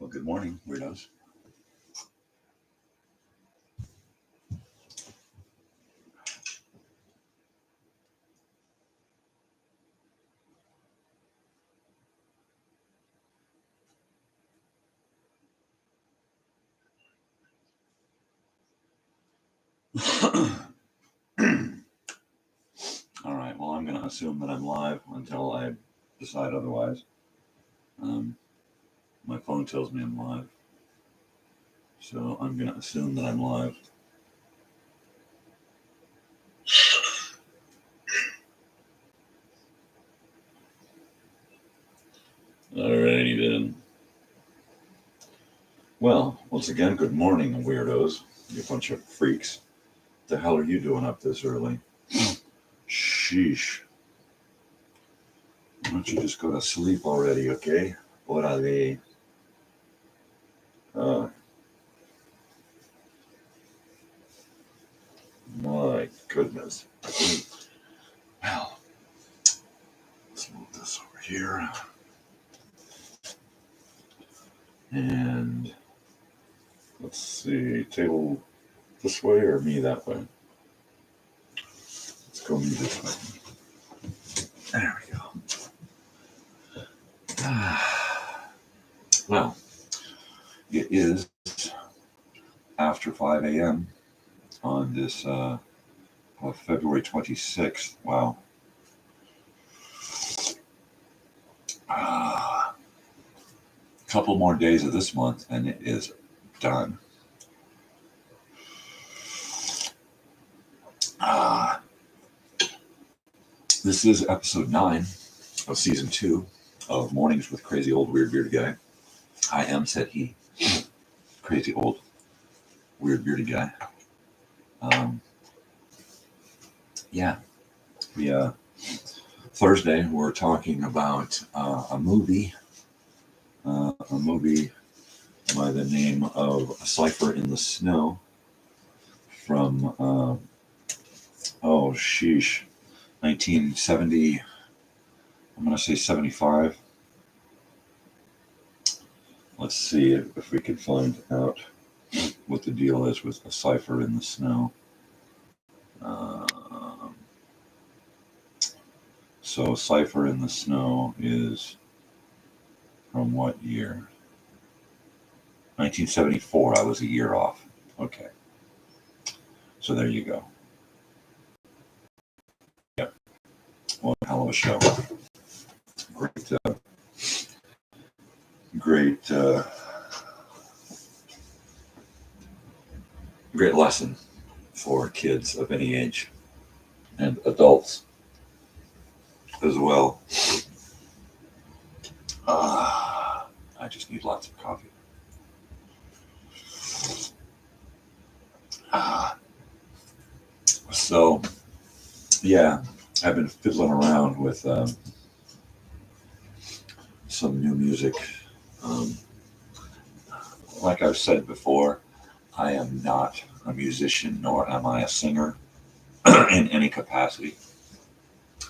Well, good morning, weirdos. All right, well, I'm going to assume that I'm live until I decide otherwise. My phone tells me I'm live, so I'm going to assume that I'm live. Alrighty then. Well, once again, good morning, weirdos. You bunch of freaks. What the hell are you doing up this early? Sheesh. Why don't you just go to sleep already, okay? Orale. My goodness. Well, let's move this over here. And let's see, table this way or me that way? Let's go me this way. There we go. Well, it is after 5 a.m. on this February 26th. Wow. Couple more days of this month and it is done. This is episode 9 of season 2 of Mornings with Crazy Old Weird Bearded Guy. I am, said he, crazy old weird bearded guy. Yeah, we Thursday we're talking about a movie by the name of A Cipher in the Snow from 1970. I'm gonna say 75. Let's see if we can find out what the deal is with A Cipher in the Snow. So Cipher in the Snow is from what year? 1974. I was a year off. Okay. So there you go. Yep. Well, hell of a show. Great lesson for kids of any age and adults as well. I just need lots of coffee. So, yeah, I've been fiddling around with some new music. Like I've said before, I am not a musician, nor am I a singer in any capacity.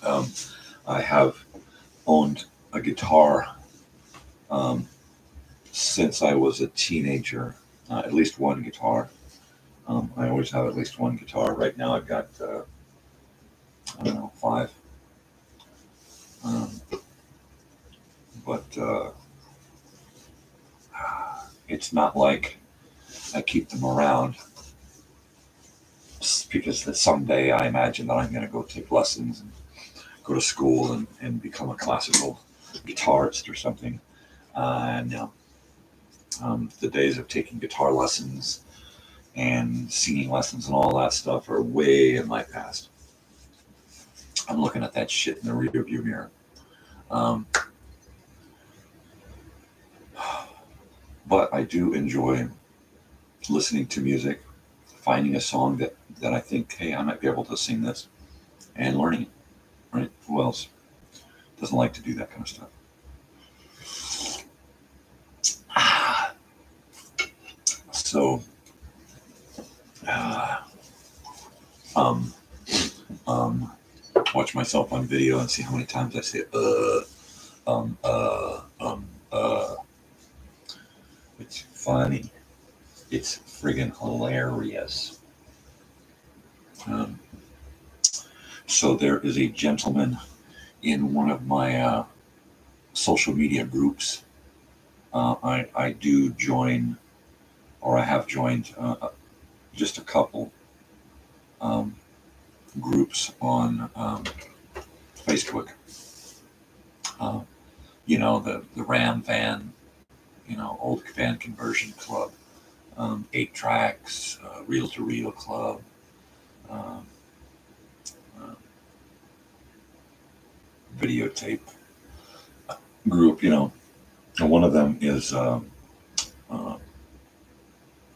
I have owned a guitar since I was a teenager, at least one guitar. I always have at least one guitar. Right now I've got, 5. But it's not like I keep them around because that someday I imagine that I'm going to go take lessons and go to school and become a classical guitarist or something. No. The days of taking guitar lessons and singing lessons and all that stuff are way in my past. I'm looking at that shit in the rearview mirror. But I do enjoy listening to music, finding a song that I think, hey, I might be able to sing this, and learning it, right? Who else doesn't like to do that kind of stuff? So, watch myself on video and see how many times I say, funny. It's friggin' hilarious. So there is a gentleman in one of my social media groups. I do join, or I have joined just a couple groups on Facebook. The Ram Van, Old Van Conversion Club, 8 Tracks, Reel to Reel Club, videotape group, and one of them is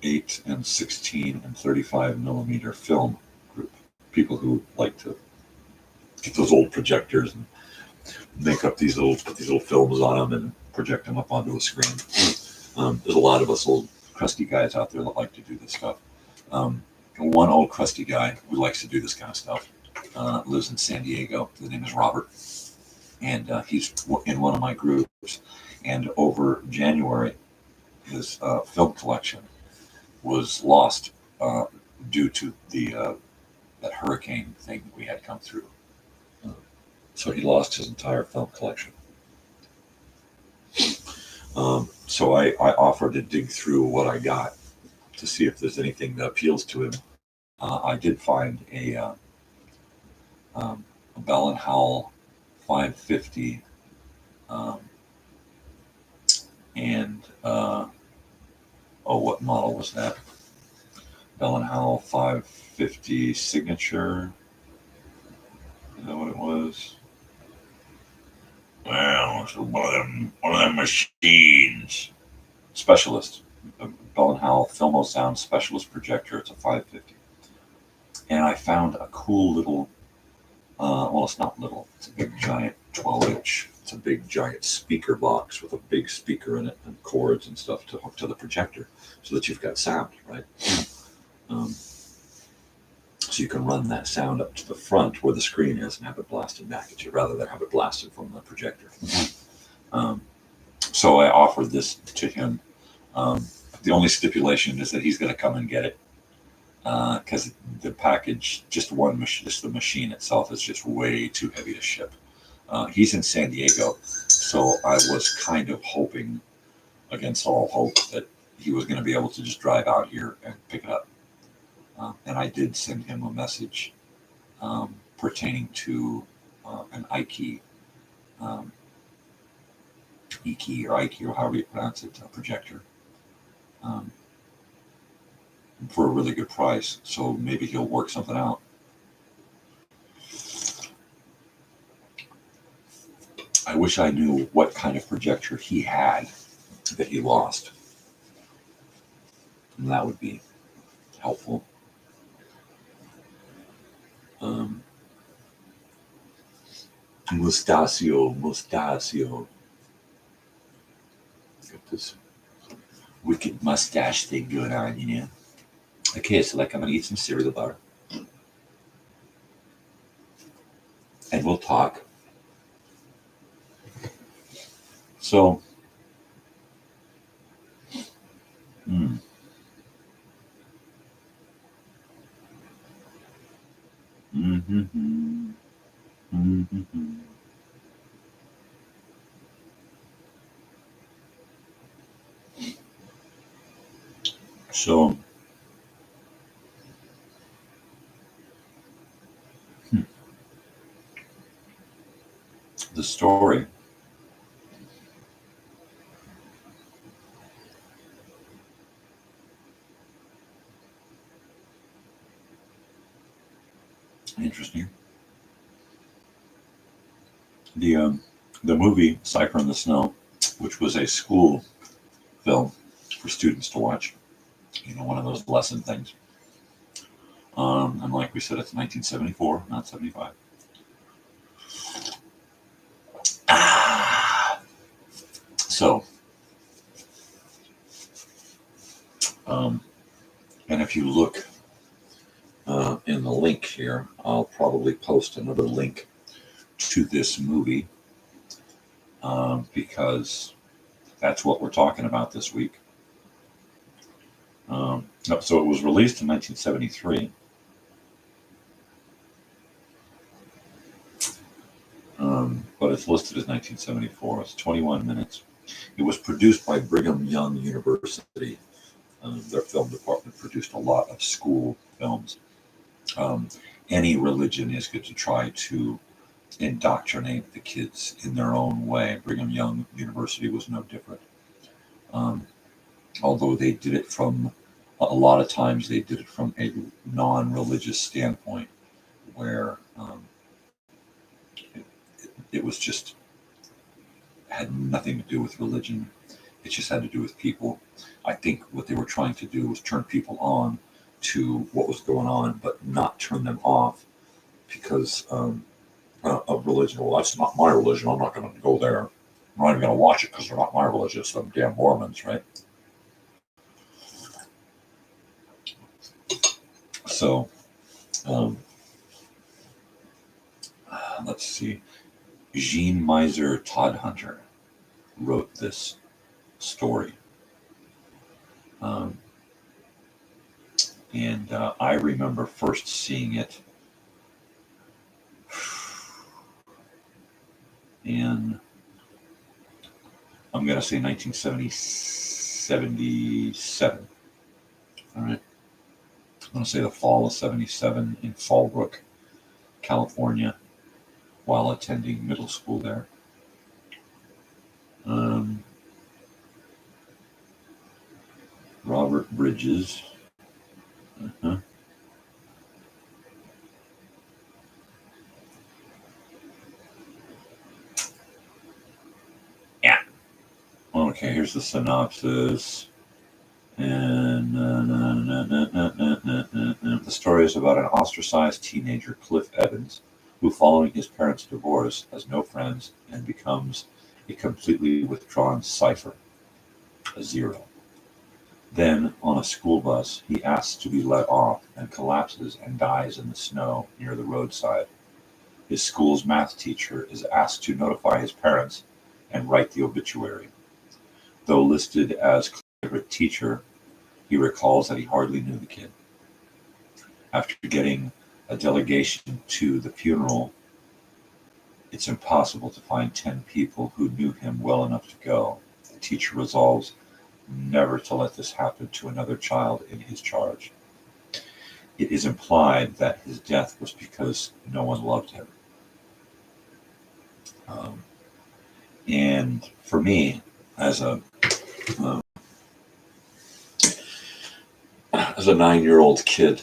8 and 16 and 35 millimeter film group. People who like to get those old projectors and put these little films on them and project them up onto a screen. There's a lot of us old crusty guys out there that like to do this stuff. One old crusty guy who likes to do this kind of stuff lives in San Diego. His name is Robert, and he's in one of my groups. And over January, his film collection was lost due to that hurricane thing that we had come through. So he lost his entire film collection. So I offered to dig through what I got to see if there's anything that appeals to him. I did find a Bell & Howell 550 and what model was that? Bell & Howell 550 Signature. Is that what it was? Well, it's one of them machines. Specialist. Bell & Howell Filmo Sound Specialist Projector. It's a 550. And I found a cool little, it's not little. It's a big giant 12-inch. It's a big giant speaker box with a big speaker in it and cords and stuff to hook to the projector so that you've got sound, right? So you can run that sound up to the front where the screen is and have it blasted back at you rather than have it blasted from the projector. So I offered this to him. The only stipulation is that he's going to come and get it because the package, just the machine itself is just way too heavy to ship. He's in San Diego, so I was kind of hoping, against all hope, that he was going to be able to just drive out here and pick it up. And I did send him a message pertaining to an iKey, E-key or iKey, or however you pronounce it, a projector, for a really good price. So maybe he'll work something out. I wish I knew what kind of projector he had that he lost. And that would be helpful. Mustachio. Got this wicked mustache thing going on, Okay, so I'm gonna eat some cereal bar. And we'll talk. So, So, the story interesting. The movie Cypher in the Snow, which was a school film for students to watch, one of those lesson things. And like we said, it's 1974, not 75. So, and if you look in the link here, I'll probably post another link to this movie because that's what we're talking about this week. No, so it was released in 1973. But it's listed as 1974. It's 21 minutes. It was produced by Brigham Young University. Their film department produced a lot of school films. Any religion is good to try to indoctrinate the kids in their own way. Brigham Young University was no different. Although they did it from, a lot of times they did it from a non-religious standpoint, where it was just, had nothing to do with religion. It just had to do with people. I think what they were trying to do was turn people on to what was going on, but not turn them off because of religion. Well, that's not my religion. I'm not going to go there. I'm not even going to watch it because they're not my religion. It's some damn Mormons, right? So, let's see. Jean Miser Toddhunter wrote this story. And I remember first seeing it in, I'm going to say 1977. All right. I'm going to say the fall of 77 in Fallbrook, California, while attending middle school there. Robert Bridges. Yeah. Okay, here's the synopsis. And the story is about an ostracized teenager, Cliff Evans, who, following his parents' divorce, has no friends and becomes a completely withdrawn cipher, a zero. Then, on a school bus, he asks to be let off and collapses and dies in the snow near the roadside. His school's math teacher is asked to notify his parents and write the obituary. Though listed as favorite teacher, he recalls that he hardly knew the kid. After getting a delegation to the funeral, it's impossible to find 10 people who knew him well enough to go. The teacher resolves never to let this happen to another child in his charge. It is implied that his death was because no one loved him. And for me, as a 9-year-old kid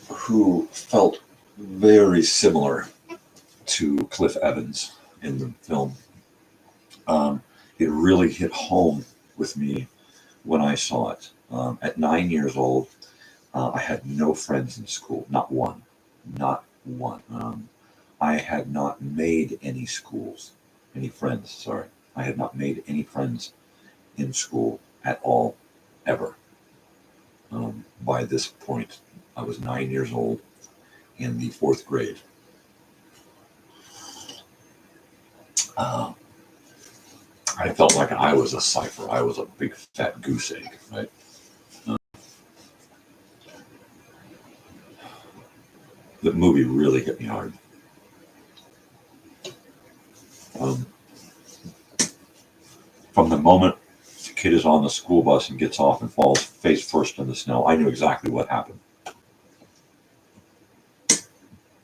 who felt very similar to Cliff Evans in the film, it really hit home with me when I saw it. At 9 years old, I had no friends in school, not one. I had not made any friends. I had not made any friends in school at all, ever. By this point, I was 9 years old in the 4th grade. I felt like I was a cipher. I was a big fat goose egg, right? The movie really hit me hard. From the moment the kid is on the school bus and gets off and falls face first in the snow, I knew exactly what happened.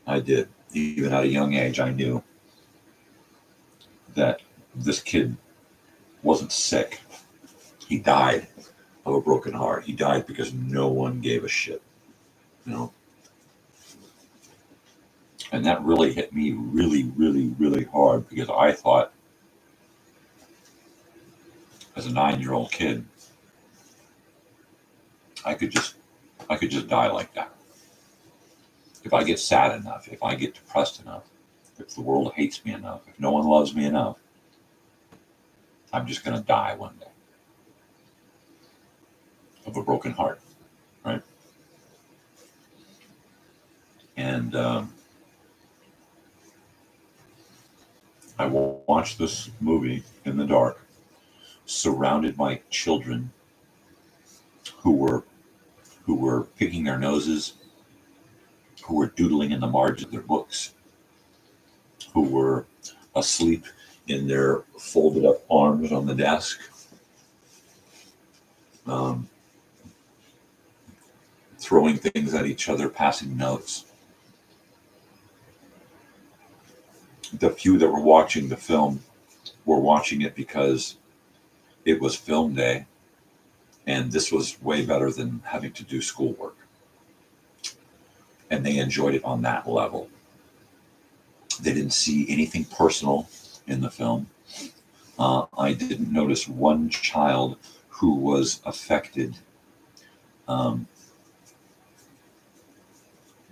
I did. Even at a young age, I knew that this kid wasn't sick. He died of a broken heart. He died because no one gave a shit, you know. And that really hit me really, really, really hard because I thought, as a 9-year-old kid, I could just die like that. If I get sad enough, if I get depressed enough, if the world hates me enough, if no one loves me enough, I'm just going to die one day of a broken heart, right? And I watched this movie in the dark, surrounded by children who were picking their noses, who were doodling in the margins of their books, who were asleep in their folded up arms on the desk, throwing things at each other, passing notes. The few that were watching the film were watching it because it was film day, and this was way better than having to do schoolwork. And they enjoyed it on that level. They didn't see anything personal in the film. I didn't notice one child who was affected,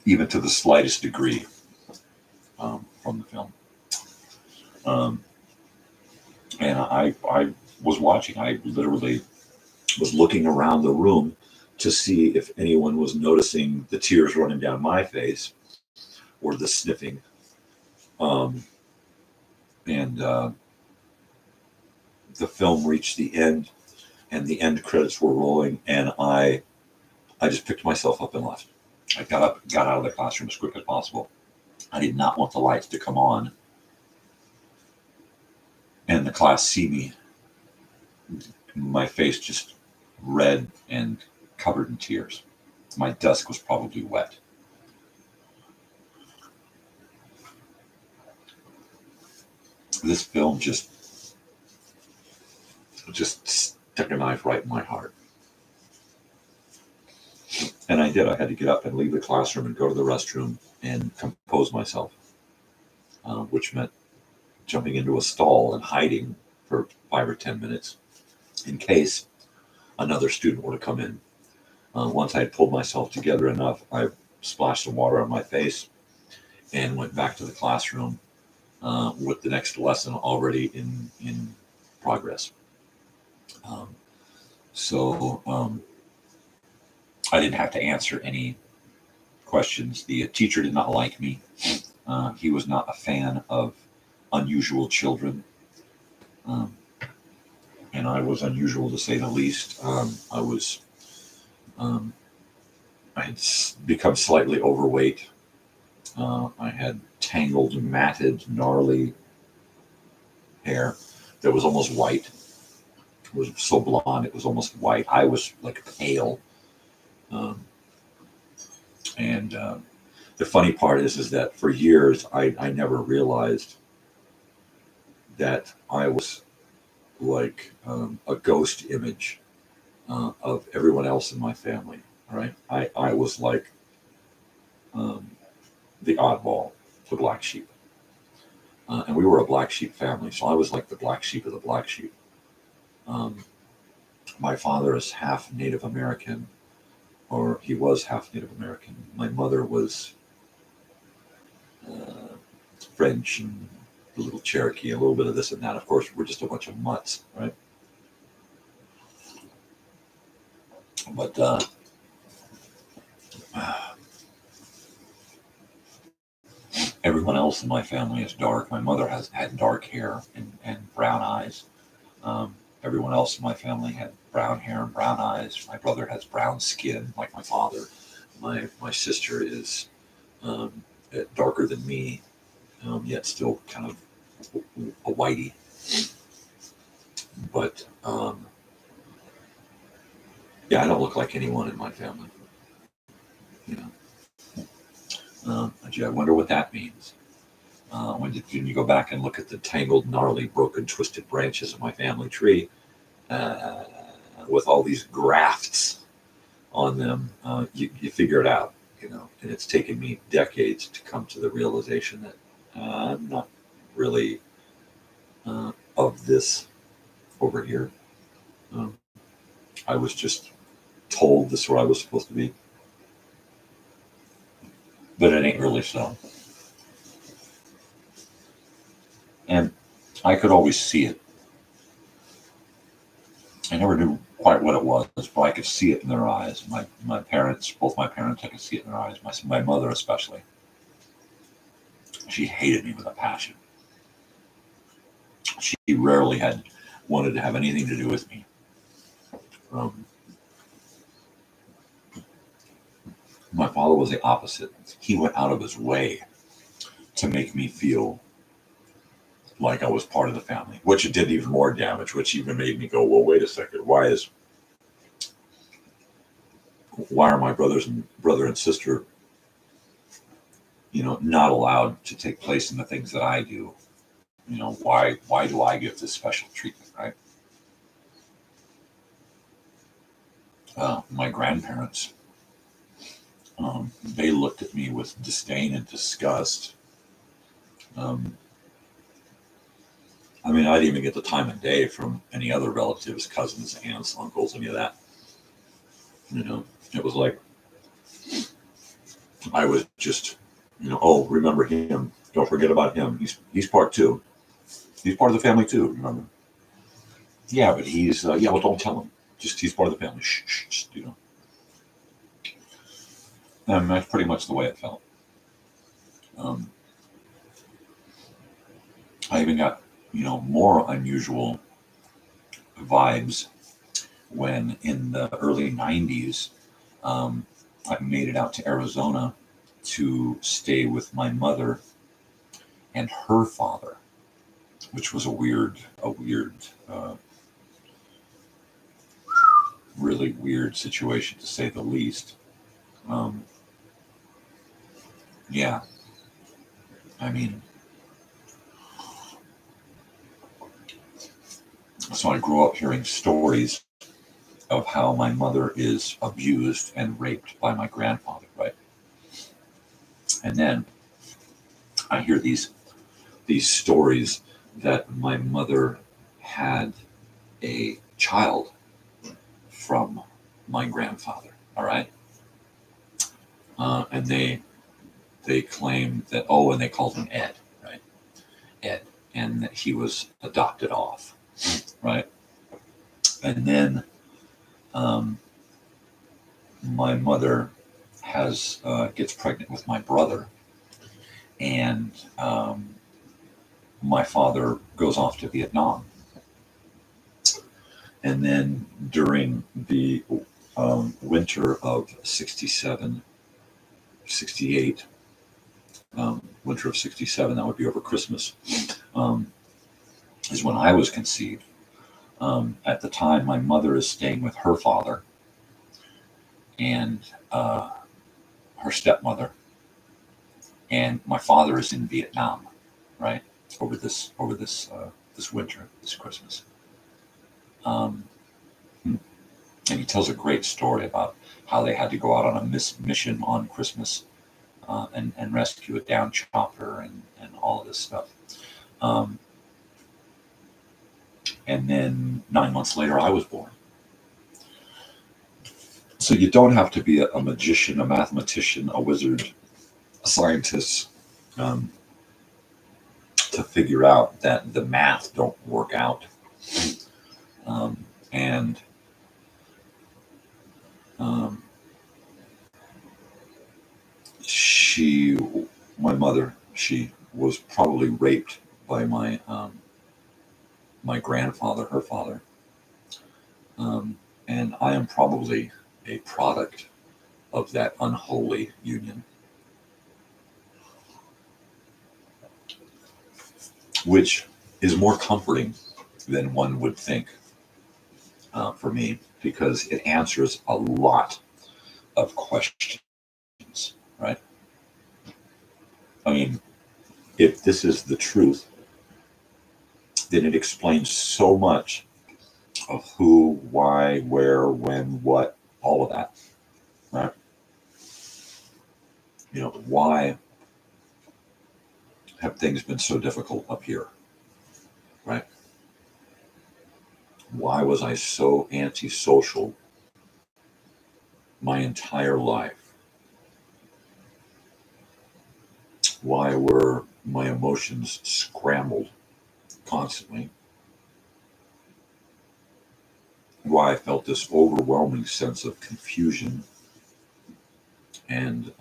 even to the slightest degree, from the film. And I was watching. I literally was looking around the room to see if anyone was noticing the tears running down my face or the sniffing. The film reached the end, and the end credits were rolling, and I just picked myself up and left. I got up, got out of the classroom as quick as possible. I did not want the lights to come on and the class see me, my face just red and covered in tears. My desk was probably wet. This film just stuck a knife right in my heart. And I did. I had to get up and leave the classroom and go to the restroom and compose myself, which meant jumping into a stall and hiding for 5 or 10 minutes in case another student were to come in. Once I had pulled myself together enough, I splashed some water on my face and went back to the classroom with the next lesson already in progress. So I didn't have to answer any questions. The teacher did not like me. He was not a fan of unusual children. And I was unusual to say the least. I had become slightly overweight. I had tangled, matted, gnarly hair that was almost white. It was so blonde, it was almost white. I was like pale. The funny part is that for years, I never realized that I was like a ghost image of everyone else in my family, right? I was like the oddball, the black sheep. And we were a black sheep family, so I was like the black sheep of the black sheep. My father is half Native American, or he was half Native American. My mother was French and a little Cherokee, a little bit of this and that. Of course, we're just a bunch of mutts, right? But everyone else in my family is dark. My mother had dark hair and brown eyes. Everyone else in my family had brown hair and brown eyes. My brother has brown skin, like my father. My sister is darker than me, yet still kind of a whitey. But yeah, I don't look like anyone in my family. You know, I wonder what that means. When you go back and look at the tangled, gnarly, broken, twisted branches of my family tree, with all these grafts on them, you figure it out, you know. And it's taken me decades to come to the realization that I'm not really of this over here. I was just told this is where I was supposed to be, but it ain't really so. And I could always see it. I never knew quite what it was, but I could see it in their eyes. My parents, both my parents, I could see it in their eyes. My mother especially. She hated me with a passion. She rarely had wanted to have anything to do with me. My father was the opposite. He went out of his way to make me feel like I was part of the family, which it did even more damage, which even made me go, well, wait a second. Why are my brother and sister, not allowed to take place in the things that I do? Why do I get this special treatment, right? My grandparents, they looked at me with disdain and disgust. I didn't even get the time of day from any other relatives, cousins, aunts, uncles, any of that. It was like I was just, oh, remember him. Don't forget about him. He's part too. He's part of the family too, remember? Yeah, but he's, well, don't tell him. Just he's part of the family. Shh, And that's pretty much the way it felt. I even got, more unusual vibes when in the early 90s, I made it out to Arizona to stay with my mother and her father, which was a weird, really weird situation to say the least. Yeah, so I grew up hearing stories of how my mother is abused and raped by my grandfather, right? And then I hear these stories that my mother had a child from my grandfather, all right? And they claimed that, and they called him Ed, right? Ed, and that he was adopted off, right? And then my mother gets pregnant with my brother, and my father goes off to Vietnam. And then during the winter of 67, 68, winter of 67, that would be over Christmas, is when I was conceived. At the time, my mother is staying with her father and her stepmother, and my father is in Vietnam, right, over this winter, this Christmas. And he tells a great story about how they had to go out on a mission on Christmas and rescue a down chopper and all of this stuff. And then 9 months later, I was born. So you don't have to be a magician, a mathematician, a wizard, a scientist to figure out that the math don't work out. And my mother, she was probably raped by my grandfather, her father. And I am probably a product of that unholy union, which is more comforting than one would think for me, because it answers a lot of questions, right? If this is the truth, then it explains so much of who, why, where, when, what, all of that, right? Why have things been so difficult up here, right? Why was I so antisocial my entire life? Why were my emotions scrambled constantly? Why I felt this overwhelming sense of confusion and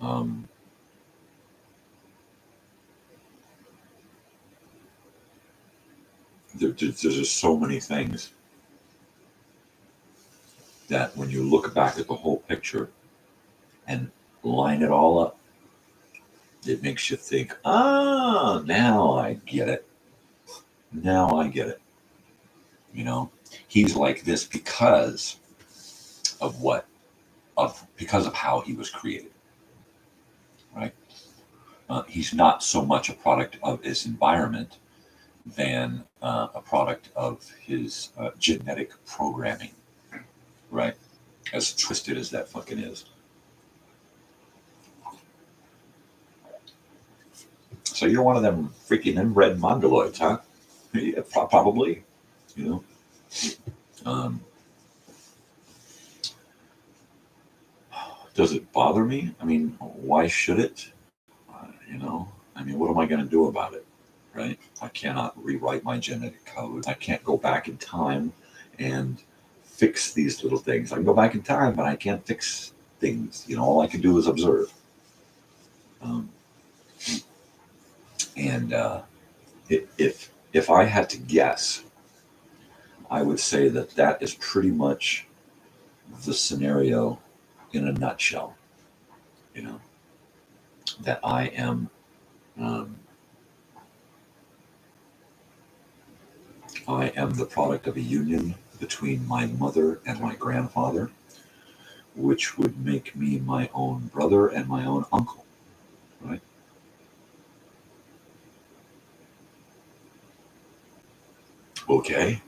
there's just so many things that when you look back at the whole picture and line it all up, it makes you think, now I get it. Now I get it. You know, he's like this because of because of how he was created, right? He's not so much a product of his environment than a product of his genetic programming, right? As twisted as that fucking is. So you're one of them freaking inbred mongoloids, huh? Yeah, probably, you know. Does it bother me? I mean, why should it? You know, I mean, what am I going to do about it, right? I cannot rewrite my genetic code. I can't go back in time and fix these little things. I can go back in time, but I can't fix things. You know, all I can do is observe. And if I had to guess, I would say that that is pretty much the scenario in a nutshell. You know, that I am the product of a union between my mother and my grandfather, which would make me my own brother and my own uncle, right? Okay.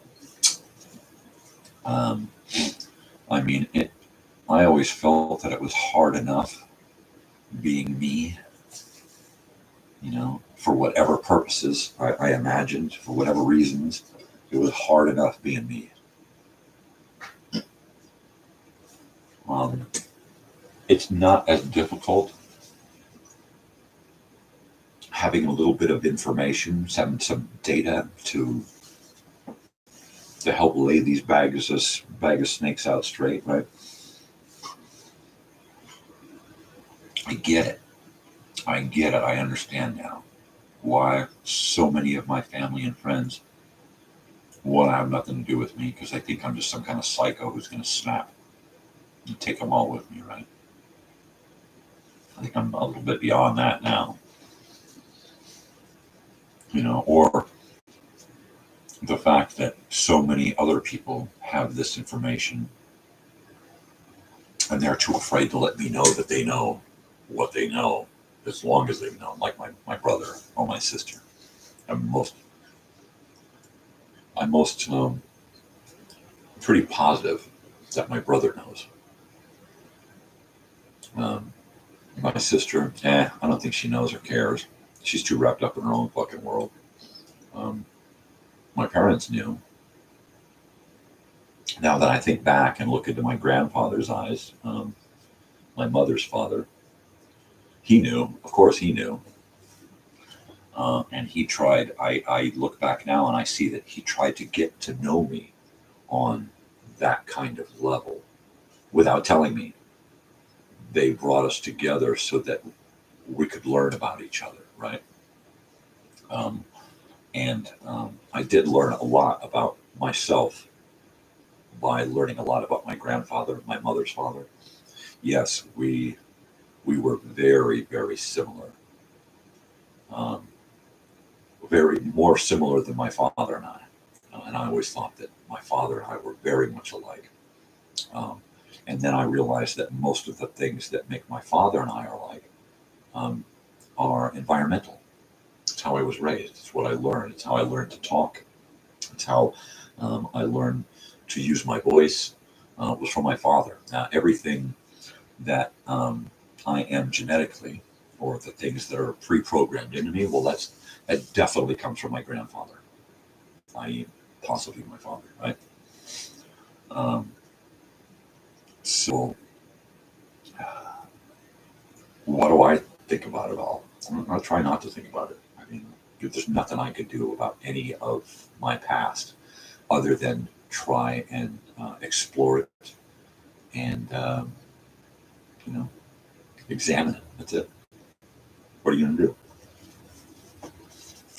I mean, I always felt that it was hard enough being me, you know, for whatever purposes I imagined, for whatever reasons, it was hard enough being me. It's not as difficult having a little bit of information, having some data to help lay these bag of snakes out straight, right? I get it. I get it. I understand now why so many of my family and friends want to have nothing to do with me, because they think I'm just some kind of psycho who's going to snap and take them all with me, right? I think I'm a little bit beyond that now. You know, or the fact that so many other people have this information and they're too afraid to let me know that they know what they know, as long as they've known, like my brother or my sister. I'm pretty positive that my brother knows. My sister, I don't think she knows or cares. She's too wrapped up in her own fucking world. My parents knew. Now that I think back and look into my grandfather's eyes, my mother's father, he knew. Of course, he knew. And he tried. I look back now and I see that he tried to get to know me on that kind of level without telling me. They brought us together so that we could learn about each other, right? And I did learn a lot about myself by learning a lot about my grandfather, my mother's father. Yes, we were very, very similar. Very more similar than my father and I. And I always thought that my father and I were very much alike. And then I realized that most of the things that make my father and I alike are environmental. It's how I was raised. It's what I learned. It's how I learned to talk. It's how I learned to use my voice. Was from my father. Everything that I am genetically, or the things that are pre-programmed into me, well, that definitely comes from my grandfather, i.e., possibly my father, right? So, what do I think about it all? I try not to think about it. I mean, there's nothing I could do about any of my past other than try and explore it and, examine it. That's it. What are you going to do?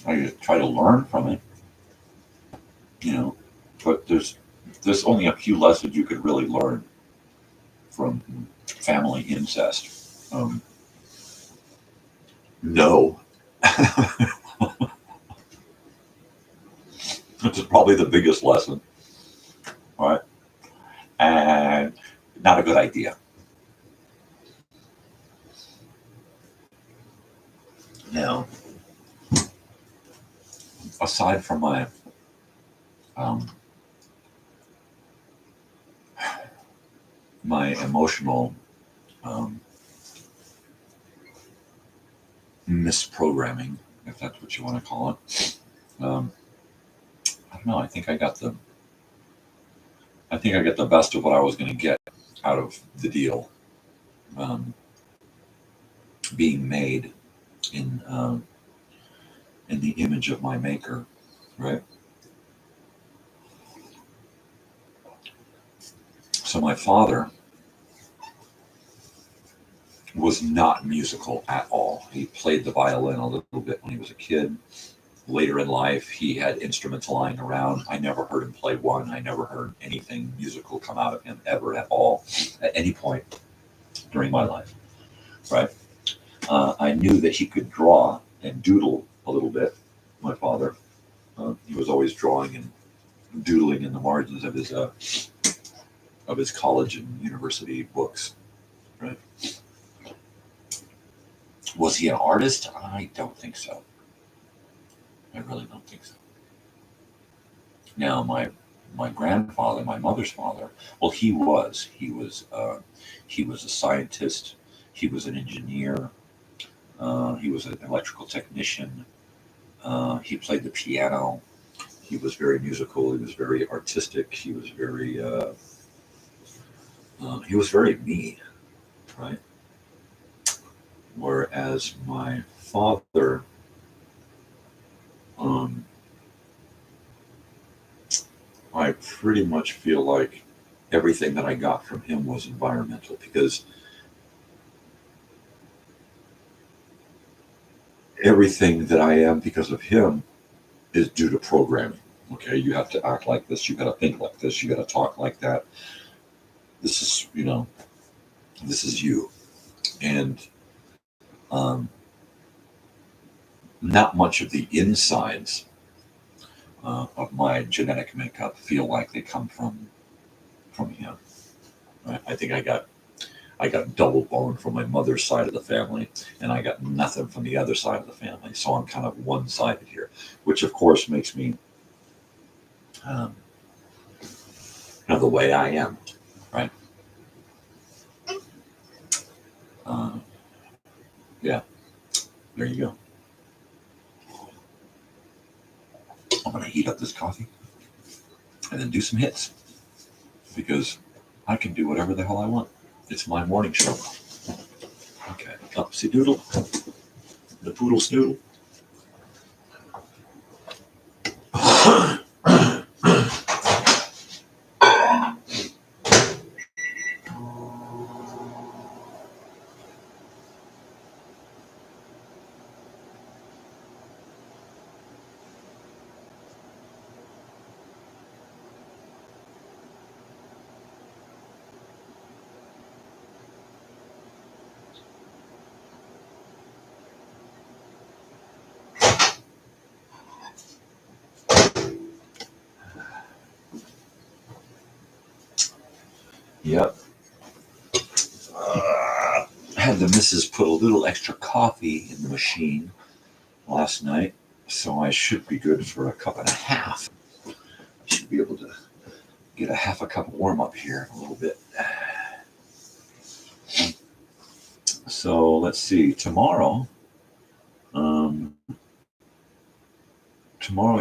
I try to learn from it, but there's only a few lessons you could really learn from family incest. No. Which is probably the biggest lesson, right? And not a good idea. Now, aside from my my emotional misprogramming, if that's what you want to call it, I don't know. I think I got the best of what I was going to get out of the deal being made in the image of my maker, right? So my father was not musical at all. He played the violin a little bit when he was a kid. Later in life, he had instruments lying around. I never heard him play one. I never heard anything musical come out of him ever at all, at any point during my life, right? I knew that he could draw and doodle a little bit, my father. He was always drawing and doodling in the margins of his college and university books, right? Was he an artist? I don't think so. I really don't think so. Now, my grandfather, my mother's father, well, he was a scientist. He was an engineer. He was an electrical technician. He played the piano. He was very musical. He was very artistic. He was very me, right? Whereas my father, I pretty much feel like everything that I got from him was environmental, because everything that I am because of him is due to programming. Okay, you have to act like this, you got to think like this, you got to talk like that. This is, this is you. And not much of the insides of my genetic makeup feel like they come from him. Right? I think I got double bone from my mother's side of the family, and I got nothing from the other side of the family. So I'm kind of one-sided here, which of course makes me the way I am, right? Yeah, there you go. I'm going to heat up this coffee and then do some hits, because I can do whatever the hell I want. It's my morning show. Okay, upsy doodle, the poodle snoodle. Yep. Had the missus put a little extra coffee in the machine last night, so I should be good for a cup and a half. I should be able to get a half a cup warm up here in a little bit. So let's see, tomorrow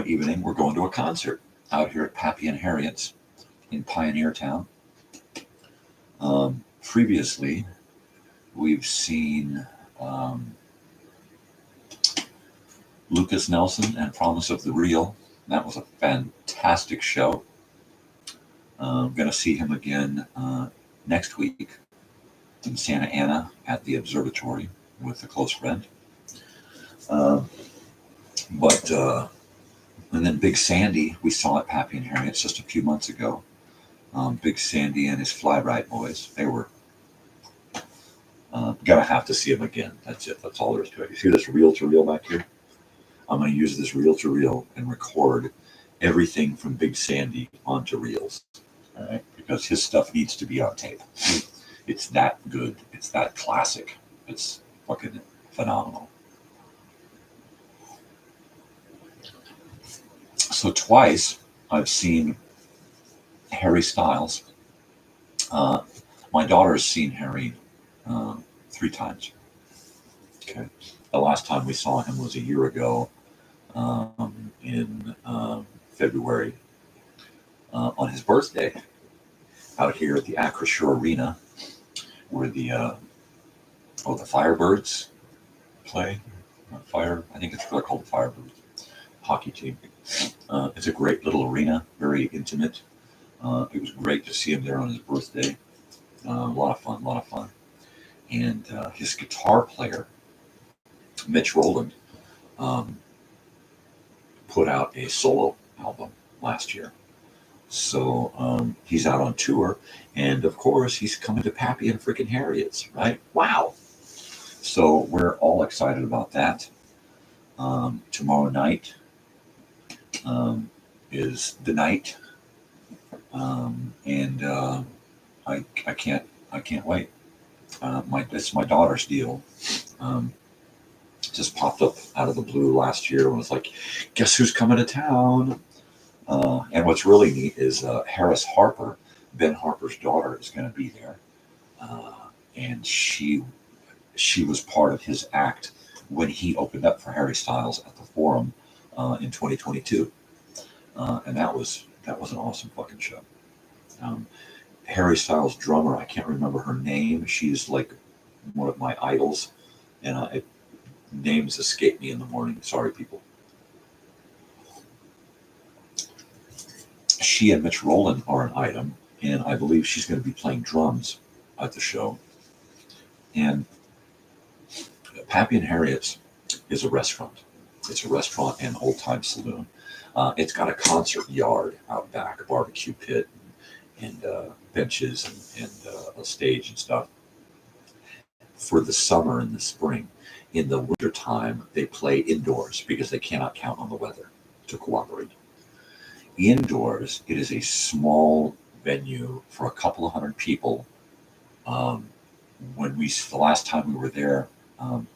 evening we're going to a concert out here at Pappy and Harriet's in Pioneer Town. Previously, we've seen Lucas Nelson and Promise of the Real. That was a fantastic show. I'm going to see him again next week in Santa Ana at the observatory with a close friend. And then Big Sandy, we saw at Pappy and Harriet's just a few months ago. Big Sandy and his Fly Ride Boys, they were Gonna have to see him again. That's it. That's all there is to it. You see this reel-to-reel back here? I'm going to use this reel-to-reel and record everything from Big Sandy onto reels. All right, because his stuff needs to be on tape. It's that good. It's that classic. It's fucking phenomenal. So twice I've seen Harry Styles. My daughter's seen Harry 3 times. Okay. The last time we saw him was a year ago in February on his birthday out here at the Acrisure Arena where the Firebirds play. I think they're called the Firebirds hockey team. It's a great little arena, very intimate. It was great to see him there on his birthday. A lot of fun. And his guitar player, Mitch Rowland, put out a solo album last year. So he's out on tour, and of course he's coming to Pappy and freaking Harriet's, right? Wow. So we're all excited about that. Tomorrow night is the night, and I can't wait. It's my daughter's deal. Just popped up out of the blue last year and was like, guess who's coming to town? And what's really neat is Harris Harper, Ben Harper's daughter, is going to be there. And she was part of his act when he opened up for Harry Styles at the Forum in 2022. And that was an awesome fucking show. Harry Styles' drummer, I can't remember her name. She's like one of my idols. And names escape me in the morning. Sorry, people. She and Mitch Rowland are an item, and I believe she's going to be playing drums at the show. And Pappy and Harriet's is a restaurant. It's a restaurant and old-time saloon. It's got a concert yard out back, a barbecue pit, and benches and a stage and stuff. For the summer and the spring. In the wintertime, they play indoors because they cannot count on the weather to cooperate. Indoors, it is a small venue for a couple of hundred people. The last time we were there, when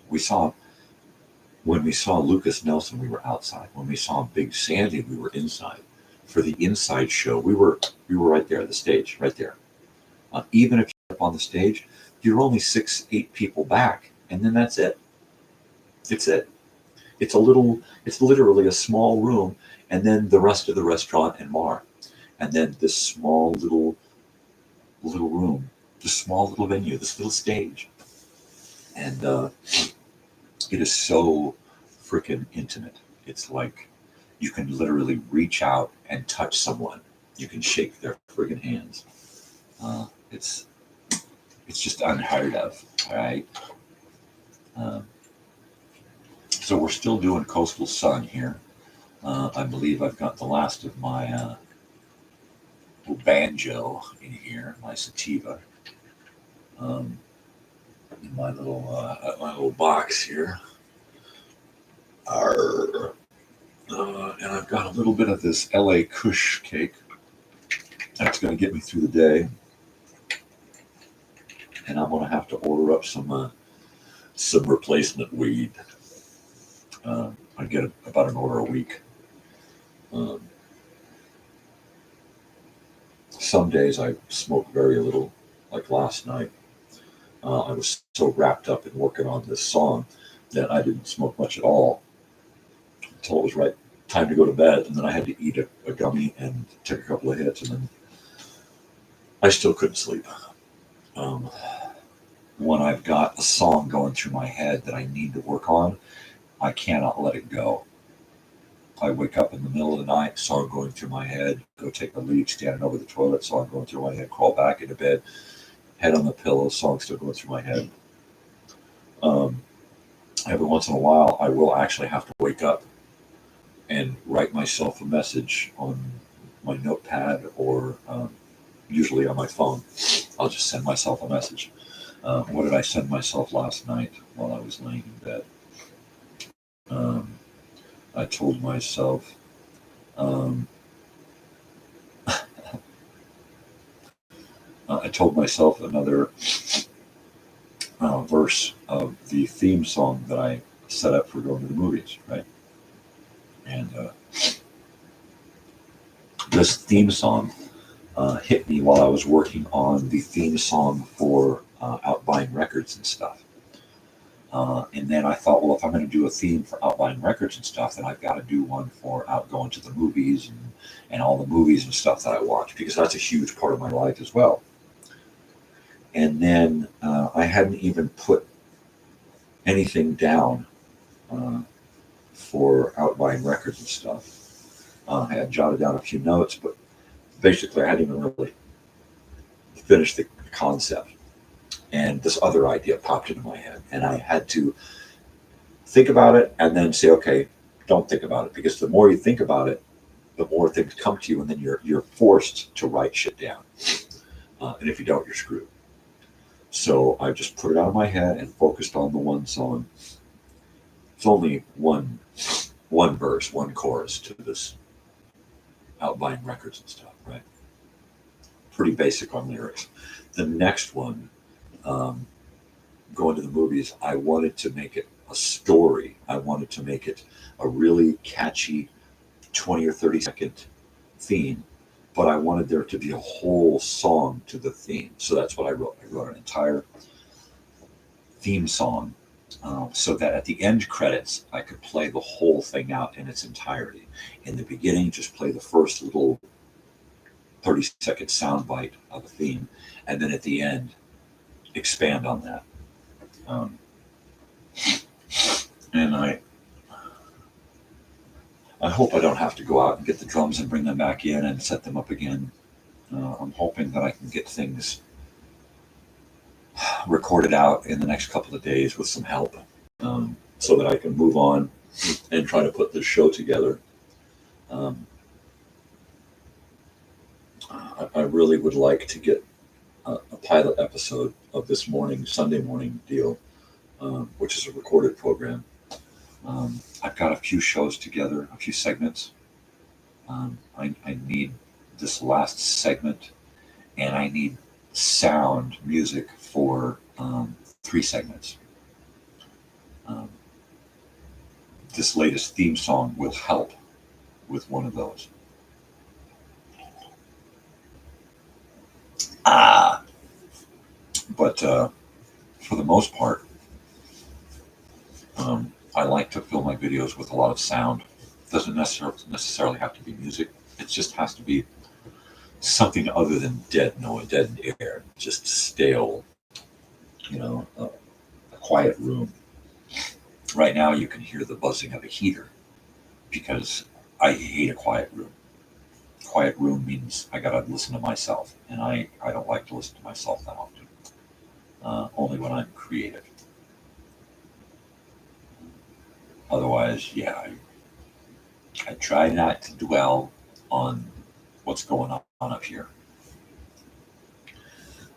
we saw Lucas Nelson, we were outside. When we saw Big Sandy, we were inside. For the inside show, we were right there, the stage, right there. Even if you're up on the stage, you're only 6-8 people back, and then that's it. It's it. It's literally a small room, and then the rest of the restaurant and bar, and then this small little room, this small little venue, this little stage, and it is so freaking intimate. It's like you can literally reach out and touch someone. You can shake their friggin' hands. It's just unheard of, all right? So we're still doing Coastal Sun here. I believe I've got the last of my banjo in here, my sativa, in my little box here. And I've got a little bit of this LA Kush cake. That's going to get me through the day. And I'm going to have to order up some replacement weed. I get about an order a week. Some days I smoke very little, like last night. I was so wrapped up in working on this song that I didn't smoke much at all until it was right time to go to bed. And then I had to eat a gummy and take a couple of hits, and then I still couldn't sleep. When I've got a song going through my head that I need to work on, I cannot let it go. I wake up in the middle of the night, song going through my head, go take a leak, standing over the toilet, song going through my head, crawl back into bed, head on the pillow, song still going through my head. Every once in a while, I will actually have to wake up and write myself a message on my notepad or usually on my phone. I'll just send myself a message. What did I send myself last night while I was laying in bed? I told myself, another verse of the theme song that I set up for going to the movies, right? And this theme song hit me while I was working on the theme song for Out Buying Records and stuff. And then I thought, well, if I'm going to do a theme for Out Buying Records and stuff, then I've got to do one for out going to the movies and all the movies and stuff that I watch, because that's a huge part of my life as well. And then I hadn't even put anything down for Out Buying Records and stuff. I had jotted down a few notes, but basically I hadn't even really finished the concept. And this other idea popped into my head, and I had to think about it and then say, okay, don't think about it, because the more you think about it, the more things come to you, and then you're forced to write shit down. And if you don't, you're screwed. So I just put it out of my head and focused on the one song. It's only one verse, one chorus to this Out Buying Records and stuff, right? Pretty basic on lyrics. The next one, going to the movies, I wanted to make it a story. I wanted to make it a really catchy 20 or 30 second theme, but I wanted there to be a whole song to the theme. So that's what I wrote. I wrote an entire theme song so that at the end credits, I could play the whole thing out in its entirety. In the beginning, just play the first little 30-second soundbite of a theme, and then at the end, expand on that. And I hope I don't have to go out and get the drums and bring them back in and set them up again. I'm hoping that I can get things recorded out in the next couple of days with some help, so that I can move on and try to put this show together. I really would like to get a pilot episode of this Sunday morning deal, which is a recorded program. I've got a few shows together, a few segments. I need this last segment, and I need sound music for 3 segments. This latest theme song will help with one of those. But for the most part, I like to film my videos with a lot of sound. It doesn't necessarily have to be music. It just has to be something other than dead air, just stale, a quiet room. Right now you can hear the buzzing of a heater because I hate a quiet room. Quiet room means I gotta listen to myself, and I don't like to listen to myself that often. Only when I'm creative. Otherwise, yeah, I try not to dwell on what's going on up here.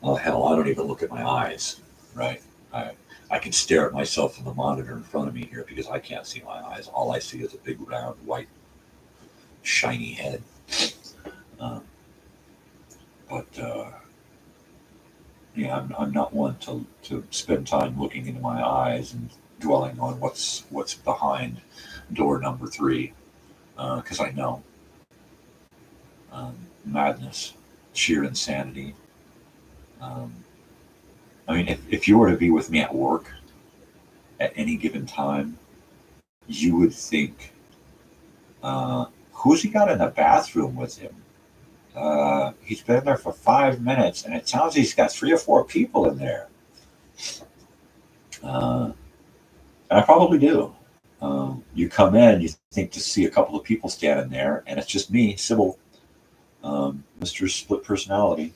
Hell, I don't even look at my eyes, right? I can stare at myself in the monitor in front of me here because I can't see my eyes. All I see is a big, round, white, shiny head. Yeah, I'm not one to spend time looking into my eyes and dwelling on what's behind door number 3, because I know madness, sheer insanity. I mean, if you were to be with me at work at any given time, you would think, who's he got in the bathroom with him? He's been there for 5 minutes, and it sounds like he's got 3 or 4 people in there. And I probably do. You come in, you think to see a couple of people standing there, and it's just me, Sybil, Mr. Split Personality.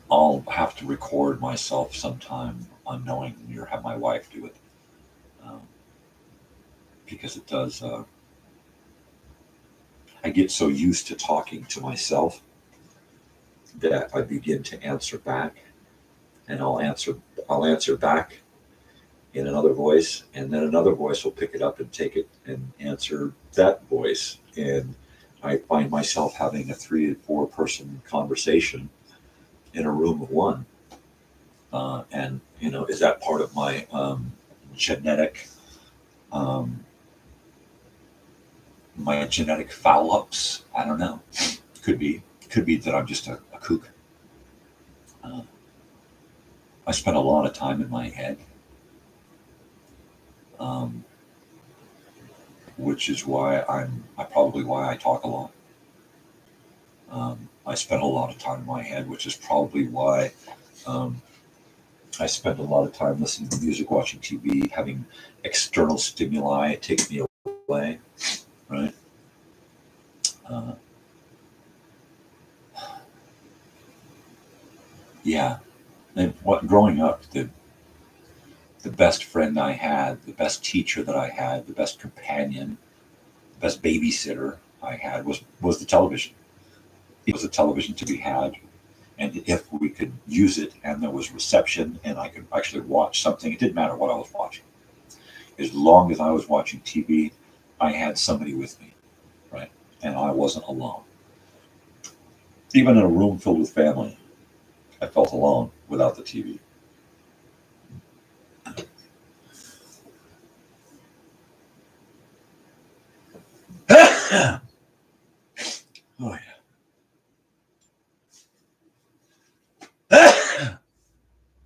I'll have to record myself sometime unknowingly, or have my wife do it, because it does. I get so used to talking to myself that I begin to answer back, and I'll answer back in another voice, and then another voice will pick it up and take it and answer that voice. And I find myself having a 3 or 4 person conversation in a room of one. And is that part of my genetic um, my genetic foul ups? I don't know. Could be that I'm just a kook. Uh, I spend a lot of time in my head, um, which is why I probably why I talk a lot. I spend a lot of time in my head, which is probably why um, I spend a lot of time listening to music, watching TV, having external stimuli. It takes me away, right? Uh, yeah, and growing up, the best friend I had, the best teacher that I had, the best companion, the best babysitter I had was the television. It was a television to be had, and if we could use it and there was reception and I could actually watch something, it didn't matter what I was watching. As long as I was watching TV, I had somebody with me, right? And I wasn't alone. Even in a room filled with family, I felt alone without the TV. Oh yeah.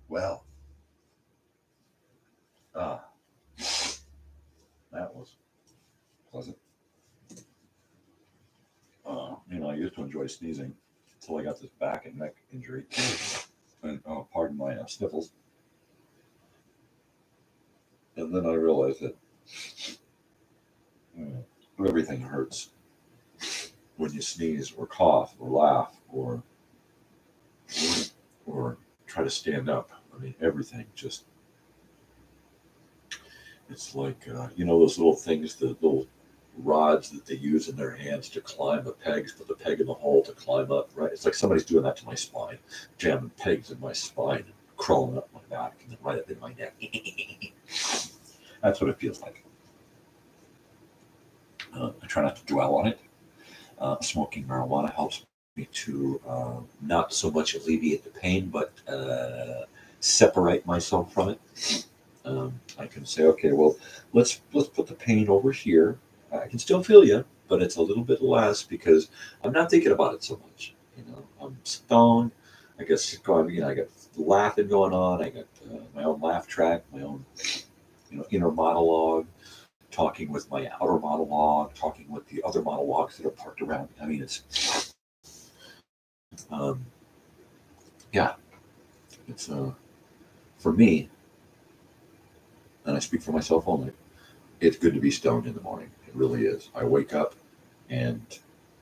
Well, uh, that was pleasant. I used to enjoy sneezing until I got this back and neck injury. And pardon my sniffles. And then I realized that uh, everything hurts when you sneeze or cough or laugh or try to stand up. I mean, everything just, it's like, those little things, the little rods that they use in their hands to climb the pegs, put the peg in the hole to climb up, right? It's like somebody's doing that to my spine, jamming pegs in my spine and crawling up my back and then right up in my neck. That's what it feels like. I try not to dwell on it. Smoking marijuana helps me to not so much alleviate the pain, but separate myself from it. I can say, okay, well, let's put the pain over here. I can still feel you, but it's a little bit less because I'm not thinking about it so much. I'm stoned. I guess I got laughing going on. I got my own laugh track, my own inner monologue, talking with my outer monologue, talking with the other monologues that are parked around me. I mean, it's um, yeah, it's for me, and I speak for myself only. It's good to be stoned in the morning. It really is. I wake up, and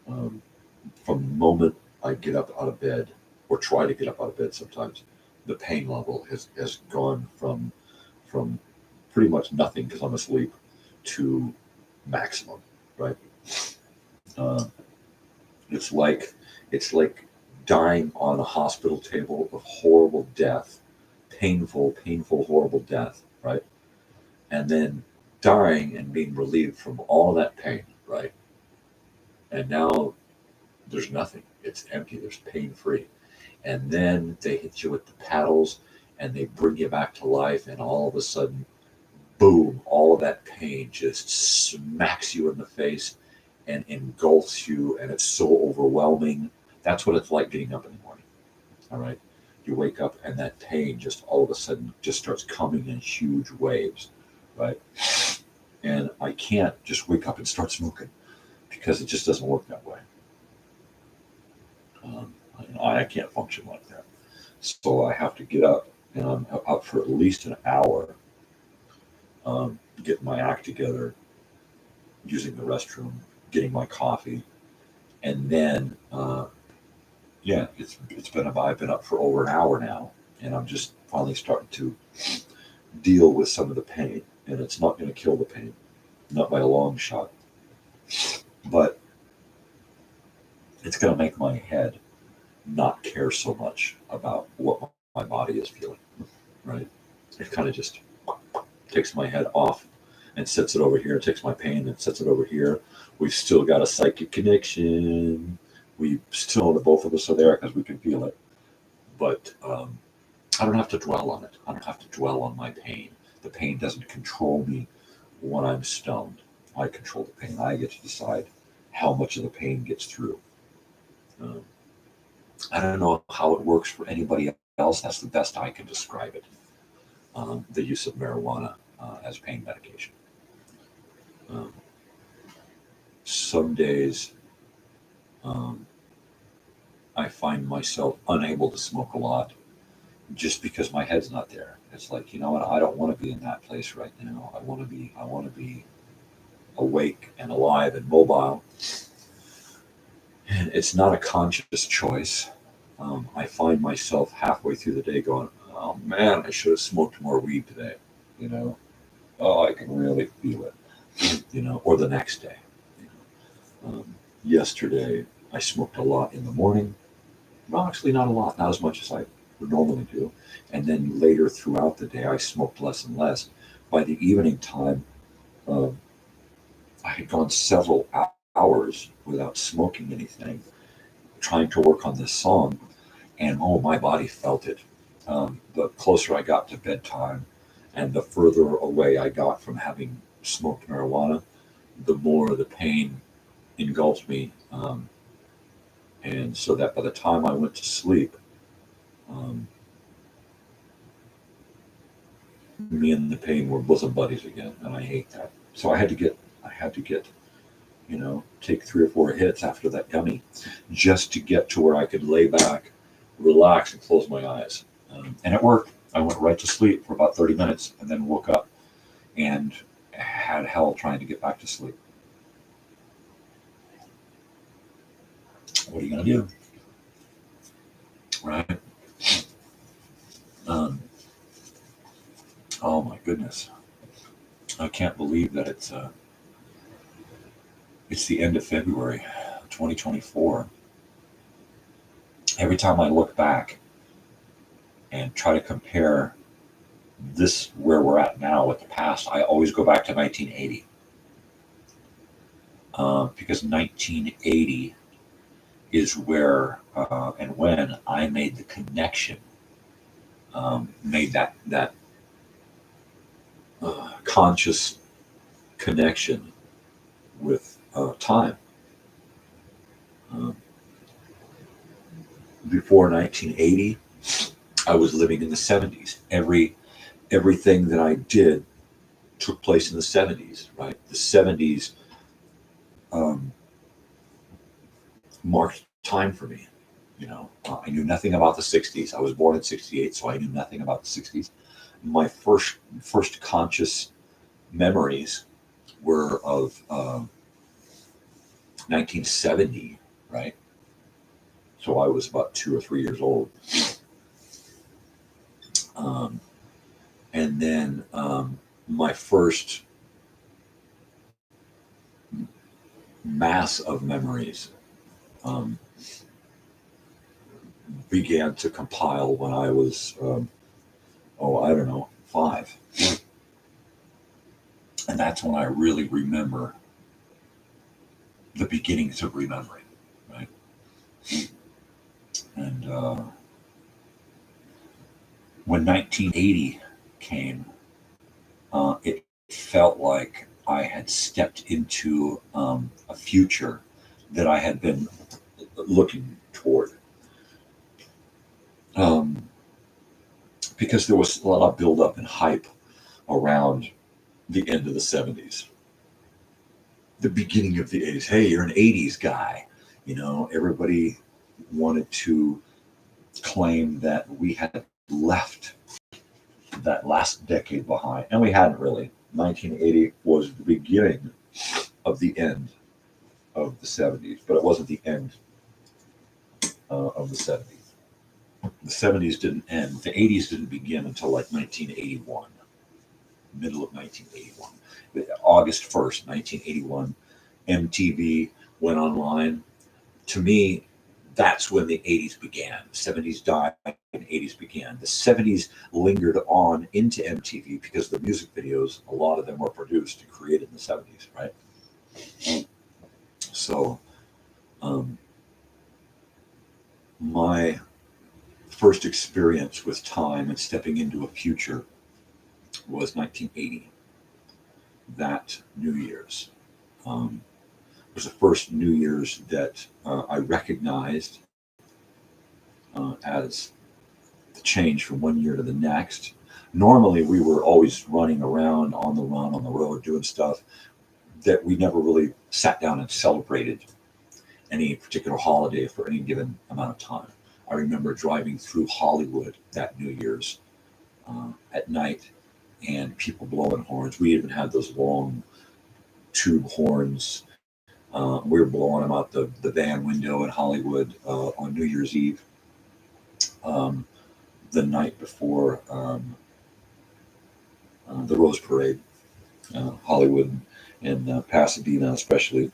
um, from the moment I get up out of bed, or try to get up out of bed, sometimes the pain level has gone from pretty much nothing because I'm asleep to maximum. Right? Uh, it's like dying on a hospital table of horrible death, painful, horrible death. Right? And then dying and being relieved from all of that pain, right? And now there's nothing. It's empty. There's pain free. And then they hit you with the paddles and they bring you back to life. And all of a sudden, boom, all of that pain just smacks you in the face and engulfs you. And it's so overwhelming. That's what it's like getting up in the morning. All right. You wake up and that pain just all of a sudden just starts coming in huge waves. Right. And I can't just wake up and start smoking because it just doesn't work that way. I can't function like that. So I have to get up, and I'm up for at least an hour, getting my act together, using the restroom, getting my coffee, and then yeah, I've been up for over an hour now, and I'm just finally starting to deal with some of the pain, and it's not going to kill the pain, not by a long shot, but it's going to make my head not care so much about what my body is feeling, right? It kind of just takes my head off and sets it over here, takes my pain and sets it over here. We've still got a psychic connection. We still, the both of us are there because we can feel it. But I don't have to dwell on it. I don't have to dwell on my pain. The pain doesn't control me when I'm stoned. I control the pain. I get to decide how much of the pain gets through. I don't know how it works for anybody else. That's the best I can describe it. The use of marijuana as pain medication. Some days I find myself unable to smoke a lot just because my head's not there. It's like, you know what, I don't want to be in that place right now. I want to be awake and alive and mobile. And it's not a conscious choice. I find myself halfway through the day going, oh man, I should have smoked more weed today. You know, oh, I can really feel it. You know, or the next day. You know? Yesterday, I smoked a lot in the morning. Well, actually, not a lot, not as much as I would normally do. And then later throughout the day, I smoked less and less. By the evening time, I had gone several hours without smoking anything, trying to work on this song. And oh, my body felt it. The closer I got to bedtime and the further away I got from having smoked marijuana, the more the pain engulfed me. And so that by the time I went to sleep, me and the pain were bosom buddies again, and I hate that. So I had to get, you know, take 3 or 4 hits after that gummy, just to get to where I could lay back, relax, and close my eyes. And it worked. I went right to sleep for about 30 minutes, and then woke up and had hell trying to get back to sleep. What are you gonna do, right? Oh my goodness. I can't believe that it's the end of February 2024. Every time I look back and try to compare this, where we're at now, with the past, I always go back to 1980. Because 1980 is where and when I made the connection, made that conscious connection with time. Before 1980, I was living in the 70s. Everything that I did took place in the 70s, right? The 70s marked time for me. You know, I knew nothing about the 60s. I was born in 68, so I knew nothing about the 60s. My first conscious memories were of 1970, right? So I was about 2 or 3 years old. And then my first mass of memories began to compile when I was, I don't know, 5. And that's when I really remember the beginnings of remembering, right? And when 1980 came, it felt like I had stepped into a future that I had been looking toward. Because there was a lot of buildup and hype around the end of the 70s, the beginning of the 80s. Hey, you're an 80s guy. You know, everybody wanted to claim that we had left that last decade behind, and we hadn't really. 1980 was the beginning of the end of the 70s, but it wasn't the end of the 70s. The 70s didn't end. The 80s didn't begin until like 1981, middle of 1981. August 1st, 1981, MTV went online. To me, that's when the 80s began. The 70s died and 80s began. The 70s lingered on into MTV because the music videos, a lot of them were produced and created in the 70s, right? So my first experience with time and stepping into a future was 1980. That New Year's was the first New Year's that I recognized as the change from one year to the next. Normally, we were always running around on the run, on the road, doing stuff that we never really sat down and celebrated any particular holiday for any given amount of time. I remember driving through Hollywood that New Year's at night and people blowing horns. We even had those long tube horns. We were blowing them out the van window in Hollywood on New Year's Eve, the night before the Rose Parade. Hollywood and Pasadena especially,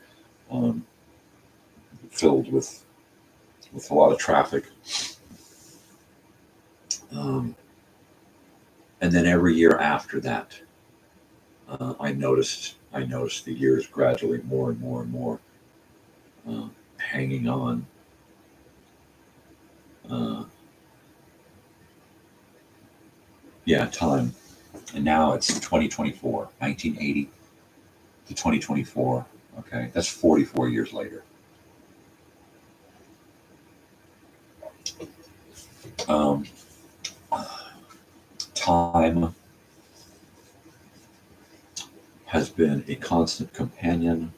filled with a lot of traffic. And then every year after that, I noticed the years gradually more and more and more hanging on. Time. And now it's 2024, 1980 to 2024. Okay, that's 44 years later. Time has been a constant companion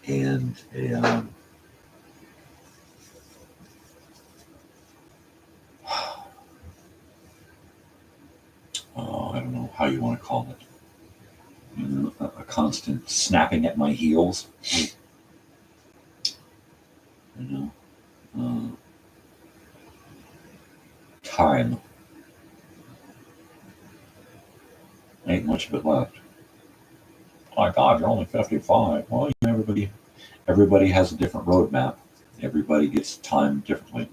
and I don't know how you want to call it. A constant snapping at my heels. Time. Ain't much of it left. My God, you're only 55. Well, everybody has a different roadmap. Everybody gets time differently.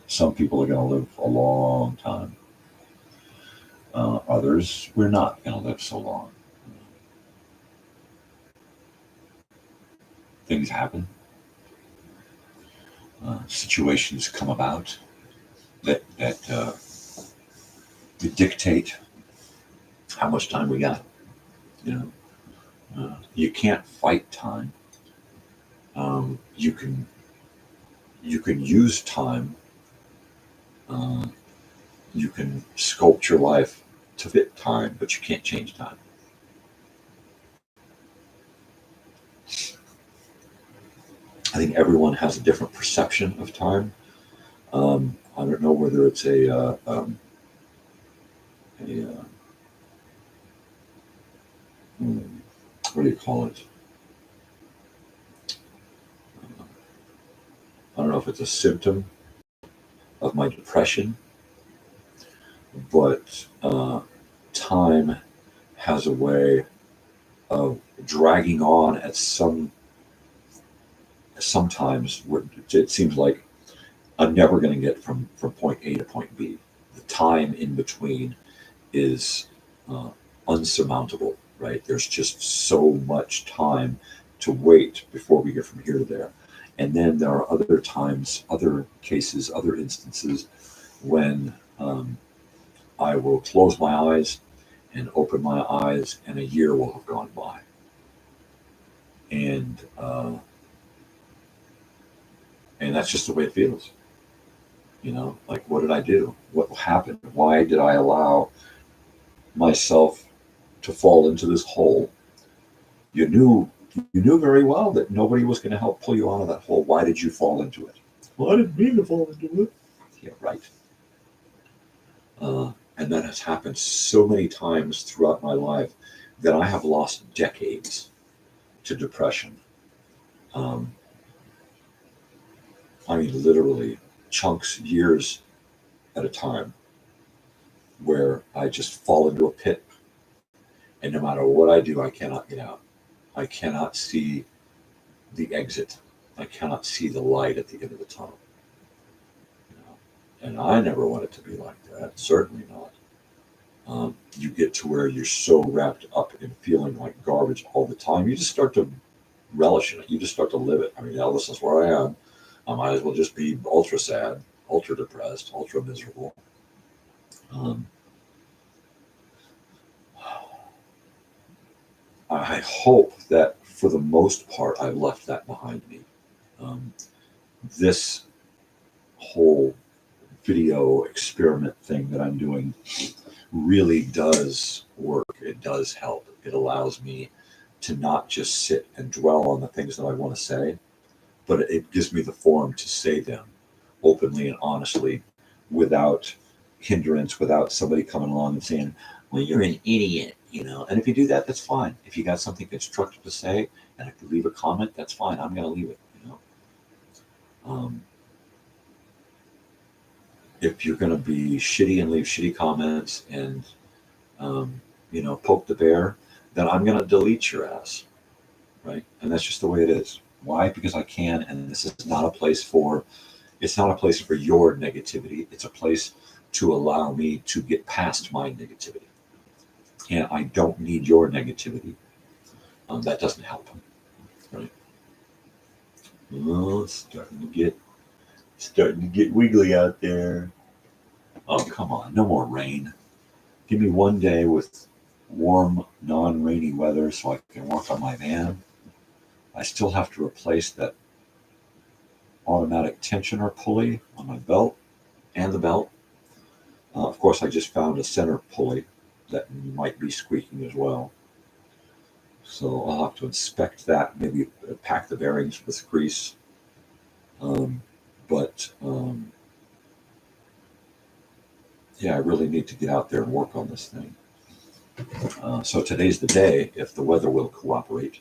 Some people are going to live a long time. Others, we're not going to live so long. Things happen. Situations come about that dictate how much time we got. You can't fight time. You can use time. You can sculpt your life to fit time, but you can't change time. I think everyone has a different perception of time. I don't know whether it's what do you call it? I don't know if it's a symptom of my depression, but time has a way of dragging on at sometimes where it seems like I'm never going to get from point A to point B. The time in between is unsurmountable, right? There's just so much time to wait before we get from here to there. And then there are other times, other cases, other instances when I will close my eyes and open my eyes and a year will have gone by. And that's just the way it feels. Like, what did I do? What happened? Why did I allow myself to fall into this hole? You knew very well that nobody was going to help pull you out of that hole. Why did you fall into it? Well, I didn't mean to fall into it. Yeah, right. And that has happened so many times throughout my life that I have lost decades to depression. I mean, literally chunks, years at a time, where I just fall into a pit. And no matter what I do, I cannot get out. I cannot see the exit. I cannot see the light at the end of the tunnel. You know? And I never want it to be like that. Certainly not. You get to where you're so wrapped up in feeling like garbage all the time, you just start to relish in it. You just start to live it. I mean, now this is where I am. I might as well just be ultra sad, ultra depressed, ultra miserable. I hope that for the most part I've left that behind me. This whole video experiment thing that I'm doing really does work. It does help. It allows me to not just sit and dwell on the things that I want to say, but it gives me the forum to say them openly and honestly without hindrance, without somebody coming along and saying, well, you're an idiot, you know. And if you do that, that's fine. If you got something constructive to say and if you leave a comment, that's fine. I'm going to leave it, you know. If you're going to be shitty and leave shitty comments and, you know, poke the bear, then I'm going to delete your ass, right? And that's just the way it is. Why? Because I can, and this is not a place for, it's not a place for your negativity. It's a place to allow me to get past my negativity. And I don't need your negativity. That doesn't help, right? Oh, it's starting to get wiggly out there. Oh, come on, no more rain. Give me one day with warm, non-rainy weather so I can work on my van. I still have to replace that automatic tensioner pulley on my belt and the belt. Of course, I just found a center pulley that might be squeaking as well. So I'll have to inspect that, maybe pack the bearings with grease. Yeah, I really need to get out there and work on this thing. So today's the day, if the weather will cooperate.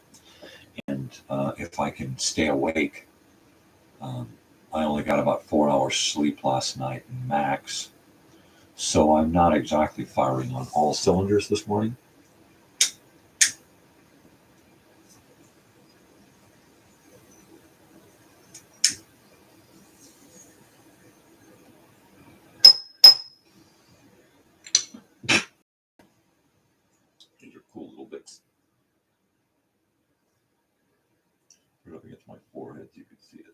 And if I can stay awake. I only got about 4 hours sleep last night, max. So I'm not exactly firing on all cylinders this morning. These are cool little bits. Right up against my forehead, you can see it.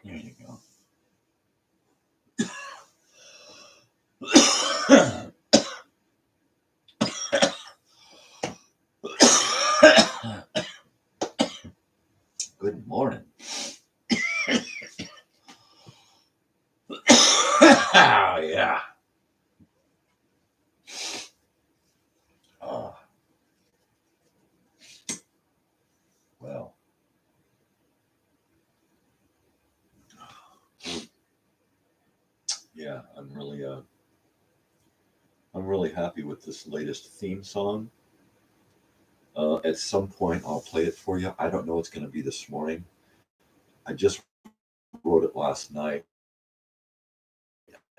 There you go. Good morning. Yeah. Well. Yeah, I'm really happy with this latest theme song. At some point, I'll play it for you. I don't know what's going to be this morning. I just wrote it last night,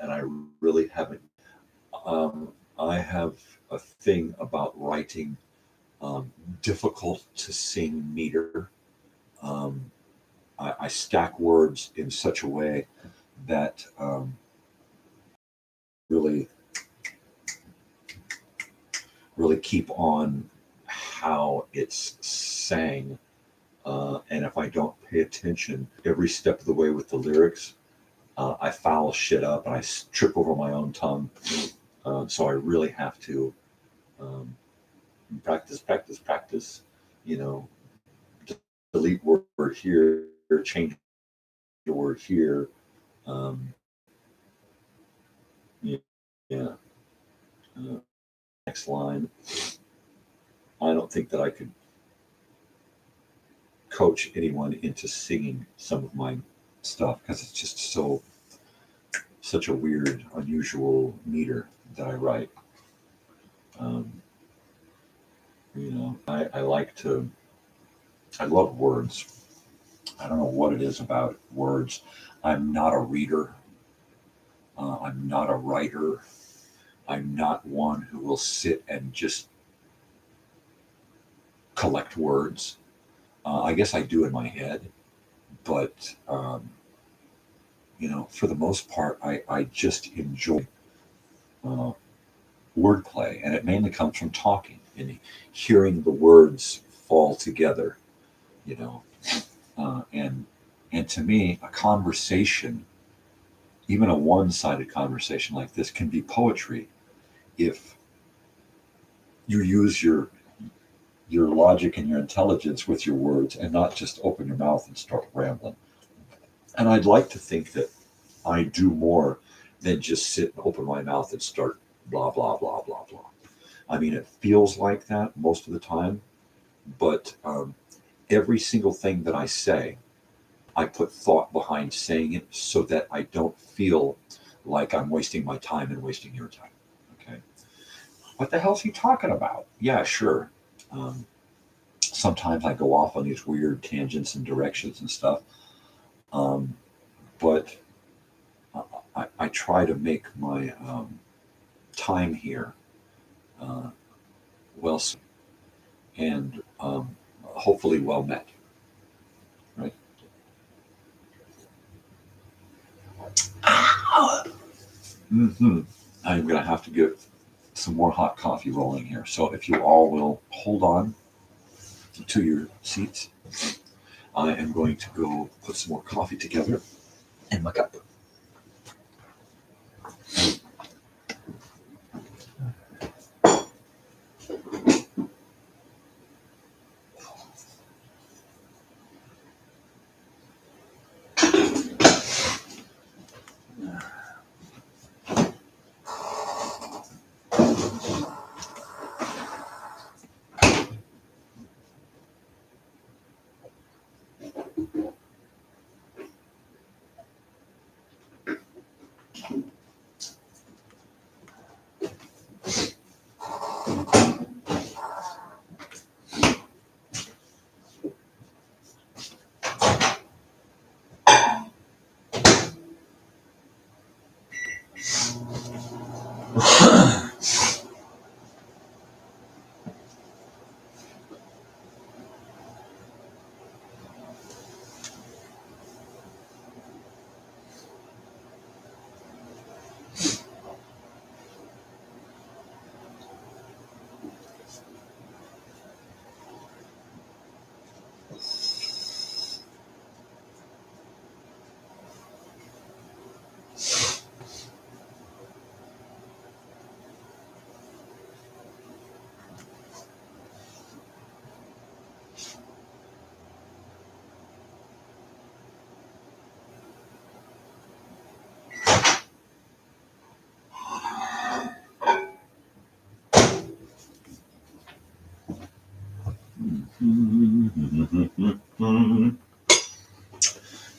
and I really haven't. I have a thing about writing difficult to sing meter. I stack words in such a way that really keep on how it's sang. And if I don't pay attention every step of the way with the lyrics, I foul shit up and I trip over my own tongue. So I really have to practice, you know, delete word here, change the word here. Yeah. Next line. I don't think that I could coach anyone into singing some of my stuff because it's just such a weird, unusual meter that I write. You know, I love words. I don't know what it is about words. I'm not a reader. I'm not a writer. I'm not one who will sit and just collect words. I guess I do in my head, but for the most part, I just enjoy uh, wordplay, and it mainly comes from talking and hearing the words fall together. You know, and to me, a conversation, even a one-sided conversation like this, can be poetry if you use your logic and your intelligence with your words and not just open your mouth and start rambling. And I'd like to think that I do more than just sit and open my mouth and start blah, blah, blah, blah, blah. I mean, it feels like that most of the time, but every single thing that I say, I put thought behind saying it so that I don't feel like I'm wasting my time and wasting your time. Okay. What the hell's he talking about? Yeah, sure. Sometimes I go off on these weird tangents and directions and stuff. But I try to make my time here well spent and hopefully well met. Right? Mm-hmm. I'm going to have to get some more hot coffee rolling here. So if you all will hold on to your seats, I am going to go put some more coffee together in my cup.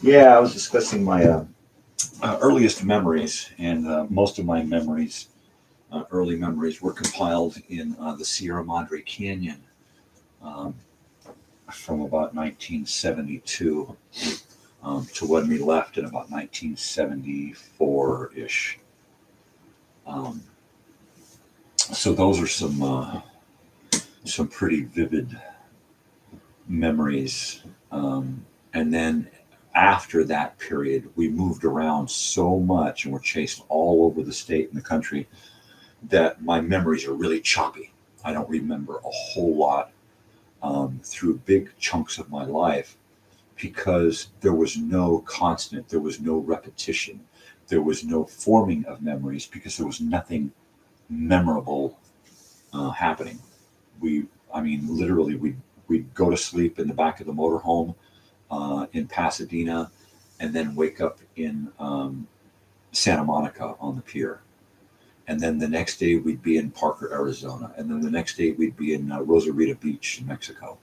Yeah, I was discussing my earliest memories, and most of my memories, early memories, were compiled in the Sierra Madre Canyon um, from about 1972 to when we left in about 1974-ish. So those are some pretty vivid memories. And then after that period, we moved around so much and were chased all over the state and the country that my memories are really choppy. I don't remember a whole lot through big chunks of my life because there was no constant, there was no repetition, there was no forming of memories because there was nothing memorable happening. Literally, we'd go to sleep in the back of the motorhome in Pasadena, and then wake up in Santa Monica on the pier. And then the next day we'd be in Parker, Arizona. And then the next day we'd be in Rosarita Beach in Mexico.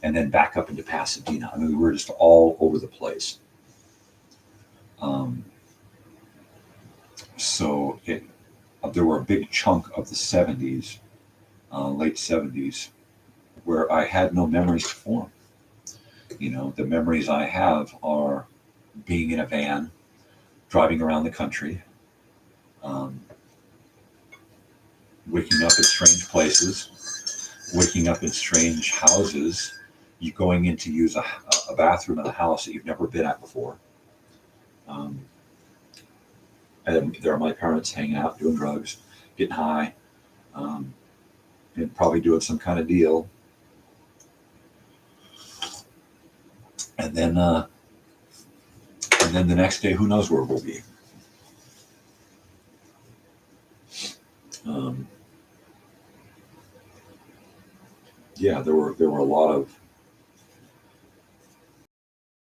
And then back up into Pasadena. I mean, we were just all over the place. So there were a big chunk of the 70s, late 70s, where I had no memories to form. The memories I have are being in a van, driving around the country, waking up at strange places, waking up in strange houses, you going in to use a bathroom in a house that you've never been at before. And there are my parents hanging out, doing drugs, getting high, and probably doing some kind of deal. And then the next day, who knows where we'll be. Yeah, there were a lot of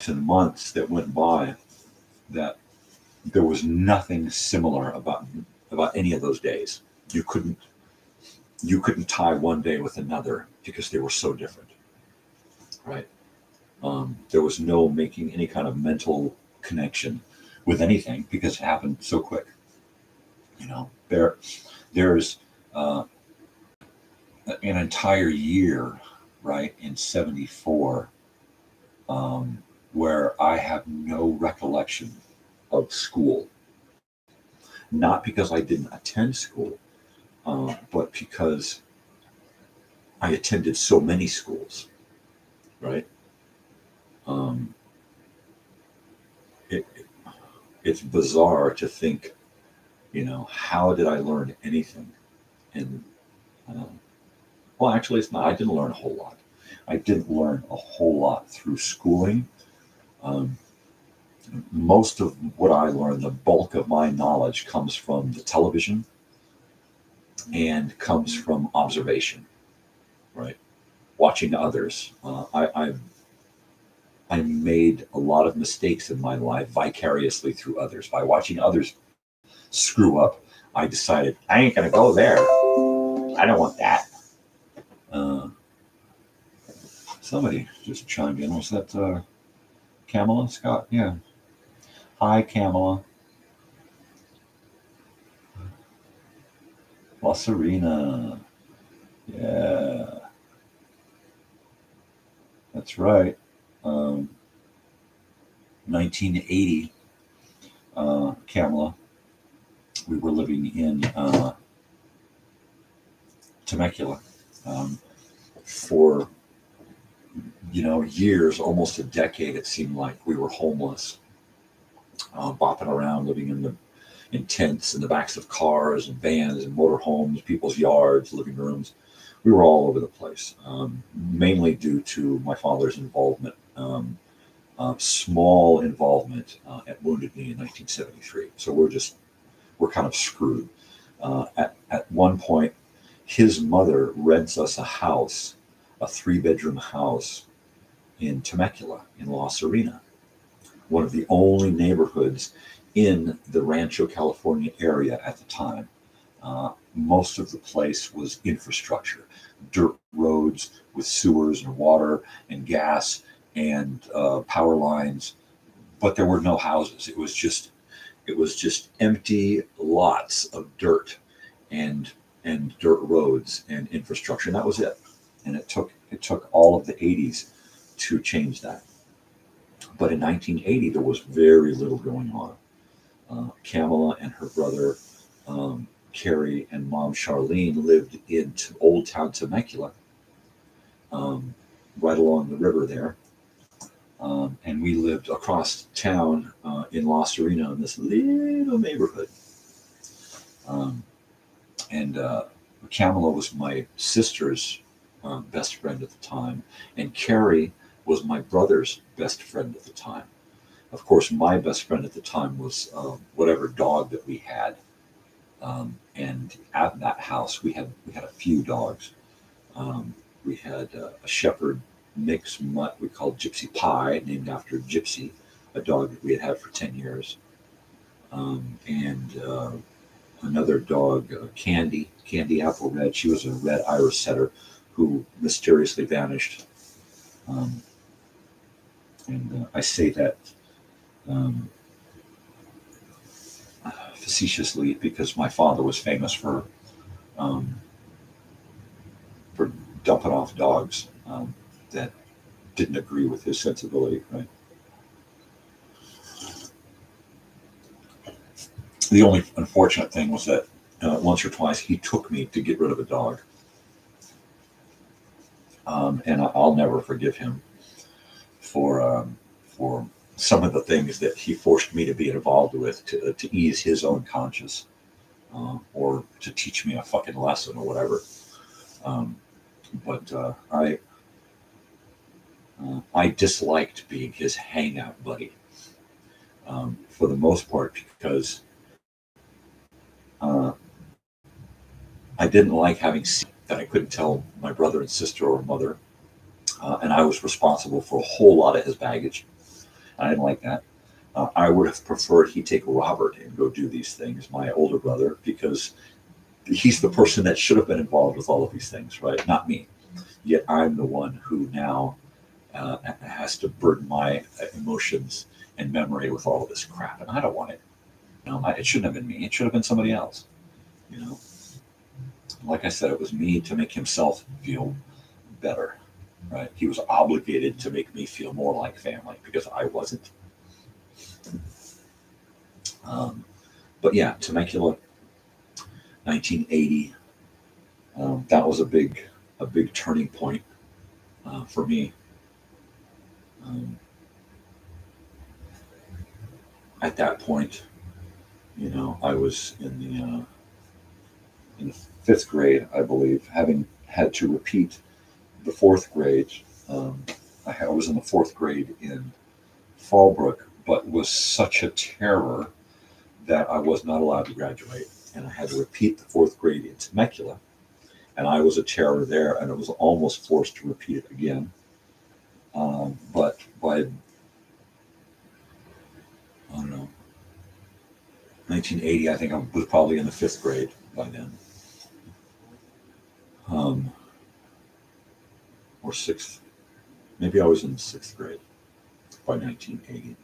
months that went by that there was nothing similar about any of those days. You couldn't tie one day with another because they were so different, right? There was no making any kind of mental connection with anything because it happened so quick. You know, there's an entire year, right, in '74, where I have no recollection of school. Not because I didn't attend school, but because I attended so many schools, right? It's bizarre to think, you know, how did I learn anything? And well, actually, it's not. I didn't learn a whole lot. I didn't learn a whole lot through schooling. Most of what I learned, the bulk of my knowledge, comes from the television and comes from observation, right? Watching others. I made a lot of mistakes in my life vicariously through others. By watching others screw up, I decided, I ain't going to go there. I don't want that. Somebody just chimed in. Was that Kamala Scott? Yeah. Hi, Kamala. La Serena. Yeah. That's right. 1980, Kamala, we were living in Temecula for, years, almost a decade. It seemed like we were homeless, bopping around, living in tents in the backs of cars and vans and motorhomes, people's yards, living rooms. We were all over the place, mainly due to my father's involvement, small involvement at Wounded Knee in 1973. So we're kind of screwed. At one point, his mother rents us a house, a 3-bedroom house in Temecula, in La Serena, one of the only neighborhoods in the Rancho California area at the time. Most of the place was infrastructure, dirt roads with sewers and water and gas and power lines, but there were no houses. It was just empty lots of dirt and dirt roads and infrastructure, and that was it. And it took all of the 80s to change that. But in 1980, there was very little going on. Kamala and her brother Carrie and mom Charlene lived in Old Town Temecula, right along the river there. And we lived across town in La Serena in this little neighborhood. And Kamala was my sister's best friend at the time, and Carrie was my brother's best friend at the time. Of course, my best friend at the time was whatever dog that we had. And at that house, we had a few dogs. We had a shepherd mix mutt we called Gypsy Pie, named after Gypsy, a dog that we had for 10 years. And another dog, Candy Apple Red. She was a red Irish setter who mysteriously vanished. And I say that facetiously because my father was famous for dumping off dogs that didn't agree with his sensibility, right? The only unfortunate thing was that once or twice he took me to get rid of a dog. And I'll never forgive him for some of the things that he forced me to be involved with to ease his own conscience, or to teach me a fucking lesson or whatever. But I disliked being his hangout buddy, for the most part, because I didn't like having that I couldn't tell my brother and sister or mother, and I was responsible for a whole lot of his baggage. I didn't like that. I would have preferred he take Robert and go do these things, my older brother, because he's the person that should have been involved with all of these things, right? Not me. Yet I'm the one who now has to burden my emotions and memory with all of this crap, and I don't want it. It shouldn't have been me. It should have been somebody else. Like I said, it was me to make himself feel better, right? He was obligated to make me feel more like family because I wasn't. But yeah, Temecula, 1980. That was a big turning point for me. At that point, I was in the fifth grade, I believe, having had to repeat the fourth grade. I was in the fourth grade in Fallbrook, but was such a terror that I was not allowed to graduate, and I had to repeat the fourth grade in Temecula, and I was a terror there, and I was almost forced to repeat it again. But by, I don't know, 1980, I think I was probably in the fifth grade by then. Or sixth, maybe I was in sixth grade by 1980.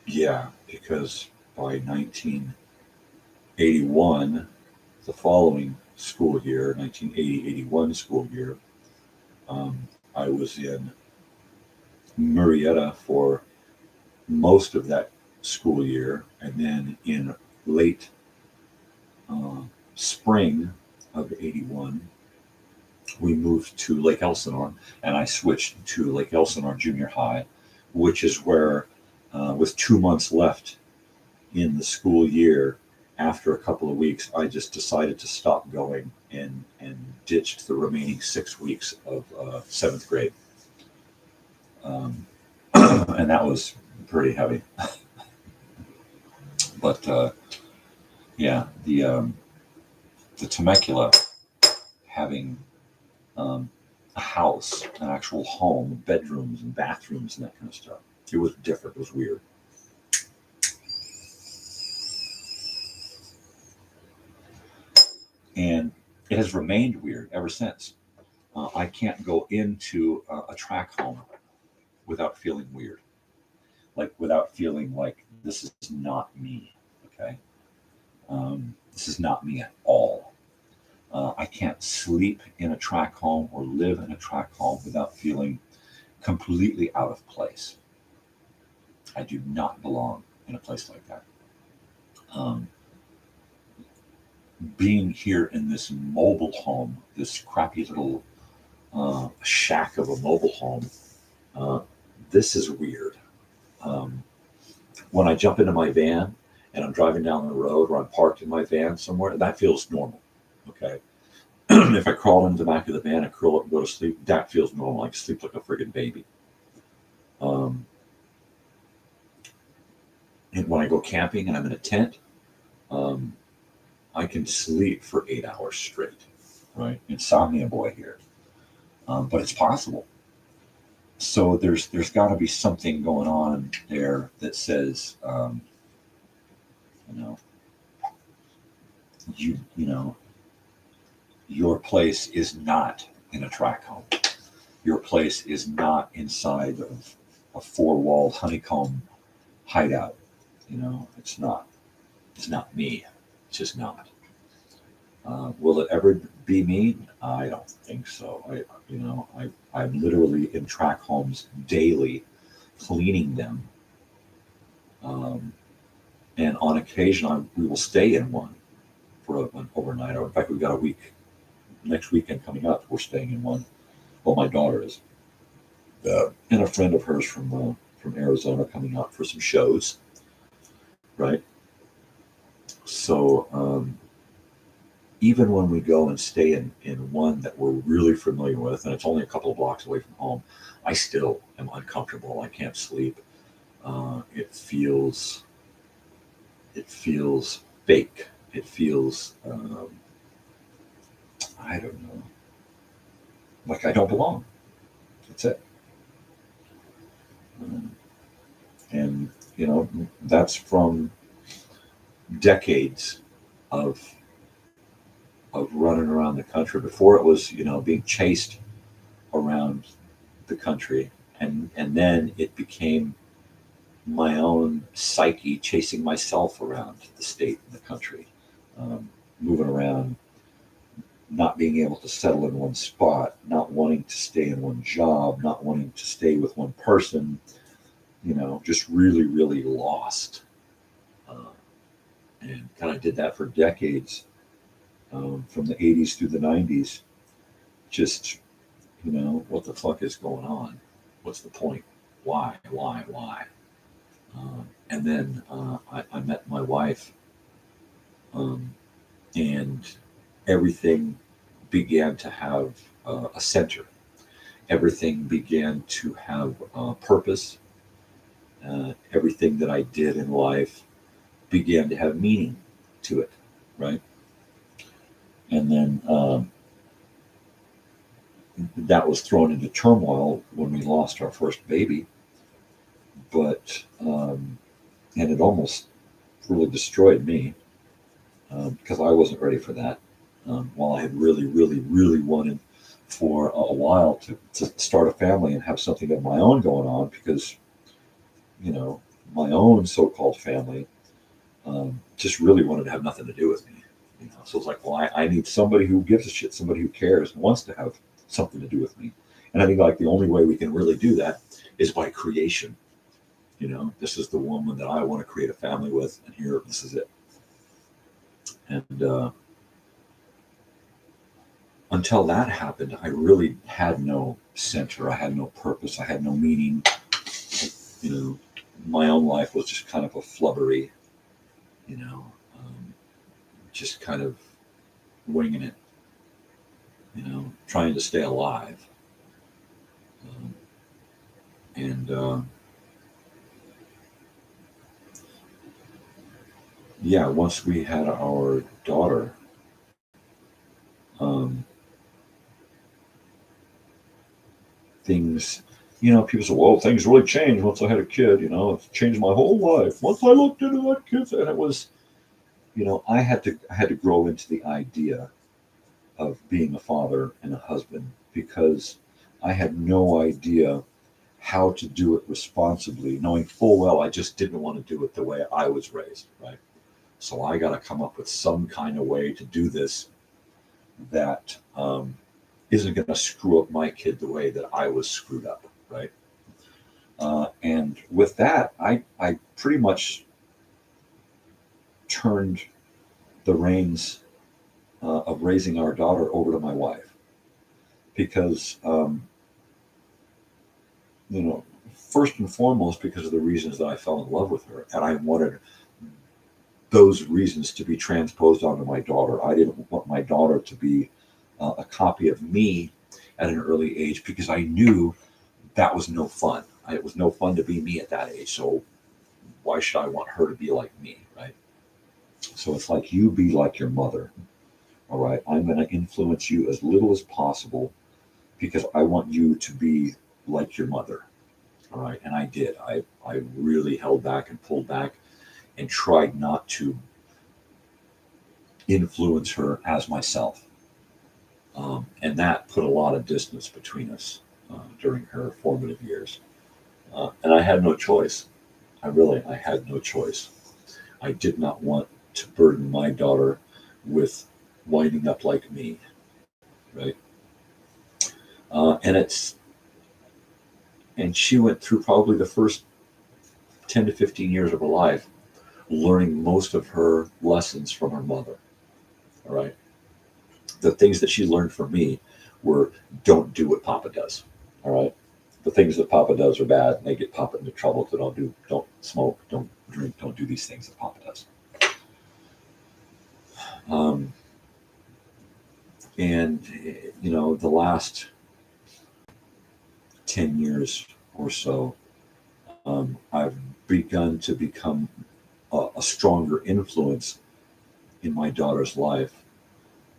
Yeah, because by 1981, the following school year, 1980-81 school year, I was in Murietta for most of that school year, and then in late spring of 81, we moved to Lake Elsinore, and I switched to Lake Elsinore Junior High, which is where, with 2 months left in the school year, after a couple of weeks, I just decided to stop going and ditched the remaining 6 weeks of seventh grade. And that was pretty heavy. But yeah, the Temecula, having a house, an actual home, bedrooms and bathrooms and that kind of stuff, it was different. It was weird. And it has remained weird ever since. I can't go into a track home without feeling weird, like without feeling like this is not me. Okay, this is not me at all. I can't sleep in a track home or live in a track home without feeling completely out of place. I do not belong in a place like that. Being here in this mobile home, this crappy little shack of a mobile home, this is weird. When I jump into my van and I'm driving down the road, or I'm parked in my van somewhere, that feels normal. Okay. If I crawl into the back of the van and curl up and go to sleep, that feels normal. I sleep like a friggin' baby. And when I go camping and I'm in a tent, I can sleep for 8 hours straight. Right, insomnia boy here, but it's possible. So there's got to be something going on there that says, your place is not in a track home. Your place is not inside of a four-walled honeycomb hideout. It's not. It's not me. It's just not. Will it ever be me? I don't think so. I'm literally in track homes daily, cleaning them, and on occasion we will stay in one for an overnight. Or in fact, we've got a week next weekend coming up, we're staying in one. Well, my daughter is, and a friend of hers from Arizona coming out for some shows, right? So even when we go and stay in one that we're really familiar with, and it's only a couple of blocks away from home, I still am uncomfortable. I can't sleep. It feels fake. It feels I don't know, like I don't belong. That's it. And that's from decades of running around the country. Before it was being chased around the country, and then it became my own psyche chasing myself around the state and the country, moving around, not being able to settle in one spot, not wanting to stay in one job, not wanting to stay with one person, just really, really lost. And kind of did that for decades, from the 80s through the 90s. Just, what the fuck is going on? What's the point? Why? And then I met my wife, and everything began to have a center. Everything began to have purpose. Everything that I did in life began to have meaning to it, right? And then that was thrown into turmoil when we lost our first baby. But and it almost really destroyed me, because I wasn't ready for that. While I had really, really, really wanted for a while to start a family and have something of my own going on, because my own so-called family just really wanted to have nothing to do with me. So it's like, well, I need somebody who gives a shit, somebody who cares and wants to have something to do with me. And I think like the only way we can really do that is by creation. This is the woman that I want to create a family with, and here, this is it. And until that happened, I really had no center. I had no purpose. I had no meaning. My own life was just kind of a flubbery, just kind of winging it, trying to stay alive. And yeah, once we had our daughter, things, people say, well, things really changed once I had a kid. It's changed my whole life once I looked into that kid. And it was, I had to grow into the idea of being a father and a husband, because I had no idea how to do it responsibly, knowing full well I just didn't want to do it the way I was raised, right? So I got to come up with some kind of way to do this that isn't going to screw up my kid the way that I was screwed up, right? And with that, I pretty much turned the reins of raising our daughter over to my wife, because first and foremost, because of the reasons that I fell in love with her, and I wanted those reasons to be transposed onto my daughter. I didn't want my daughter to be a copy of me at an early age, because I knew that was no fun. It was no fun to be me at that age. So why should I want her to be like me, right? So it's like, you be like your mother, all right? I'm going to influence you as little as possible, because I want you to be like your mother, all right? And I did. I really held back and pulled back and tried not to influence her as myself. And that put a lot of distance between us during her formative years. And I had no choice. I had no choice. I did not want to burden my daughter with winding up like me, right? And she went through probably the first 10 to 15 years of her life learning most of her lessons from her mother, all right? the things that she learned from me were don't do what Papa does. All right. The things that Papa does are bad, and they get Papa into trouble. So don't smoke, don't drink, don't do these things that Papa does. And the last 10 years or so, I've begun to become a stronger influence in my daughter's life,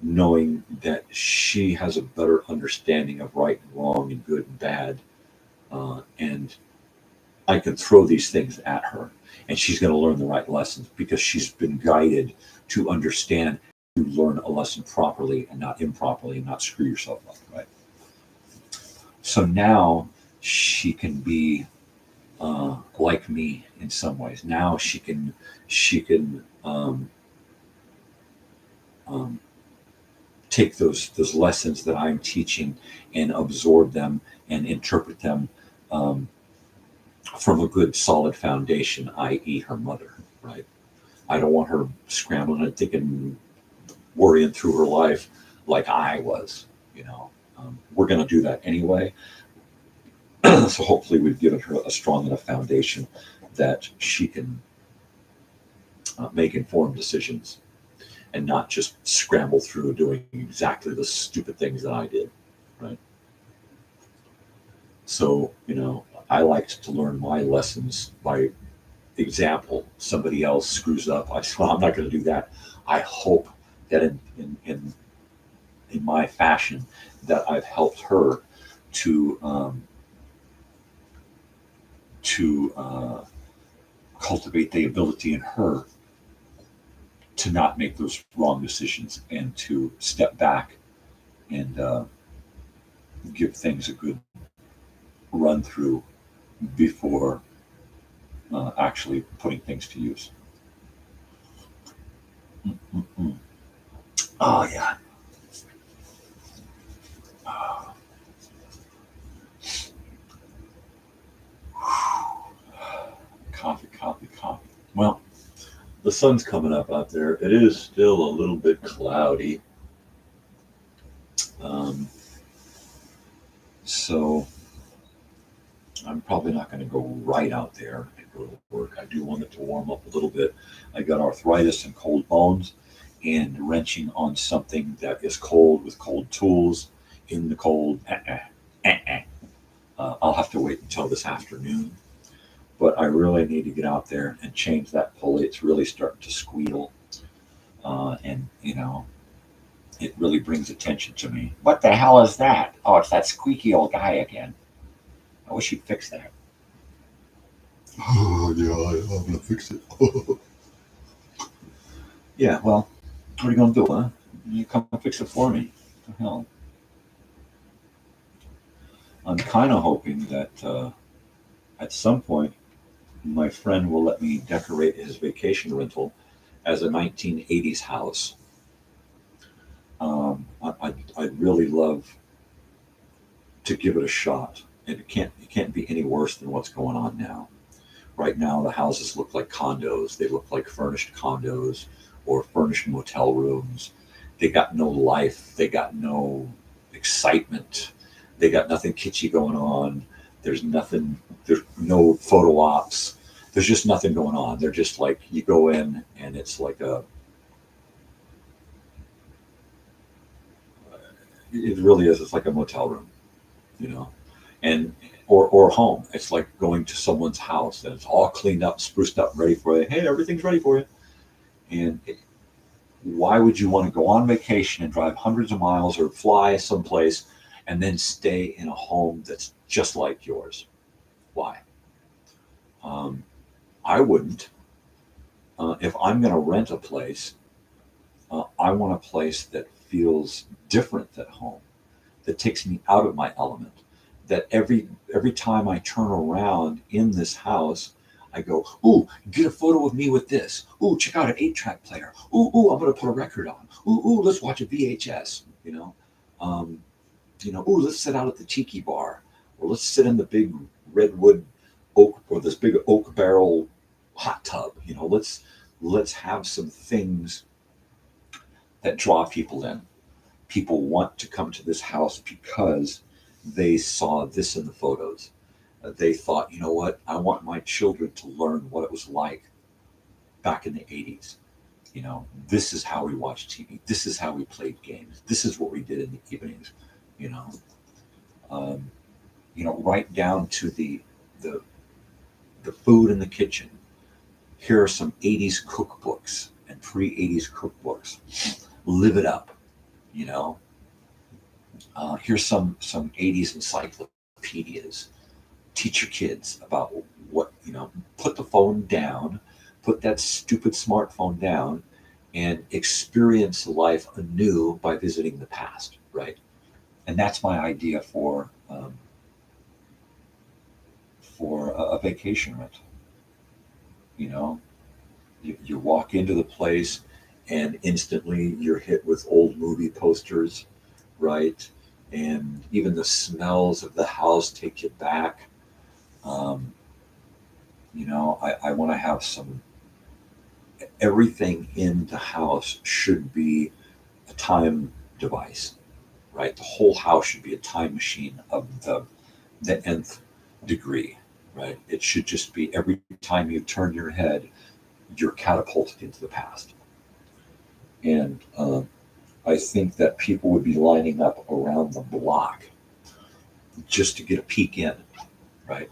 knowing that she has a better understanding of right and wrong and good and bad. And I can throw these things at her, and she's going to learn the right lessons because she's been guided to understand to learn a lesson properly and not improperly and not screw yourself up, right? So now she can be like me in some ways. Now she can take those lessons that I'm teaching and absorb them and interpret them from a good solid foundation, i.e. her mother, right? I don't want her scrambling and thinking, worrying through her life like I was, we're going to do that anyway. So hopefully we've given her a strong enough foundation that she can make informed decisions and not just scramble through doing exactly the stupid things that I did, right? So, I liked to learn my lessons by example. Somebody else screws up, I say, well, I'm not going to do that. I hope that in my fashion that I've helped her to cultivate the ability in her to not make those wrong decisions and to step back and give things a good run through before actually putting things to use. Mm-mm-mm. Oh, yeah. Coffee. Well, the sun's coming up out there. It is still a little bit cloudy. So I'm probably not going to go right out there and go to work. I do want it to warm up a little bit. I got arthritis and cold bones, and wrenching on something that is cold with cold tools in the cold. I'll have to wait until this afternoon. But I really need to get out there and change that pulley. It's really starting to squeal. And it really brings attention to me. What the hell is that? Oh, it's that squeaky old guy again. I wish he'd fix that. Oh, yeah, I'm going to fix it. Yeah, well, what are you going to do, huh? You come fix it for me. What the hell? I'm kind of hoping that at some point, my friend will let me decorate his vacation rental as a 1980s house. I'd really love to give it a shot. And it can't be any worse than what's going on now. Right now, the houses look like condos. They look like furnished condos or furnished motel rooms. They got no life. They got no excitement. They got nothing kitschy going on. There's no photo ops. There's just nothing going on. They're just like, you go in and it's like it really is. It's like a motel room, and or home. It's like going to someone's house and it's all cleaned up, spruced up, ready for you. Hey, everything's ready for you. And why would you want to go on vacation and drive hundreds of miles or fly someplace and then stay in a home that's just like yours? Why? I wouldn't. If I'm going to rent a place, I want a place that feels different than home, that takes me out of my element, that every time I turn around in this house, I go, ooh, get a photo of me with this. Ooh, check out an 8-track player. Ooh, I'm going to put a record on. Ooh, let's watch a VHS, ooh, let's sit out at the tiki bar, or let's sit in the big redwood oak, or this big oak barrel hot tub. Let's have some things that draw people in. people want to come to this house because they saw this in the photos. They thought, you know what, I want my children to learn what it was like back in the 80s. You know, this is how we watched TV. This is how we played games. This is what we did in the evenings. You know, right down to the food in the kitchen. Here are some 80s cookbooks and pre-80s cookbooks. Live it up. You know, here's some 80s encyclopedias. Teach your kids about what, you know, put the phone down, put that stupid smartphone down, and experience life anew by visiting the past, right? And that's my idea for a vacation rental. You know, you walk into the place and instantly you're hit with old movie posters, right? And even the smells of the house take you back. You know, I want to have everything in the house should be a time device, right? The whole house should be a time machine of the nth degree, right? It should just be every time you turn your head, you're catapulted into the past. And I think that people would be lining up around the block just to get a peek in, right?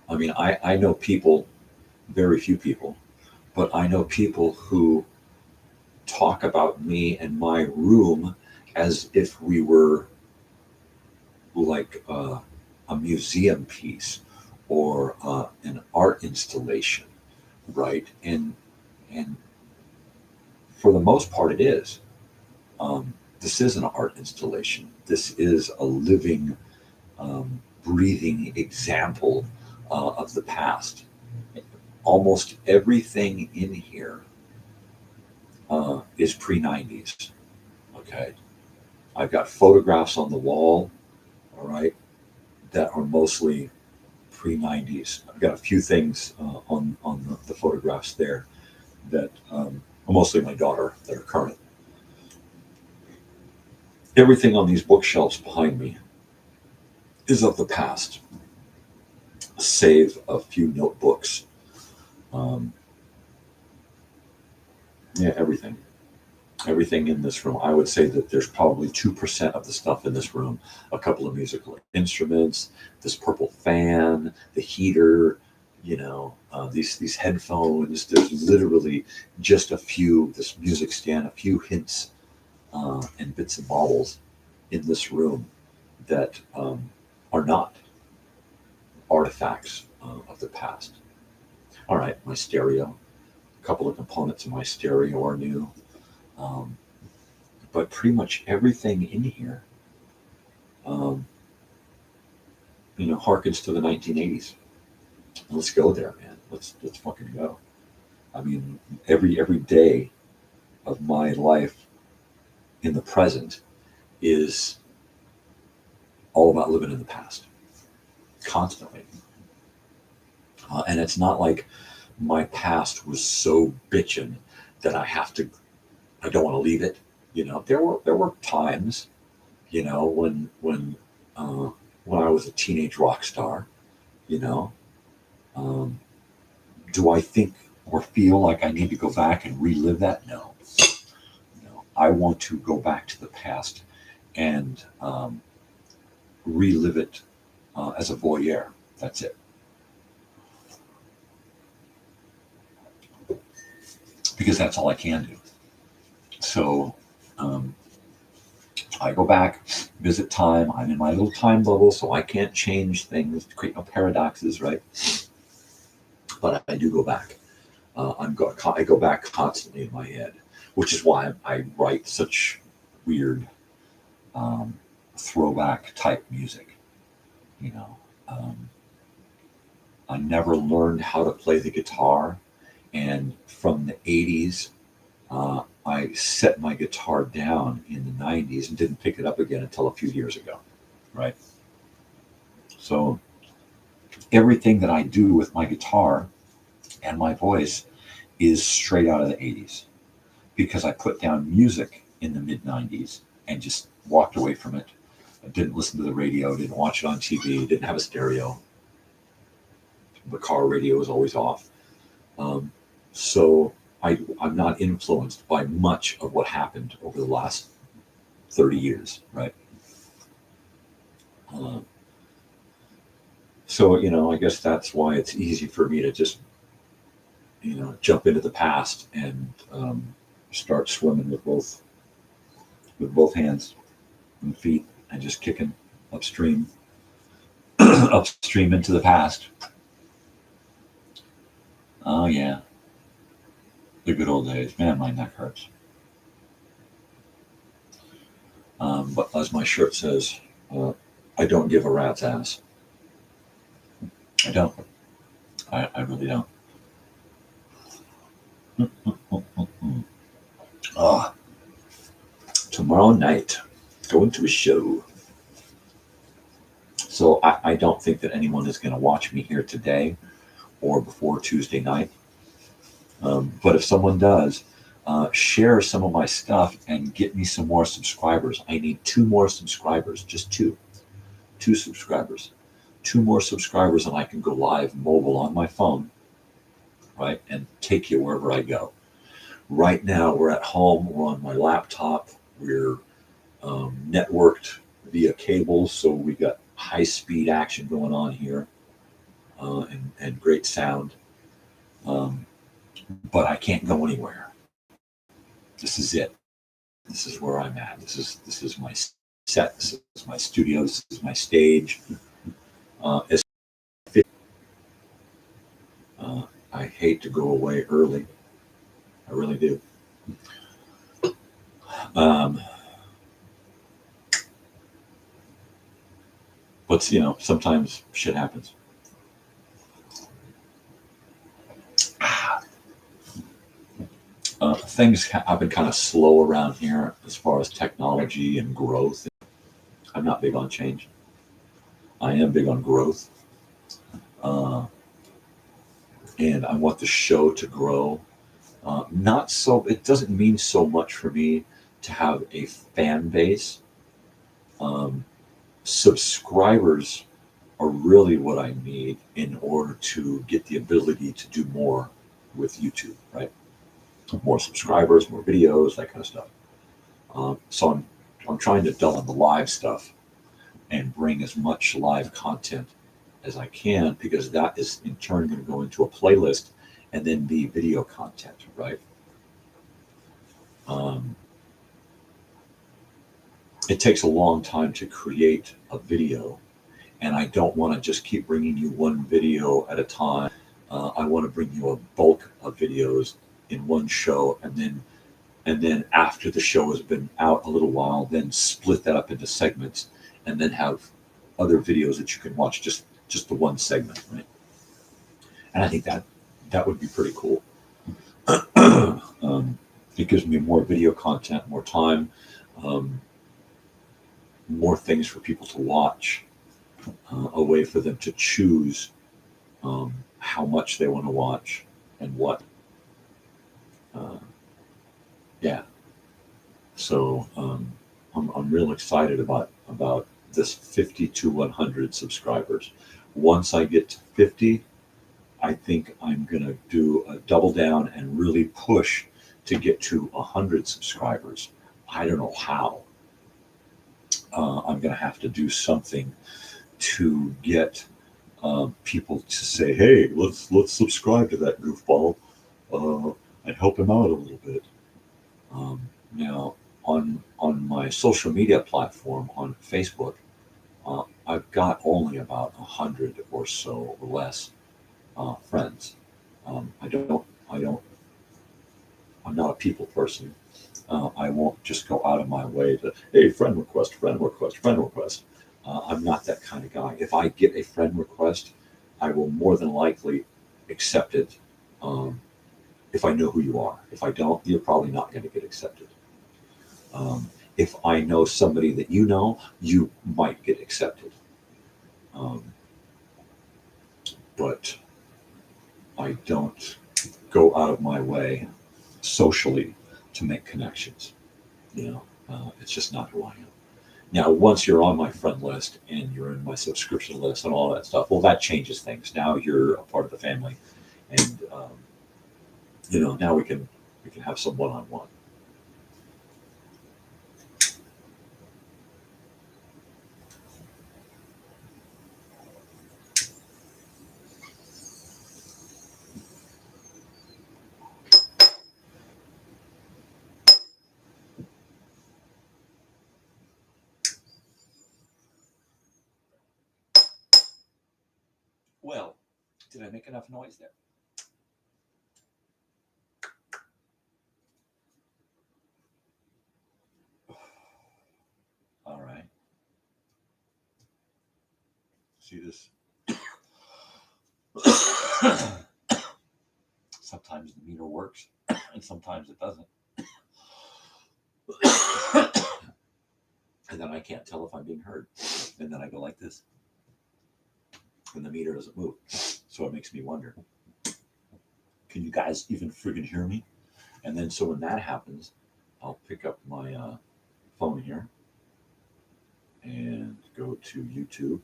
I mean, I know people, very few people, but I know people who talk about me and my room as if we were like a museum piece or an art installation, right? And for the most part, it is. This is an art installation. This is a living, breathing example of the past. Almost everything in here is pre-90s. Okay, I've got photographs on the wall, all right, that are mostly pre-90s. I've got a few things on the photographs there that are mostly my daughter that are current. Everything on these bookshelves behind me is of the past, save a few notebooks. Yeah, everything in this room. I would say that there's probably 2% of the stuff in this room, a couple of musical instruments, this purple fan, the heater, you know, these headphones. There's literally just a few, this music stand, a few hints and bits and baubles in this room that are not artifacts of the past. All right, my stereo. A couple of components of my stereo are new. But pretty much everything in here, you know, harkens to the 1980s. Let's go there, man. Let's fucking go. I mean, every day of my life in the present is all about living in the past, constantly. And it's not like my past was so bitchin' that I don't want to leave it. You know, there were times, you know, when I was a teenage rock star, you know, do I think or feel like I need to go back and relive that? No. No. I want to go back to the past and relive it as a voyeur. That's it. Because that's all I can do. So I go back, visit time. I'm in my little time bubble, so I can't change things, create no paradoxes, right? But I do go back. I go back constantly in my head, which is why I write such weird throwback type music. You know, I never learned how to play the guitar, and from the 80s, I set my guitar down in the 90s and didn't pick it up again until a few years ago, right? So everything that I do with my guitar and my voice is straight out of the 80s. because I put down music in the mid-90s and just walked away from it. I didn't listen to the radio, didn't watch it on TV, didn't have a stereo. The car radio was always off. So I'm not influenced by much of what happened over the last 30 years, right? So, I guess that's why it's easy for me to just, jump into the past and start swimming with both hands and feet and just kicking upstream, upstream into the past. Oh, yeah. The good old days. Man, my neck hurts. But as my shirt says, I don't give a rat's ass. I don't. I really don't. Tomorrow night, going to a show. So I don't think that anyone is going to watch me here today or before Tuesday night. But if someone does, share some of my stuff and get me some more subscribers. I need 2 more subscribers, just 2 subscribers, 2 more subscribers, and I can go live mobile on my phone, right, and take you wherever I go. Right now, we're at home, we're on my laptop, we're networked via cable, so we got high-speed action going on here, and great sound. But I can't go anywhere. This is it. This is where I'm at. This is my set. This is my studio. This is my stage. I hate to go away early. I really do. But sometimes shit happens. Things have been kind of slow around here as far as technology and growth. I'm not big on change. I am big on growth. And I want the show to grow. It doesn't mean so much for me to have a fan base. Subscribers are really what I need in order to get the ability to do more with YouTube, right? More subscribers, more videos, that kind of stuff. So I'm trying to dull on the live stuff and bring as much live content as I can, because that is in turn going to go into a playlist and then be video content, right? It takes a long time to create a video, and I don't want to just keep bringing you one video at a time. I want to bring you a bulk of videos in one show, and then after the show has been out a little while, then split that up into segments, and then have other videos that you can watch just the one segment, right? And I think that would be pretty cool. It gives me more video content, more time, more things for people to watch, a way for them to choose how much they want to watch and what. Yeah. So I'm real excited about this 50 to 100 subscribers. Once I get to 50, I think I'm gonna do a double down and really push to get to 100 subscribers. I don't know how. I'm gonna have to do something to get people to say, "Hey, let's subscribe to that goofball and help him out a little bit." Now, on my social media platform on Facebook, I've got only about 100 or so or less friends. I'm not a people person. I won't just go out of my way to, hey, friend request, friend request, friend request. I'm not that kind of guy. If I get a friend request, I will more than likely accept it if I know who you are. If I don't, you're probably not going to get accepted. If I know somebody that you know, you might get accepted. But I don't go out of my way socially to make connections. It's just not who I am. Now, once you're on my friend list and you're in my subscription list and all that stuff, well, that changes things. Now you're a part of the family, and now we can have some one-on-one. Well, did I make enough noise there? All right. See this? Sometimes the meter works and sometimes it doesn't. And then I can't tell if I'm being heard. And then I go like this. And the meter doesn't move. So it makes me wonder, can you guys even friggin' hear me? And then so when that happens, I'll pick up my phone here and go to YouTube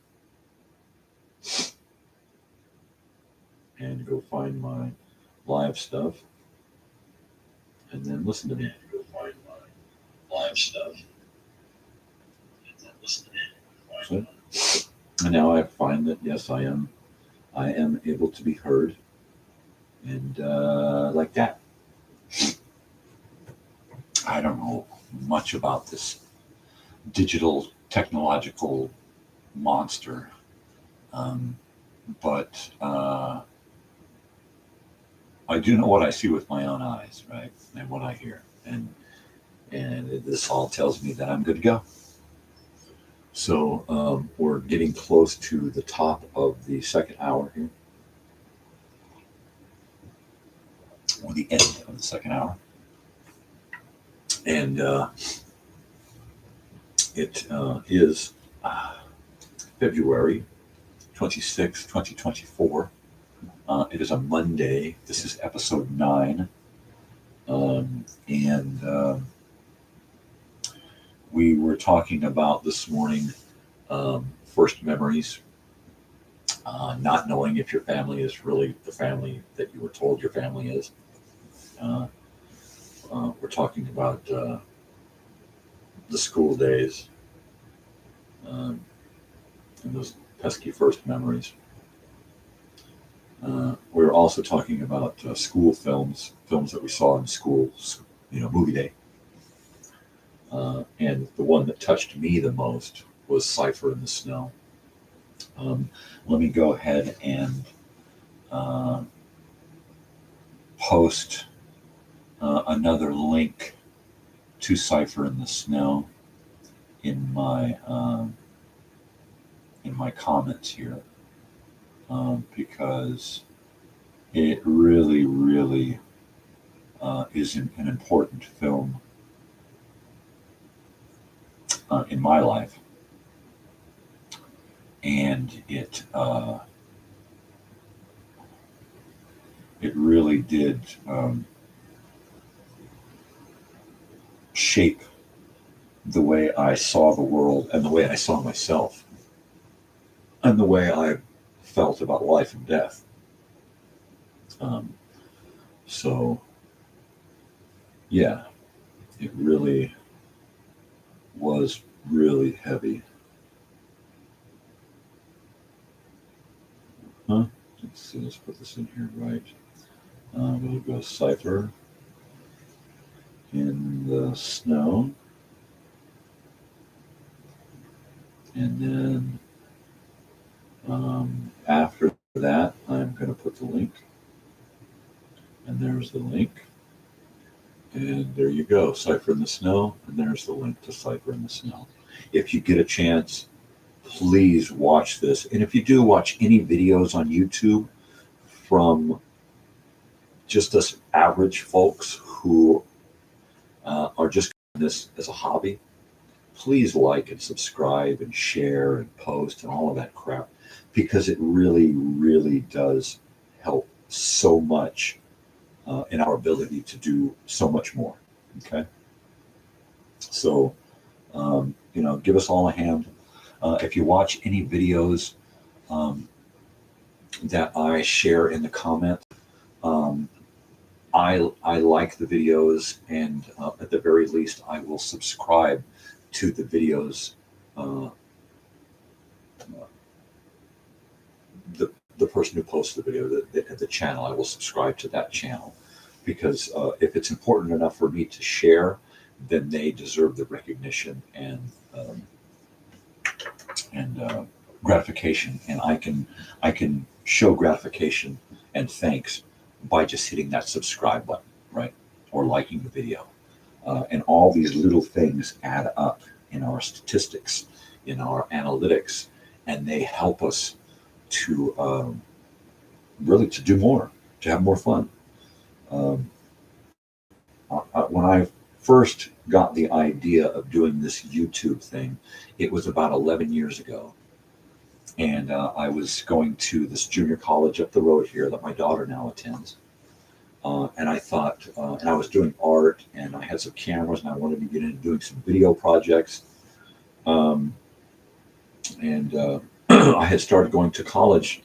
and go find my live stuff and then listen to me. Go find my live stuff and then listen to me. And now I find that yes, I am able to be heard, and like that. I don't know much about this digital technological monster, but I do know what I see with my own eyes, right, and what I hear, and this all tells me that I'm good to go. So we're getting close to the top of the second hour here, or the end of the second hour. And it is February 26, 2024. It is a Monday. This is episode 9. And we were talking about this morning first memories, not knowing if your family is really the family that you were told your family is. We're talking about the school days and those pesky first memories. We were also talking about school films that we saw in school, movie day. And the one that touched me the most was Cypher in the Snow. Let me go ahead and post another link to Cypher in the Snow in my comments here, because it really, really is an important film in my life, and it really did shape the way I saw the world and the way I saw myself and the way I felt about life and death. So yeah, it really was really heavy. Let's see, let's put this in here right. We'll go Cypher in the Snow. And then after that, I'm going to put the link. And there's the link. And there you go, Cypher in the Snow. And there's the link to Cypher in the Snow. If you get a chance, please watch this. And if you do watch any videos on YouTube from just us average folks who are just doing this as a hobby, please like and subscribe and share and post and all of that crap, because it really, really does help so much in our ability to do so much more. Okay. So, give us all a hand. If you watch any videos that I share in the comments, I like the videos, and at the very least, I will subscribe to the videos. The person who posts the video, the channel, I will subscribe to that channel, because if it's important enough for me to share, then they deserve the recognition and gratification, and I can show gratification and thanks by just hitting that subscribe button, right, or liking the video, and all these little things add up in our statistics, in our analytics, and they help us to really to do more, to have more fun. When I first got the idea of doing this YouTube thing, it was about 11 years ago. And I was going to this junior college up the road here that my daughter now attends. And I thought, and I was doing art, and I had some cameras, and I wanted to get into doing some video projects. I had started going to college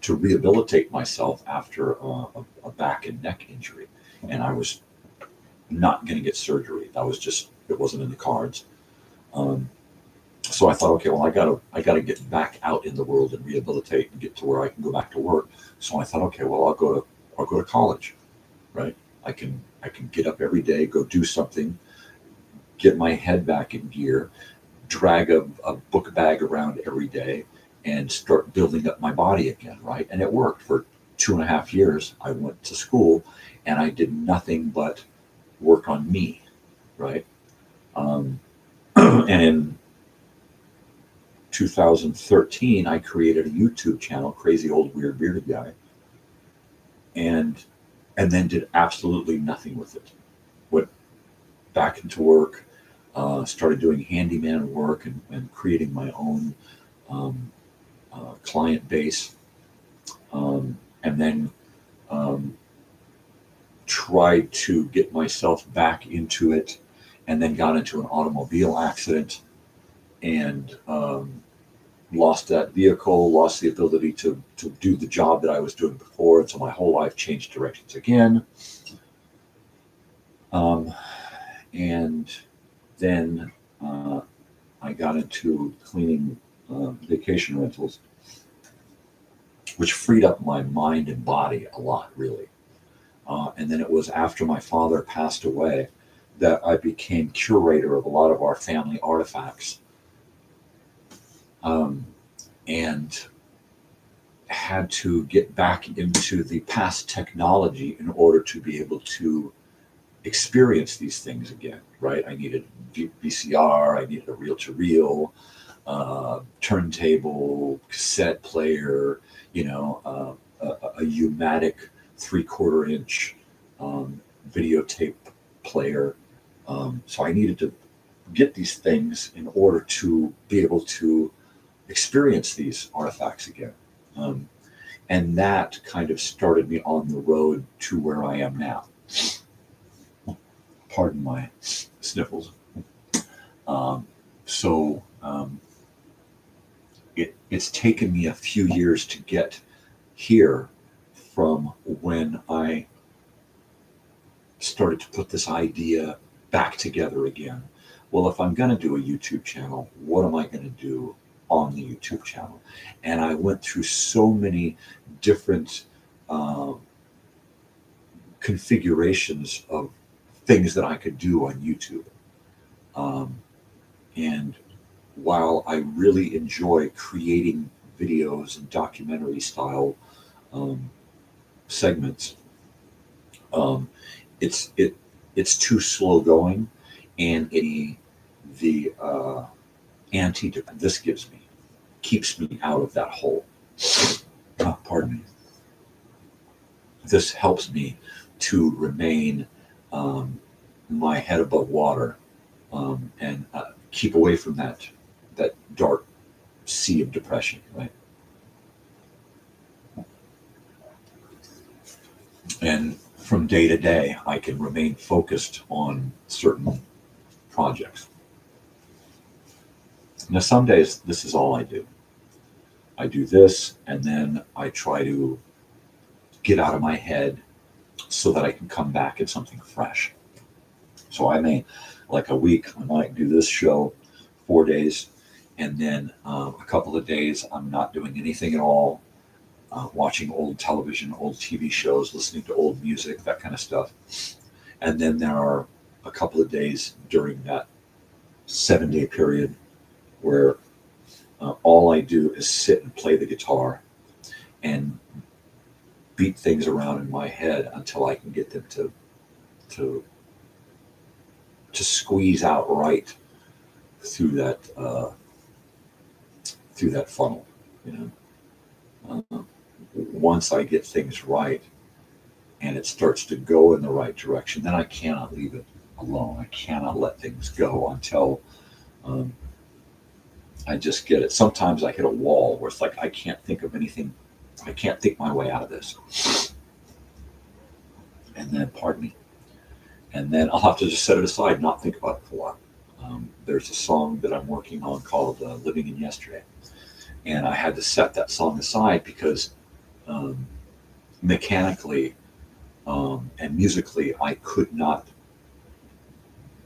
to rehabilitate myself after a back and neck injury. And I was not going to get surgery. It wasn't in the cards. So I thought, okay, well, I gotta get back out in the world and rehabilitate and get to where I can go back to work. So I thought, okay, well, I'll go to college, right? I can get up every day, go do something, get my head back in gear, drag a book bag around every day, and start building up my body again, right? And it worked for 2.5 years. I went to school, and I did nothing but work on me, right? And in 2013, I created a YouTube channel, Crazy Old Weird Bearded Guy, and then did absolutely nothing with it. Went back into work, started doing handyman work and creating my own client base, and then tried to get myself back into it, and then got into an automobile accident and lost that vehicle, lost the ability to do the job that I was doing before. And so my whole life changed directions again. And then I got into cleaning vacation rentals, which freed up my mind and body a lot, really. And then it was after my father passed away that I became curator of a lot of our family artifacts, and had to get back into the past technology in order to be able to experience these things again, right? I needed VCR, I needed a reel-to-reel, turntable, cassette player, a U-matic 3/4 inch videotape player. So I needed to get these things in order to be able to experience these artifacts again. And that kind of started me on the road to where I am now. Pardon my sniffles. It's taken me a few years to get here from when I started to put this idea back together again. Well, if I'm going to do a YouTube channel, what am I going to do on the YouTube channel? And I went through so many different configurations of things that I could do on YouTube. And while I really enjoy creating videos and documentary style segments, it's too slow going, and the antidote this gives me keeps me out of that hole. Pardon me. This helps me to remain my head above water, and keep away from that dark sea of depression, right? And from day to day, I can remain focused on certain projects. Now, some days, this is all I do. I do this, and then I try to get out of my head so that I can come back at something fresh. So I may, like a week, I might do this show 4 days, and then a couple of days I'm not doing anything at all, watching old television, old TV shows, listening to old music, that kind of stuff. And then there are a couple of days during that 7-day period where all I do is sit and play the guitar and beat things around in my head until I can get them to squeeze out right through that funnel. You know, once I get things right and it starts to go in the right direction, then I cannot leave it alone. I cannot let things go until I just get it. Sometimes I hit a wall where it's like I can't think of anything. I can't think my way out of this. And then, pardon me. And then I'll have to just set it aside, not think about it for a while. There's a song that I'm working on called Living in Yesterday. And I had to set that song aside because mechanically and musically, I could not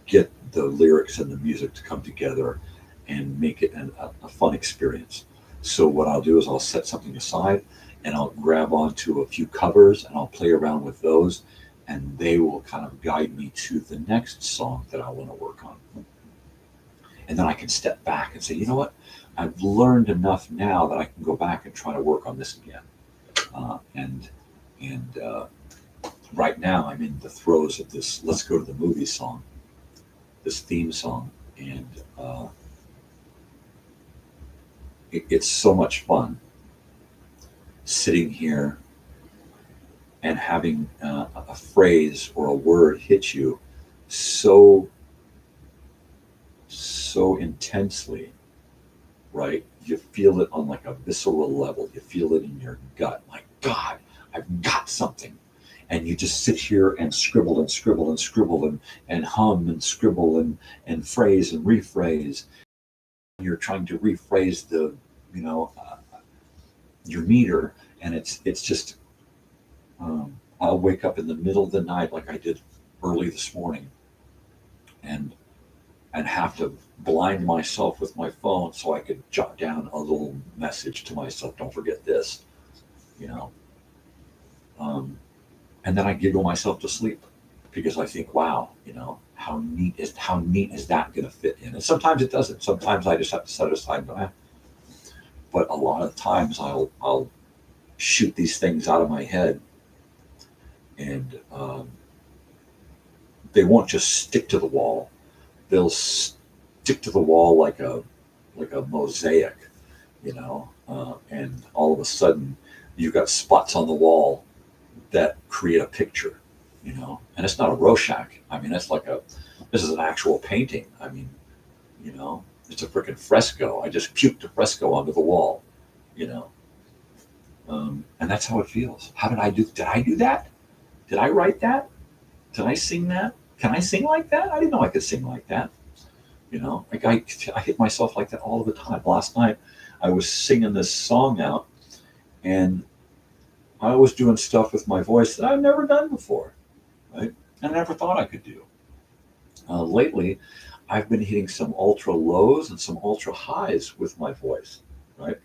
get the lyrics and the music to come together and make it a fun experience. So what I'll do is I'll set something aside and I'll grab onto a few covers and I'll play around with those, and they will kind of guide me to the next song that I want to work on. And then I can step back and say, you know what? I've learned enough now that I can go back and try to work on this again. And right now I'm in the throes of this Let's Go to the Movie song, this theme song. And it's so much fun sitting here and having a phrase or a word hit you so intensely, right? You feel it on like a visceral level. You feel it in your gut. My God, I've got something. And you just sit here and scribble and scribble and scribble and hum and scribble and phrase and rephrase. You're trying to rephrase the, your meter, and it's just, I'll wake up in the middle of the night like I did early this morning and have to blind myself with my phone so I could jot down a little message to myself. Don't forget this, and then I giggle myself to sleep because I think, wow, how neat is that going to fit in? And sometimes it doesn't. Sometimes I just have to set it aside and go, But a lot of times I'll shoot these things out of my head, and they won't just stick to the wall. They'll stick to the wall like a mosaic, and all of a sudden you've got spots on the wall that create a picture, and it's not a Rorschach. I mean, this is an actual painting. I mean, it's a freaking fresco. I just puked a fresco onto the wall, and that's how it feels. Did I do that? Did I write that? Did I sing that? Can I sing like that? I didn't know I could sing like that. Like I hit myself like that all the time. Last night I was singing this song out, and I was doing stuff with my voice that I've never done before, right? And I never thought I could do. Lately, I've been hitting some ultra lows and some ultra highs with my voice, right?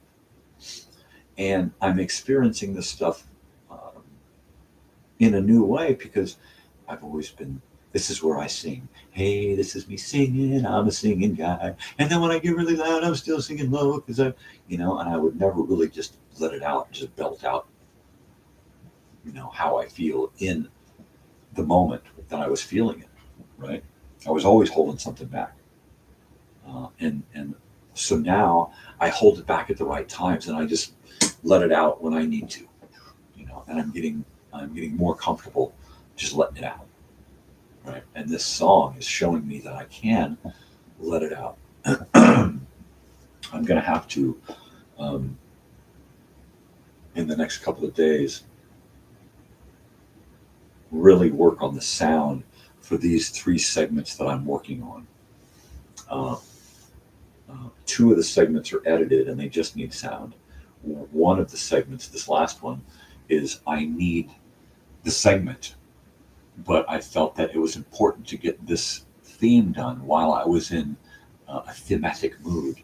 And I'm experiencing this stuff in a new way because I've always been, this is where I sing. Hey, this is me singing, I'm a singing guy. And then when I get really loud, I'm still singing low because and I would never really just let it out, just belt out, how I feel in the moment that I was feeling it, right? I was always holding something back. And so now I hold it back at the right times and I just let it out when I need to, and I'm getting more comfortable just letting it out, right? And this song is showing me that I can let it out. I'm going to have to, in the next couple of days, really work on the sound for these 3 segments that I'm working on. Two of the segments are edited and they just need sound. One of the segments, this last one, is I need the segment, but I felt that it was important to get this theme done while I was in a thematic mood,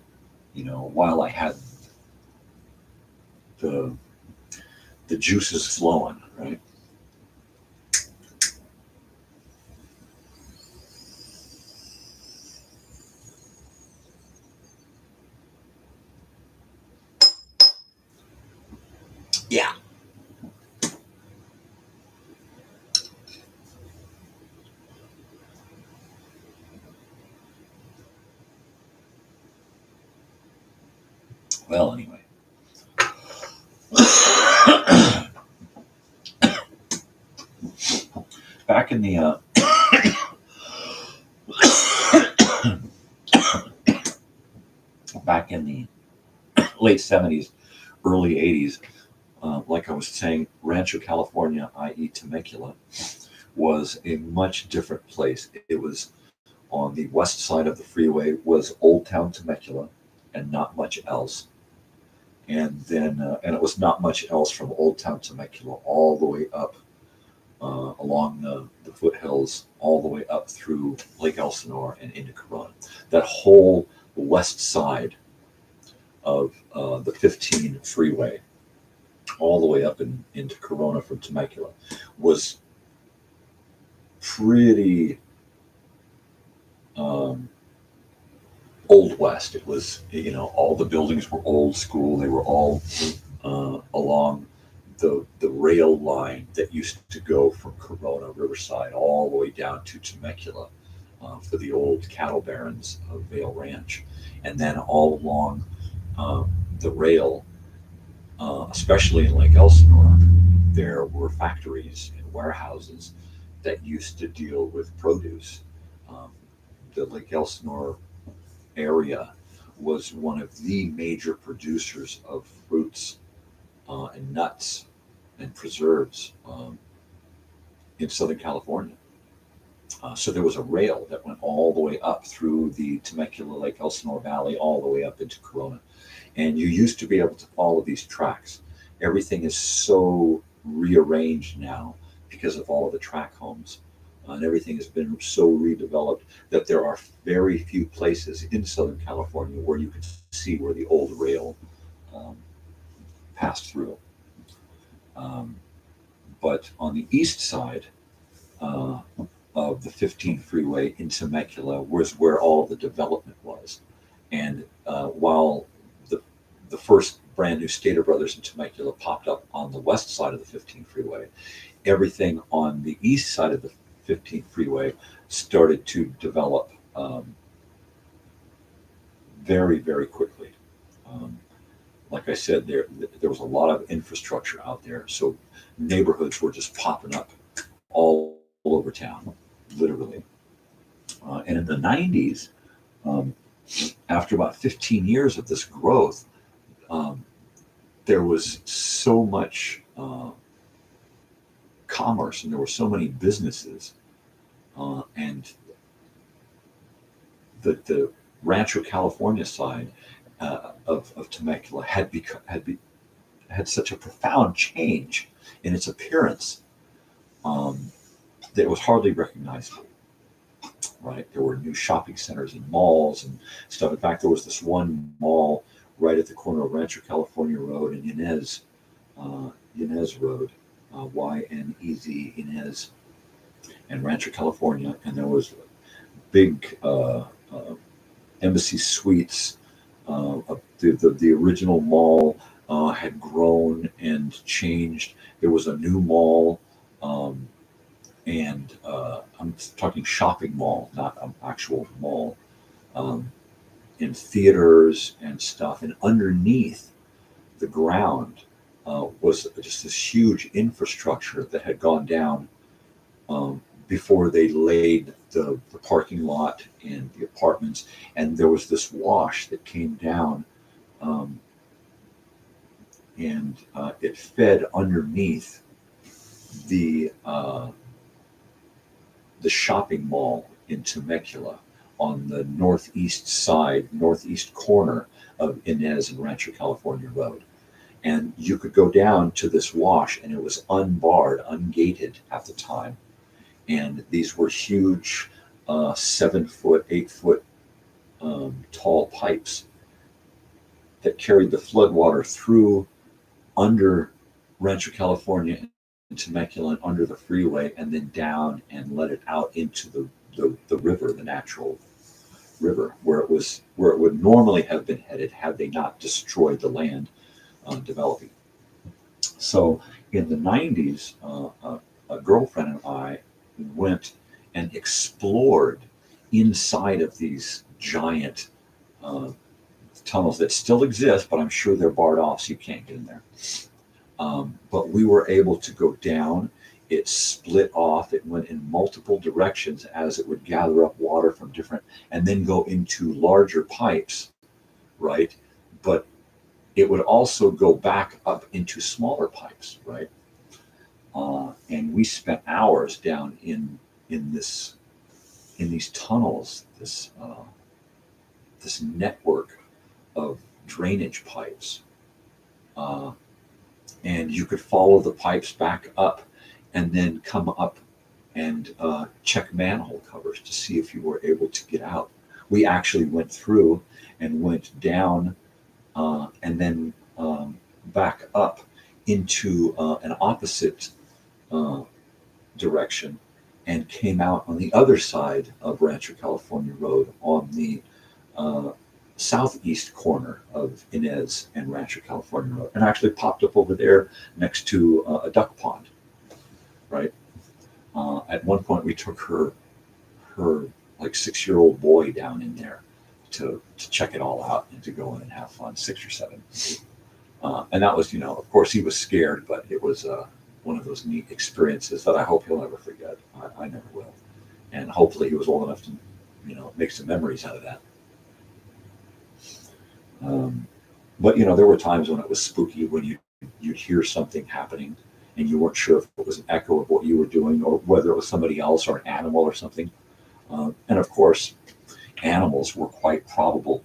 while I had the juices flowing, right? Yeah. Well, anyway. Back in the back in the late 70s, early 80s, like I was saying, Rancho California, i.e. Temecula, was a much different place. It was on the west side of the freeway was Old Town Temecula and not much else. And then, and it was not much else from Old Town Temecula all the way up along the foothills, all the way up through Lake Elsinore and into Corona. That whole west side of the 15 freeway, all the way up into Corona from Temecula, was pretty Old West. It was, all the buildings were old school. They were all along the rail line that used to go from Corona, Riverside, all the way down to Temecula for the old cattle barons of Vale Ranch. And then all along the rail, especially in Lake Elsinore, there were factories and warehouses that used to deal with produce. The Lake Elsinore area was one of the major producers of fruits and nuts and preserves in Southern California. So there was a rail that went all the way up through the Temecula Lake Elsinore Valley, all the way up into Corona. And you used to be able to follow these tracks. Everything is so rearranged now because of all of the track homes. And everything has been so redeveloped that there are very few places in Southern California where you can see where the old rail passed through. But on the east side of the 15 freeway in Temecula was where all of the development was. And while the first brand new Stater Brothers in Temecula popped up on the west side of the 15 freeway, everything on the east side of the 15 freeway started to develop very, very quickly. Like I said, there was a lot of infrastructure out there, so neighborhoods were just popping up all over town, literally. And in the 90s, after about 15 years of this growth, there was so much commerce and there were so many businesses, and the Rancho California side of Temecula had such a profound change in its appearance that it was hardly recognizable. Right, there were new shopping centers and malls and stuff. In fact, there was this one mall right at the corner of Rancho California Road and Yanez Road, Y-N-E-Z, Yanez, and Rancho California, and there was big Embassy Suites. The original mall had grown and changed. There was a new mall, and I'm talking shopping mall, not an actual mall, and theaters and stuff. And underneath the ground was just this huge infrastructure that had gone down before they laid the parking lot and the apartments. And there was this wash that came down, and it fed underneath the the shopping mall in Temecula on the northeast corner of Inez and Rancho California Road. And you could go down to this wash, and it was unbarred, ungated at the time. And these were huge 7-foot, 8-foot tall pipes that carried the floodwater through under Rancho California and Temecula and under the freeway, and then down and let it out into the river, the natural river, where it would normally have been headed had they not destroyed the land developing. So in the 90s, a girlfriend and I went and explored inside of these giant tunnels that still exist, but I'm sure they're barred off, so you can't get in there. But we were able to go down. It split off. It went in multiple directions as it would gather up water from different, and then go into larger pipes, right? But it would also go back up into smaller pipes, right? And we spent hours down in these tunnels, this network of drainage pipes, and you could follow the pipes back up and then come up and check manhole covers to see if you were able to get out. We actually went through and went down and then back up into an opposite direction and came out on the other side of Rancho California Road on the southeast corner of Inez and Rancho California Road, and actually popped up over there next to a duck pond, right? At one point we took her like 6-year-old boy down in there to check it all out and to go in and have fun, 6 or 7. And that was, of course he was scared, but it was one of those neat experiences that I hope he'll never forget. I never will. And hopefully he was old enough to, make some memories out of that. But there were times when it was spooky, when you'd hear something happening and you weren't sure if it was an echo of what you were doing or whether it was somebody else or an animal or something. And of course, animals were quite probable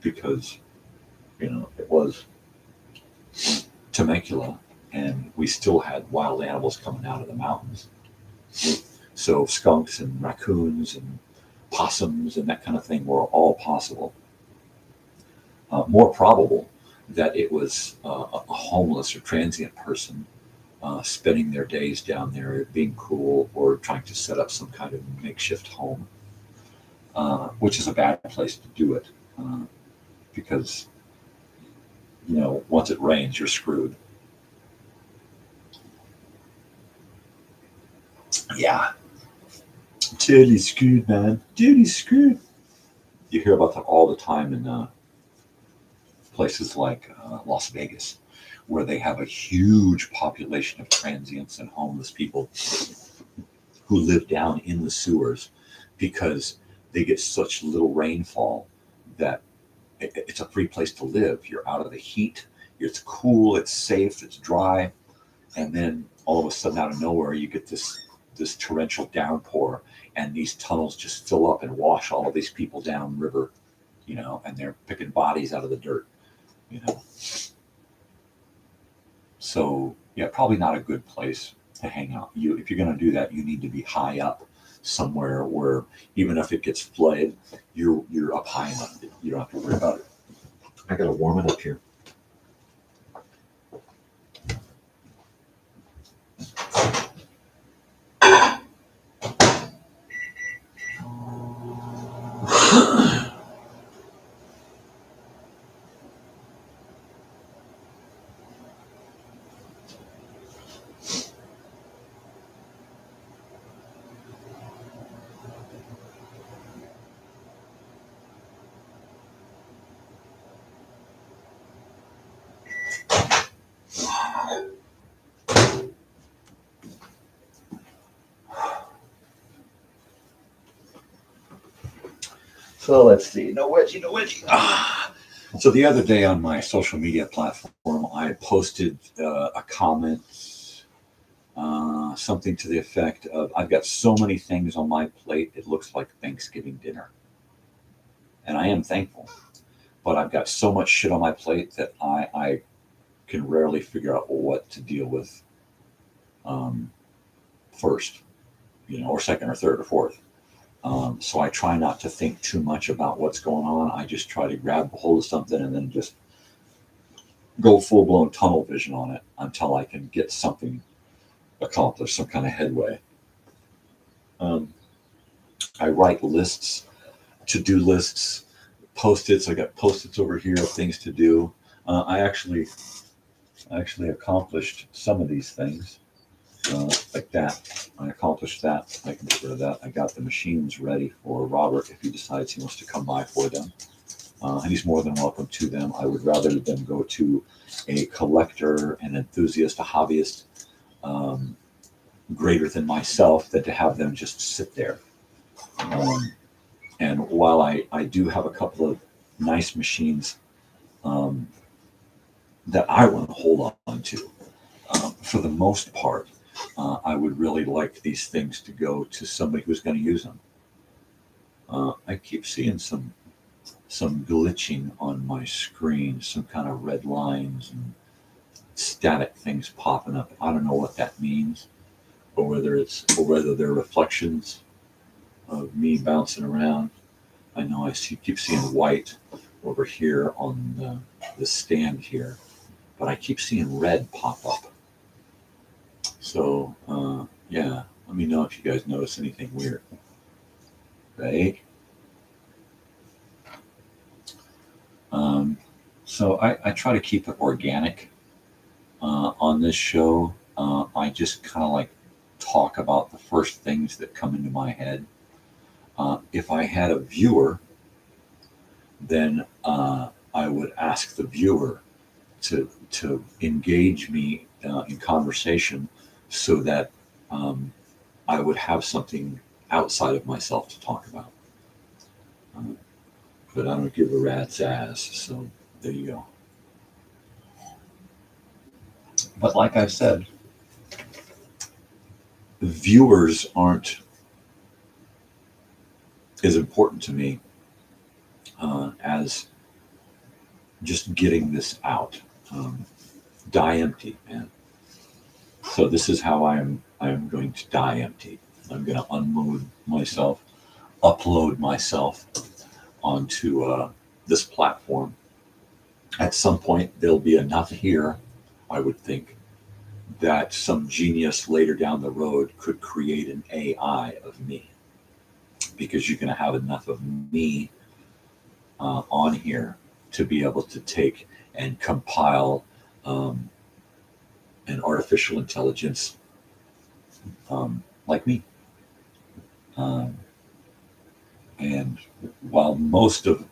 because, it was Temecula and we still had wild animals coming out of the mountains. So skunks and raccoons and possums and that kind of thing were all possible. More probable that it was a homeless or transient person spending their days down there being cool or trying to set up some kind of makeshift home, which is a bad place to do it because, once it rains, you're screwed. Yeah. Totally screwed, man. Totally screwed. You hear about that all the time in places like Las Vegas, where they have a huge population of transients and homeless people who live down in the sewers because they get such little rainfall that it's a free place to live. You're out of the heat. It's cool. It's safe. It's dry. And then all of a sudden, out of nowhere, you get this torrential downpour, and these tunnels just fill up and wash all of these people down river, and they're picking bodies out of the dirt, So yeah, probably not a good place to hang out. If you're going to do that, you need to be high up somewhere where even if it gets flooded, you're up high enough that you don't have to worry about it. I got to warm it up here. So let's see. No wedgie. So the other day on my social media platform, I posted a comment something to the effect of, I've got so many things on my plate, it looks like Thanksgiving dinner. And I am thankful, but I've got so much shit on my plate that I can rarely figure out what to deal with first, or second or third or fourth. So I try not to think too much about what's going on. I just try to grab a hold of something and then just go full-blown tunnel vision on it until I can get something accomplished, some kind of headway. I write lists, to-do lists, Post-its. I got Post-its over here of things to do. I actually accomplished some of these things, like that. I accomplished that. I can get rid of that. I got the machines ready for Robert if he decides he wants to come by for them. And he's more than welcome to them. I would rather them go to a collector, an enthusiast, a hobbyist, greater than myself, than to have them just sit there. And while I do have a couple of nice machines that I want to hold on to, for the most part, I would really like these things to go to somebody who's going to use them. I keep seeing some glitching on my screen, some kind of red lines and static things popping up. I don't know what that means, or whether they're reflections of me bouncing around. I know I keep seeing white over here on the stand here, but I keep seeing red pop up. So yeah, let me know if you guys notice anything weird. Right? So I try to keep it organic on this show. I just kind of like talk about the first things that come into my head. If I had a viewer, then I would ask the viewer to engage me in conversation, so that I would have something outside of myself to talk about. But I don't give a rat's ass, so there you go. But like I said, viewers aren't as important to me as just getting this out. Die empty, man. So this is how I am going to die empty. I'm going to unload myself, upload myself onto this platform. At some point, there'll be enough here, I would think, that some genius later down the road could create an AI of me, because you're going to have enough of me on here to be able to take and compile an artificial intelligence like me. And while most of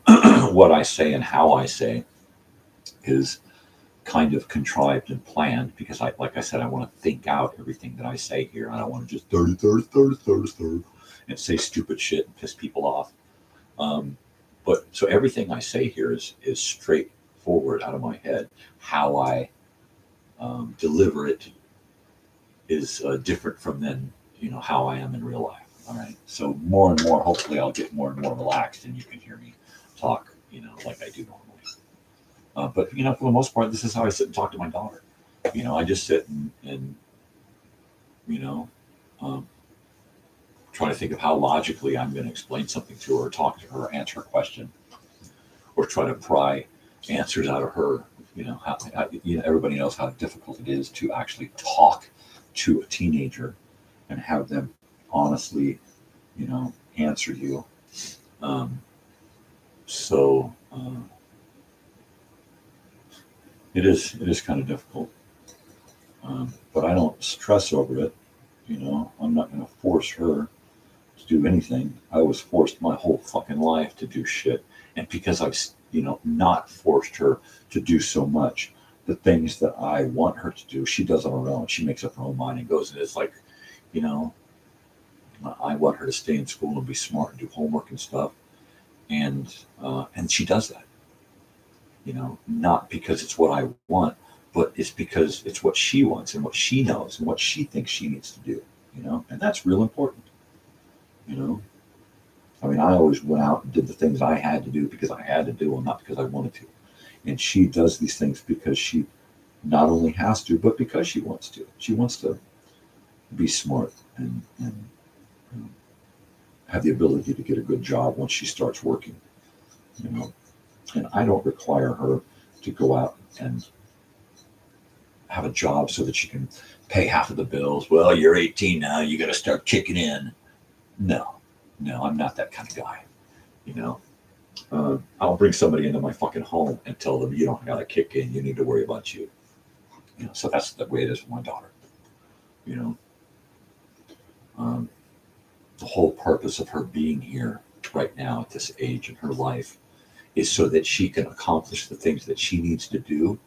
what I say and how I say is kind of contrived and planned, because like I said, I want to think out everything that I say here. I don't want to just third and say stupid shit and piss people off. But so everything I say here is straightforward out of my head. How I deliver it is different from then, how I am in real life. All right. So more and more, hopefully I'll get more and more relaxed and you can hear me talk, like I do normally. But for the most part, this is how I sit and talk to my daughter. I just sit and try to think of how logically I'm going to explain something to her, talk to her, answer a question, or try to pry answers out of her. How everybody knows how difficult it is to actually talk to a teenager and have them honestly, answer you. So it is kind of difficult, but I don't stress over it. I'm not going to force her to do anything. I was forced my whole fucking life to do shit, and because I've not forced her to do so much, the things that I want her to do, she does on her own. She makes up her own mind and goes, and it's like, I want her to stay in school and be smart and do homework and stuff, and she does that. Not because it's what I want, but it's because it's what she wants and what she knows and what she thinks she needs to do, and that's real important. I mean, I always went out and did the things I had to do because I had to do them, not because I wanted to. And she does these things because she not only has to, but because she wants to. She wants to be smart and have the ability to get a good job once she starts working, And I don't require her to go out and have a job so that she can pay half of the bills. Well, you're 18 now, you got to start kicking in. No, I'm not that kind of guy. I'll bring somebody into my fucking home and tell them, you don't got to kick in, you need to worry about you. So that's the way it is with my daughter. The whole purpose of her being here right now at this age in her life is so that she can accomplish the things that she needs to do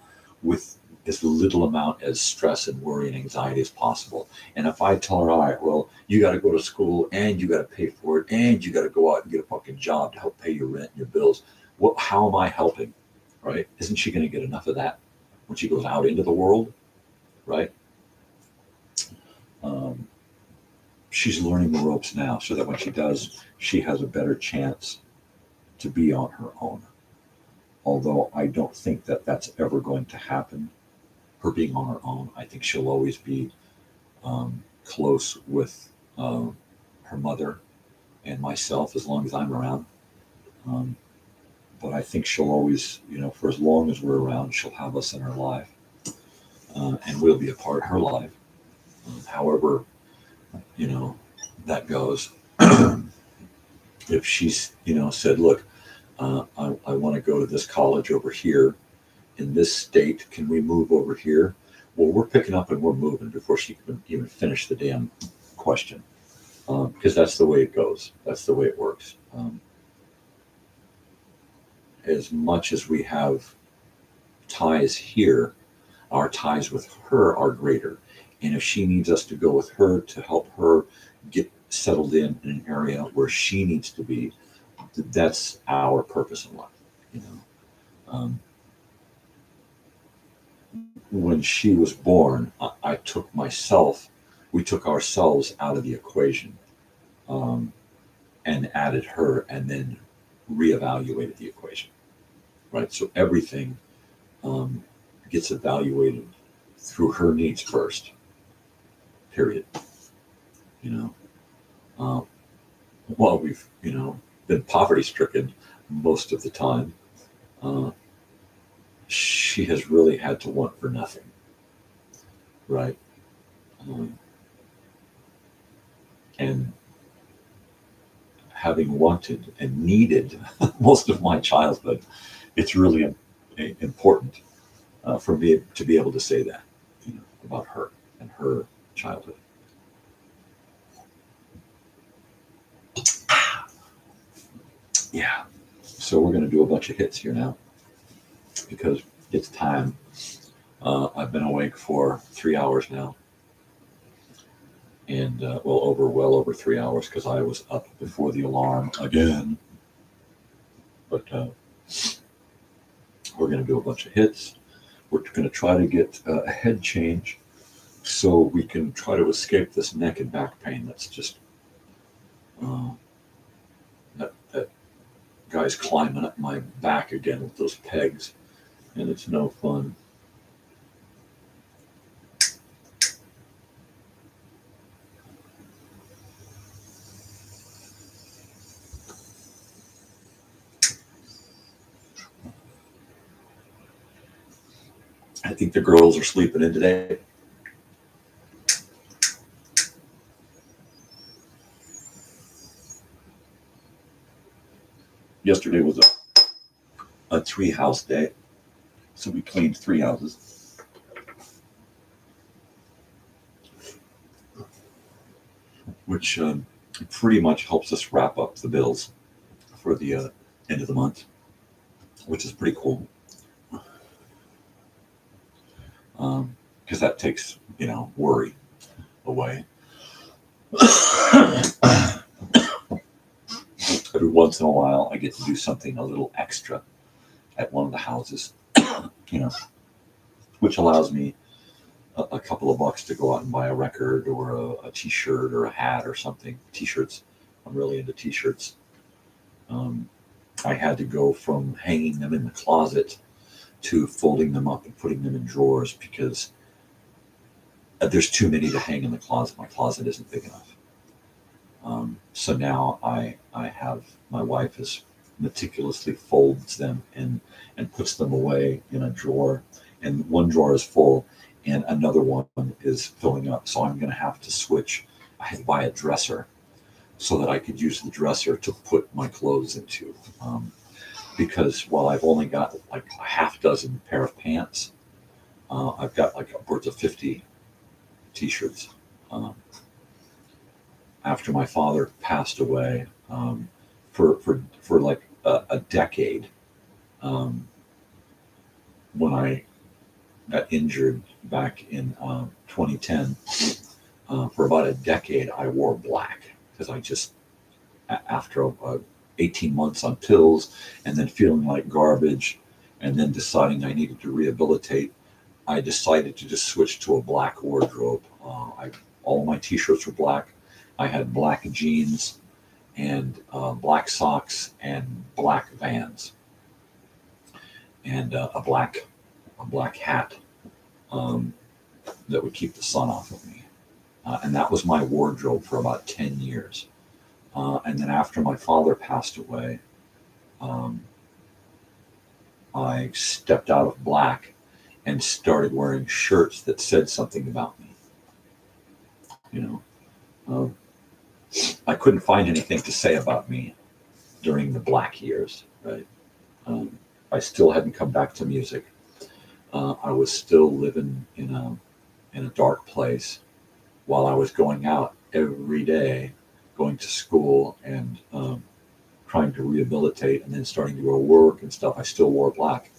with as little amount as stress and worry and anxiety as possible. And if I tell her, all right, well, you got to go to school and you got to pay for it and you got to go out and get a fucking job to help pay your rent and your bills, how am I helping, right? Isn't she going to get enough of that when she goes out into the world, right? She's learning the ropes now so that when she does, she has a better chance to be on her own. Although I don't think that that's ever going to happen, her being on her own. I think she'll always be close with her mother and myself as long as I'm around. But I think she'll always, for as long as we're around, she'll have us in her life. And we'll be a part of her life. However, that goes. If she's, said, look, I want to go to this college over here in this state. Can we move over here? Well, we're picking up and we're moving before she can even finish the damn question. Because that's the way it goes. That's the way it works. As much as we have ties here, our ties with her are greater. And if she needs us to go with her to help her get settled in an area where she needs to be, that's our purpose in life. When she was born, I took we took ourselves out of the equation and added her and then reevaluated the equation, right? So everything gets evaluated through her needs first, period. Well, we've, been poverty stricken most of the time. She has really had to want for nothing, right? And having wanted and needed most of my childhood, it's really important for me to be able to say that, about her and her childhood. Yeah. So we're going to do a bunch of hits here now because it's time. I've been awake for 3 hours now. And well over 3 hours because I was up before the alarm again. But we're going to do a bunch of hits. We're going to try to get a head change so we can try to escape this neck and back pain that's just that guy's climbing up my back again with those pegs, and it's no fun. I think the girls are sleeping in today. Yesterday was a 3-house day, so we cleaned 3 houses. Which pretty much helps us wrap up the bills for the end of the month, which is pretty cool. Because that takes, worry away. Every once in a while, I get to do something a little extra at one of the houses. which allows me a couple of bucks to go out and buy a record or a t-shirt or a hat or something. T-shirts, I'm really into t-shirts. I had to go from hanging them in the closet to folding them up and putting them in drawers because there's too many to hang in the closet. My closet isn't big enough. So now I have, my wife has meticulously folds them and puts them away in a drawer, and one drawer is full and another one is filling up. So I'm going to have to switch. I had to buy a dresser so that I could use the dresser to put my clothes into. Because while I've only got like a half dozen pair of pants, I've got like upwards of 50 t-shirts. After my father passed away, for like a decade, when I got injured back in 2010, for about a decade I wore black because I just, after 18 months on pills and then feeling like garbage and then deciding I needed to rehabilitate, I decided to just switch to a black wardrobe. All my t-shirts were black. I had black jeans and black socks and black Vans and a black hat that would keep the sun off of me. And that was my wardrobe for about 10 years. And then after my father passed away, I stepped out of black and started wearing shirts that said something about me. You know, I couldn't find anything to say about me during the black years, right? I still hadn't come back to music. I was still living in a dark place while I was going out every day, going to school and trying to rehabilitate and then starting to go to work and stuff. I still wore black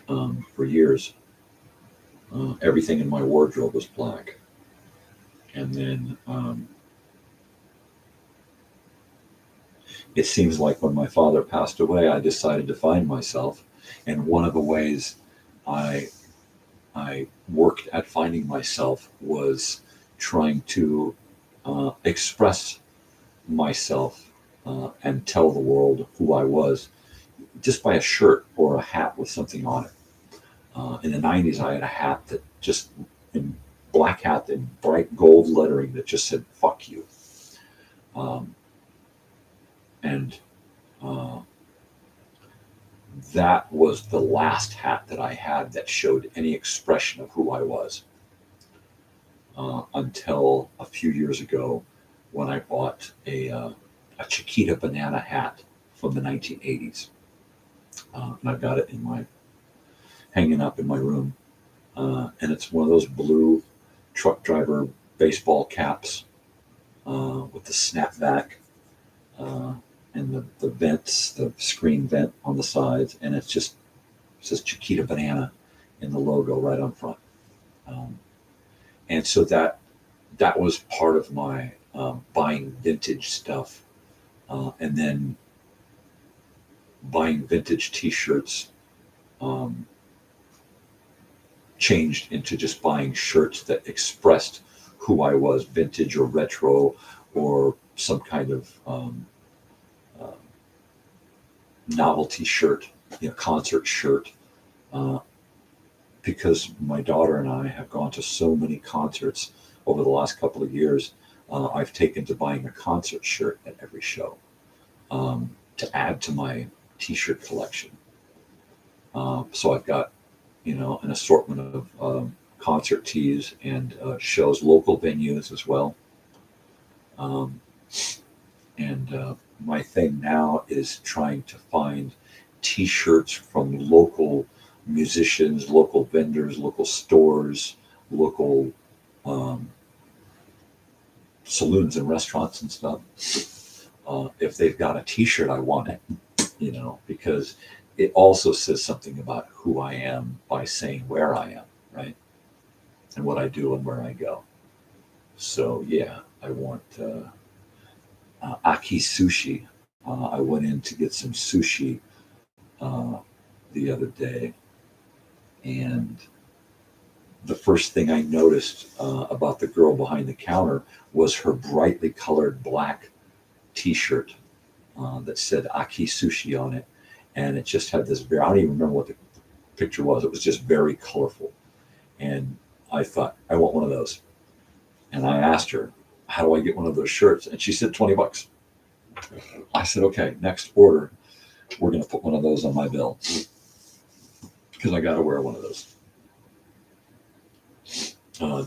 for years. Everything in my wardrobe was black. And then it seems like when my father passed away, I decided to find myself. And one of the ways I worked at finding myself was trying to express myself and tell the world who I was just by a shirt or a hat with something on it. In the 90s, I had a hat that just, in black hat in bright gold lettering that just said, "Fuck you." That was the last hat that I had that showed any expression of who I was. Until a few years ago when I bought a Chiquita banana hat from the 1980s. And I've got it hanging up in my room. And it's one of those blue truck driver baseball caps with the snapback and the vents, the screen vent on the sides. And it says Chiquita banana in the logo right on front. And so that was part of my buying vintage stuff, and then buying vintage t-shirts changed into just buying shirts that expressed who I was, vintage or retro or some kind of novelty shirt, concert shirt. Because my daughter and I have gone to so many concerts over the last couple of years, I've taken to buying a concert shirt at every show to add to my t-shirt collection. So I've got, an assortment of concert tees and shows, local venues as well. And my thing now is trying to find t-shirts from local musicians, local vendors, local stores, local saloons and restaurants and stuff. If they've got a t-shirt, I want it, because it also says something about who I am by saying where I am, right? And what I do and where I go. So yeah, I want Aki sushi. I went in to get some sushi the other day, And the first thing I noticed about the girl behind the counter was her brightly colored black t-shirt that said Aki Sushi on it. And it just had this very, I don't even remember what the picture was. It was just very colorful. And I thought, I want one of those. And I asked her, how do I get one of those shirts? And she said, $20. I said, okay, next order, we're going to put one of those on my bill because I got to wear one of those.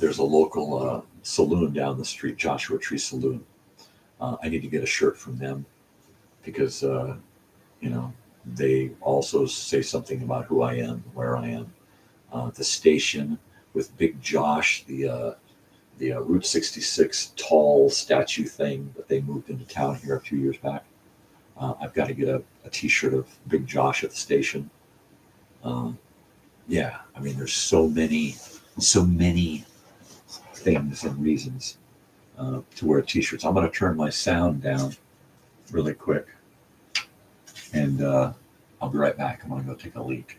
There's a local saloon down the street, Joshua Tree Saloon. I need to get a shirt from them because, they also say something about who I am, where I am. The station with Big Josh, the Route 66 tall statue thing that they moved into town here a few years back. I've got to get a t-shirt of Big Josh at the station. Yeah, I mean, there's so many things and reasons to wear t-shirts. I'm going to turn my sound down really quick, and I'll be right back. I'm going to go take a leak.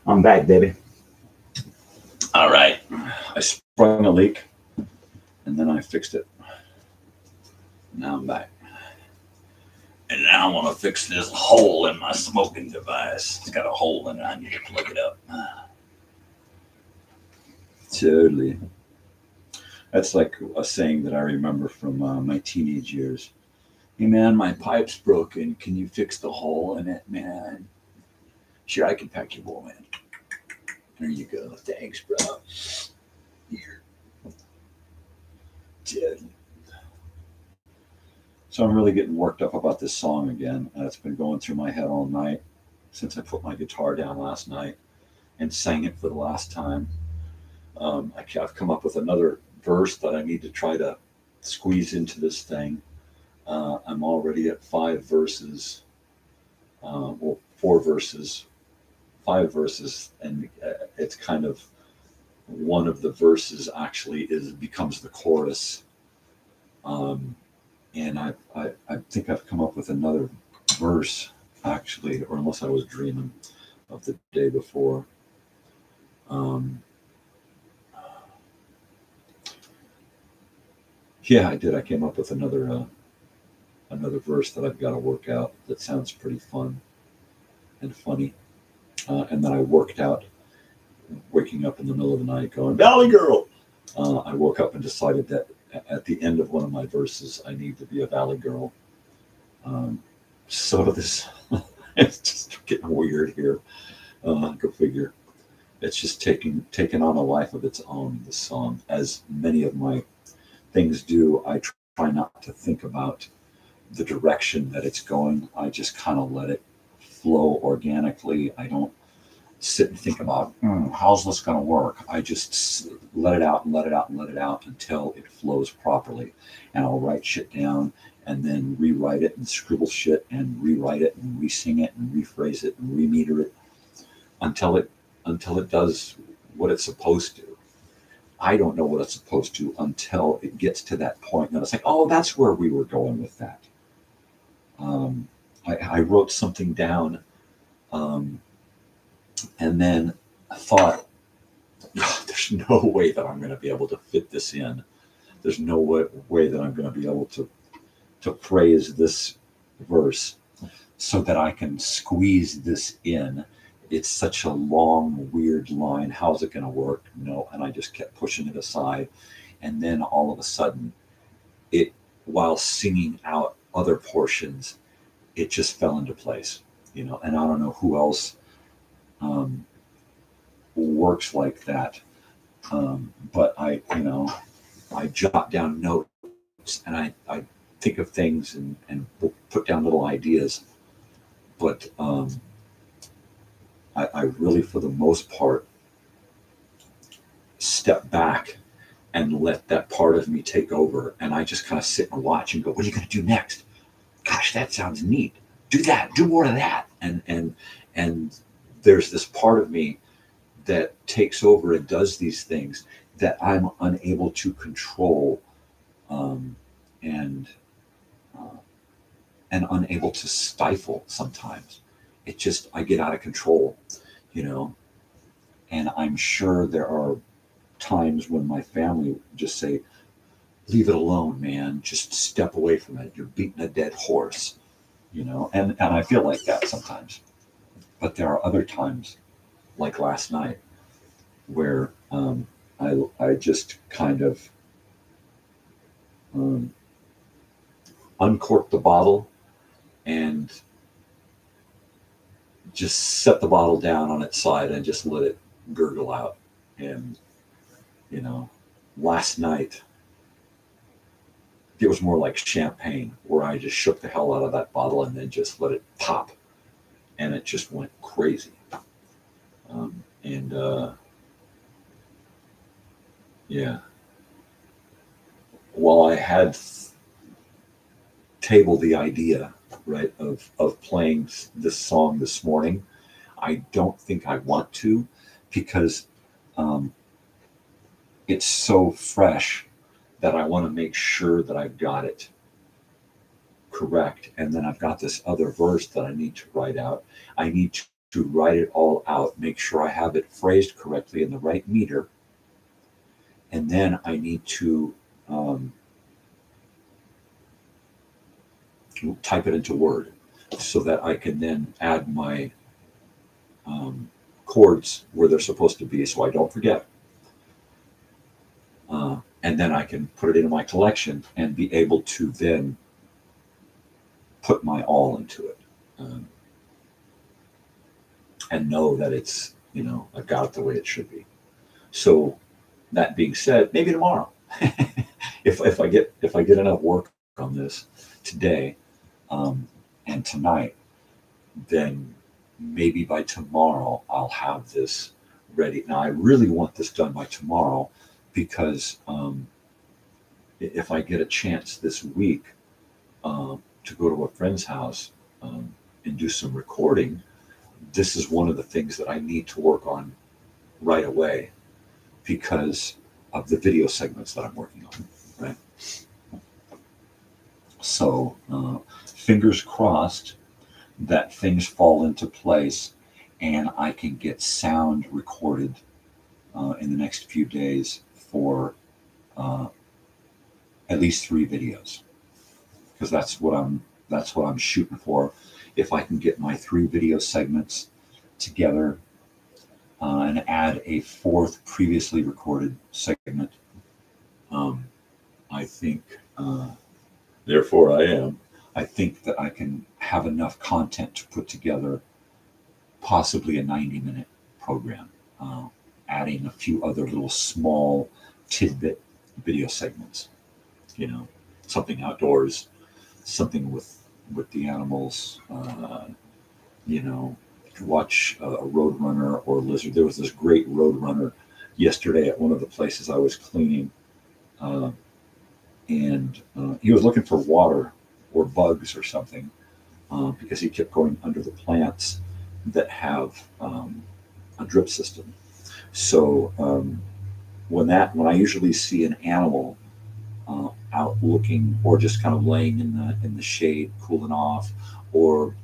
I'm back, baby. All right. I sprung a leak and then I fixed it. Now I'm back. And now I want to fix this hole in my smoking device. It's got a hole in it. I need to plug it up. Totally. That's like a saying that I remember from my teenage years. Hey, man, my pipe's broken. Can you fix the hole in it, man? Sure, I can pack your bowl, man. There you go. Thanks, bro. Here. Dude. So I'm really getting worked up about this song again. It's been going through my head all night since I put my guitar down last night and sang it for the last time. I've come up with another verse that I need to try to squeeze into this thing. I'm already at 5 verses. 4 verses, 5 verses, and it's kind of one of the verses actually becomes the chorus. And I think I've come up with another verse actually, or unless I was dreaming of the day before. Yeah, I did. I came up with another verse that I've got to work out that sounds pretty fun and funny. And then I worked out, waking up in the middle of the night going, Valley Girl! I woke up and decided that at the end of one of my verses, I need to be a Valley Girl. So this, it's just getting weird here. Go figure. It's just taking on a life of its own, this song. As many of my things do, I try not to think about the direction that it's going. I just kind of let it flow organically. I don't sit and think about, how's this going to work? I just let it out and let it out and let it out until it flows properly. And I'll write shit down and then rewrite it and scribble shit and rewrite it and re-sing it and rephrase it and remeter it until it does what it's supposed to. I don't know what it's supposed to until it gets to that point. And it's like, oh, that's where we were going with that. I wrote something down, and then I thought, there's no way that I'm going to be able to fit this in. There's no way that I'm going to be able to phrase this verse so that I can squeeze this in. It's such a long, weird line. How's it going to work? No. And I just kept pushing it aside. And then all of a sudden, while singing out other portions, it just fell into place, and I don't know who else works like that. But I jot down notes and I think of things and put down little ideas. But I really, for the most part, step back and let that part of me take over. And I just kind of sit and watch and go, what are you going to do next? Gosh, that sounds neat. Do that. Do more of that. And there's this part of me that takes over and does these things that I'm unable to control, and unable to stifle sometimes. I get out of control, and I'm sure there are times when my family just say, leave it alone, man. Just step away from it. You're beating a dead horse, and I feel like that sometimes. But there are other times, like last night, where I just kind of uncorked the bottle and just set the bottle down on its side and just let it gurgle out. And, last night, it was more like champagne, where I just shook the hell out of that bottle and then just let it pop. And it just went crazy. Yeah. While I had tabled the idea, right, of playing this song this morning, I don't think I want to, because it's so fresh that I want to make sure that I've got it correct. And then I've got this other verse that I need to write out. I need to write it all out, make sure I have it phrased correctly in the right meter. And then I need to type it into Word so that I can then add my chords where they're supposed to be so I don't forget. And then I can put it into my collection and be able to then put my all into it. And know that it's, I got it the way it should be. So that being said, maybe tomorrow, if I get enough work on this today and tonight, then maybe by tomorrow I'll have this ready. Now I really want this done by tomorrow, because if I get a chance this week to go to a friend's house and do some recording, this is one of the things that I need to work on right away. because of the video segments that I'm working on, right? So fingers crossed that things fall into place and I can get sound recorded in the next few days for at least 3 videos, because that's what I'm shooting for. If I can get my 3 video segments together and add a 4th previously recorded segment, I think, therefore I am. I think that I can have enough content to put together possibly a 90-minute program, adding a few other little small tidbit video segments, something outdoors, something with the animals, to watch a roadrunner or lizard. There was this great roadrunner yesterday at one of the places I was cleaning, and he was looking for water or bugs or something, because he kept going under the plants that have a drip system. So when I usually see an animal out looking, or just kind of laying in the shade, cooling off, or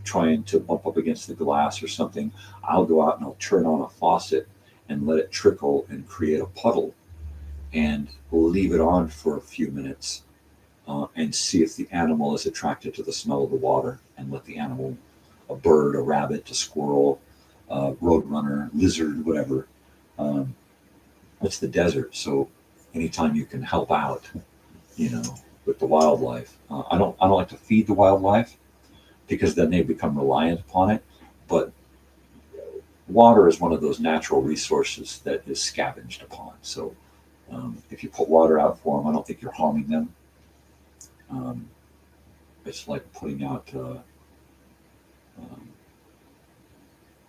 trying to bump up against the glass or something, I'll go out and I'll turn on a faucet and let it trickle and create a puddle, and leave it on for a few minutes, and see if the animal is attracted to the smell of the water, and let the animal, a bird, a rabbit, a squirrel, roadrunner, lizard, whatever. It's the desert, so anytime you can help out, with the wildlife. I don't like to feed the wildlife, because then they become reliant upon it. But water is one of those natural resources that is scavenged upon. So if you put water out for them, I don't think you're harming them. It's like putting out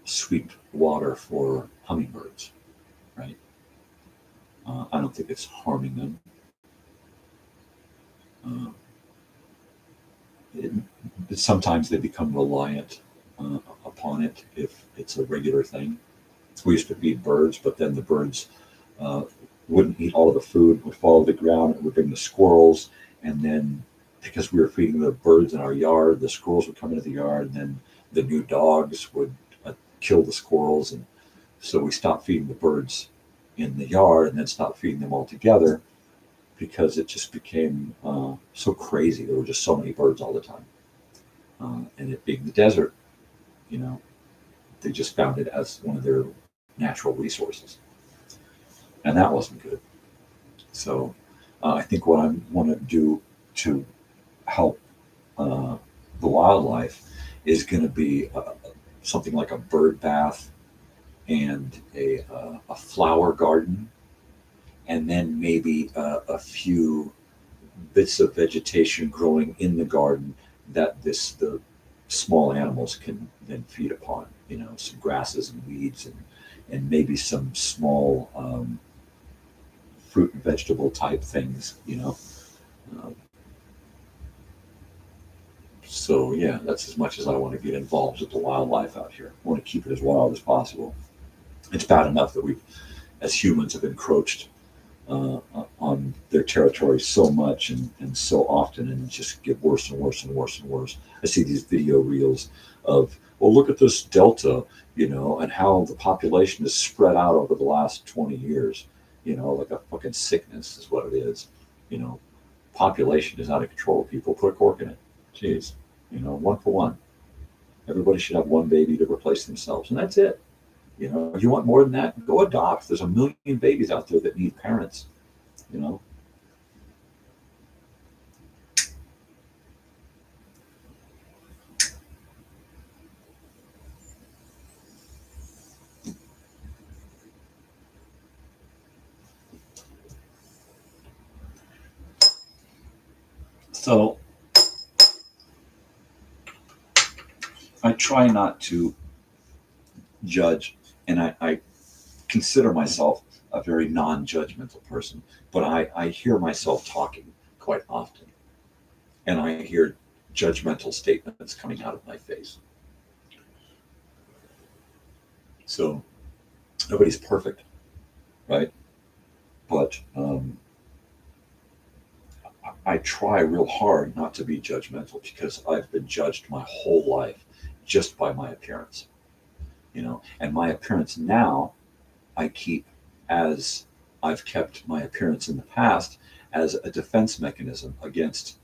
sweet water for hummingbirds, right? I don't think it's harming them. Sometimes they become reliant upon it if it's a regular thing. We used to feed birds, but then the birds wouldn't eat all of the food, would fall to the ground, and would bring the squirrels, and then because we were feeding the birds in our yard, the squirrels would come into the yard, and then the new dogs would kill the squirrels, and so we stopped feeding the birds in the yard, and then stopped feeding them altogether, because it just became so crazy. There were just so many birds all the time, and it being the desert, they just found it as one of their natural resources, and that wasn't good. So I think what I want to do to help the wildlife is going to be something like a bird bath and a flower garden, and then maybe a few bits of vegetation growing in the garden that the small animals can then feed upon. Some grasses and weeds, and maybe some small fruit and vegetable type things. So yeah, that's as much as I want to get involved with the wildlife out here. I want to keep it as wild as possible. It's bad enough that we, as humans, have encroached on their territory so much and so often, and just get worse and worse and worse and worse. I see these video reels of, well, look at this delta, and how the population is spread out over the last 20 years, like a fucking sickness is what it is. Population is out of control. People, put a cork in it. Jeez, 1 for 1. Everybody should have 1 baby to replace themselves, and that's it. If you want more than that, go adopt. There's a million babies out there that need parents. So I try not to judge, and I consider myself a very non-judgmental person, but I hear myself talking quite often, and I hear judgmental statements coming out of my face. So nobody's perfect. right? But I try real hard not to be judgmental because I've been judged my whole life just by my appearance, and my appearance now I keep as I've kept my appearance in the past as a defense mechanism against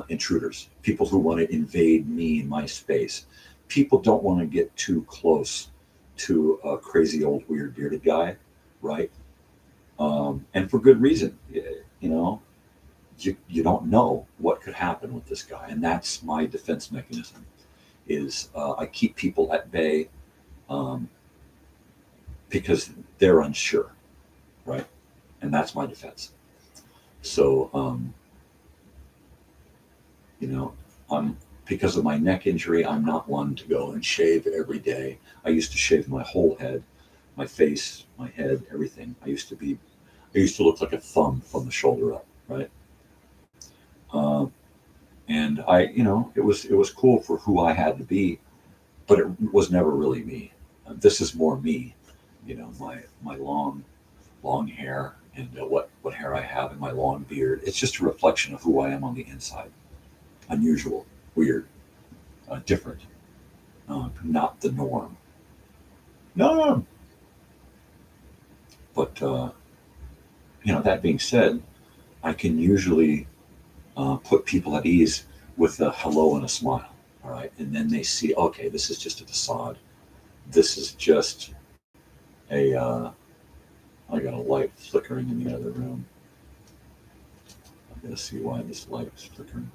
intruders, people who want to invade me, my space. People don't want to get too close to a crazy old weird bearded guy, right? And for good reason. You know, you don't know what could happen with this guy, and that's my defense mechanism. Is I keep people at bay um, because they're unsure, right? And that's my defense. So you know, I'm because of my neck injury, I'm not one to go and shave every day. I used to shave my whole head, my face, my head, everything. I used to look like a thumb from the shoulder up, right? Um, and it was cool for who I had to be, but it was never really me. This is more me, my long hair and what hair I have and my long beard. It's just a reflection of who I am on the inside. Unusual, weird, different, not the norm. No, but that being said, I can usually put people at ease with a hello and a smile. All right, and then they see, okay, this is just a facade. This is just a. I got a light flickering in the other room. I'm gonna see why this light is flickering.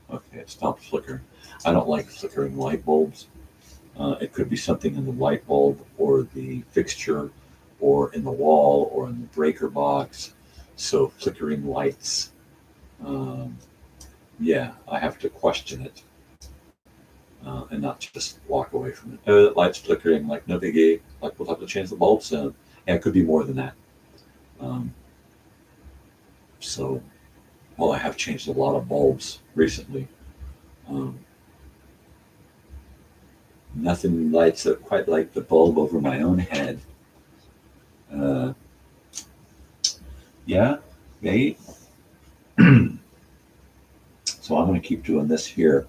Okay, it stopped flickering. I don't like flickering light bulbs. It could be something in the light bulb or the fixture or in the wall or in the breaker box. So flickering lights, um, yeah, I have to question it and not just walk away from it. That light's flickering, like no biggie. Like we'll have to change the bulb soon. Yeah, it could be more than that. Um, so, well, I have changed a lot of bulbs recently. Um, Nothing lights up quite like the bulb over my own head. Uh, yeah, mate. So I'm going to keep doing this here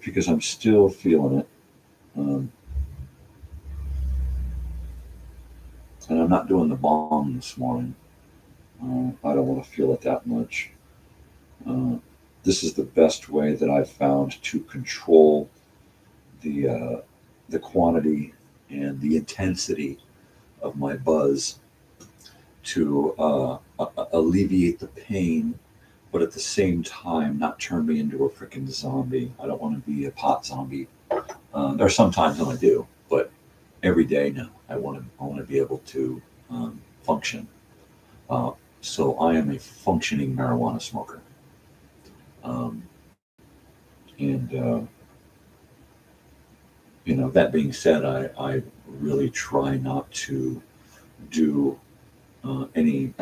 because I'm still feeling it. Um, and I'm not doing the bong this morning. I don't want to feel it that much. Uh, this is the best way that I've found to control the quantity and the intensity of my buzz to alleviate the pain, but at the same time not turn me into a freaking zombie. I don't want to be a pot zombie. There are some times when I do, but every day no. I want to be able to function. Uh, so I am a functioning marijuana smoker. Um, and that being said, I really try not to do any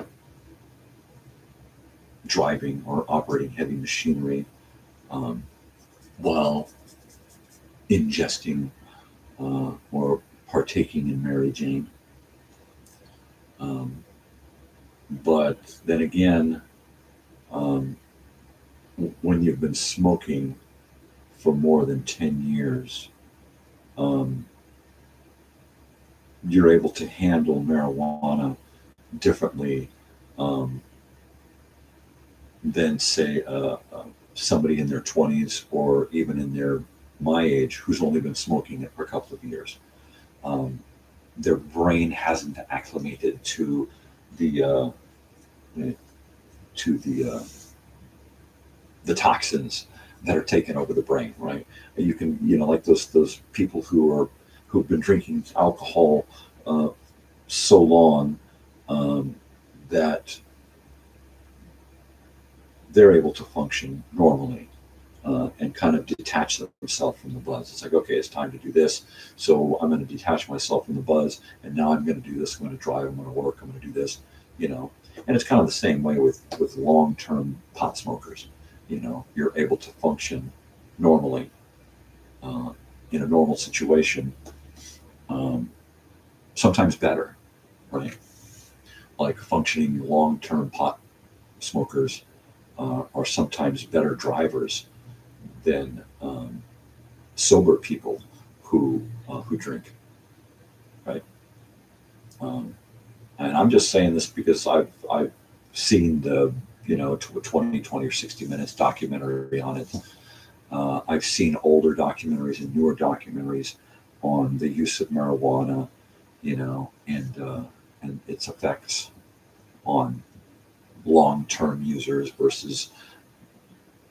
driving or operating heavy machinery um, while ingesting or partaking in Mary Jane. Um, but then again, um, when you've been smoking for more than 10 years, um, you're able to handle marijuana differently um, than, say, somebody in their 20s or even in my age who's only been smoking it for a couple of years. Um, their brain hasn't acclimated to the to the toxins that are taking over the brain, right? And you can, like those people who've been drinking alcohol uh, so long um, that they're able to function normally and kind of detach themselves from the buzz. It's like, okay, it's time to do this. So I'm going to detach myself from the buzz, and now I'm going to do this. I'm going to drive. I'm going to work. I'm going to do this. You know, And it's kind of the same way with long-term pot smokers. You know, you're able to function normally in a normal situation, sometimes better, right? Like functioning long-term pot smokers are sometimes better drivers than sober people who drink, right? And I'm just saying this because I've seen the 20 or 60 minutes documentary on it. I've seen older documentaries and newer documentaries on the use of marijuana, and its effects on long-term users versus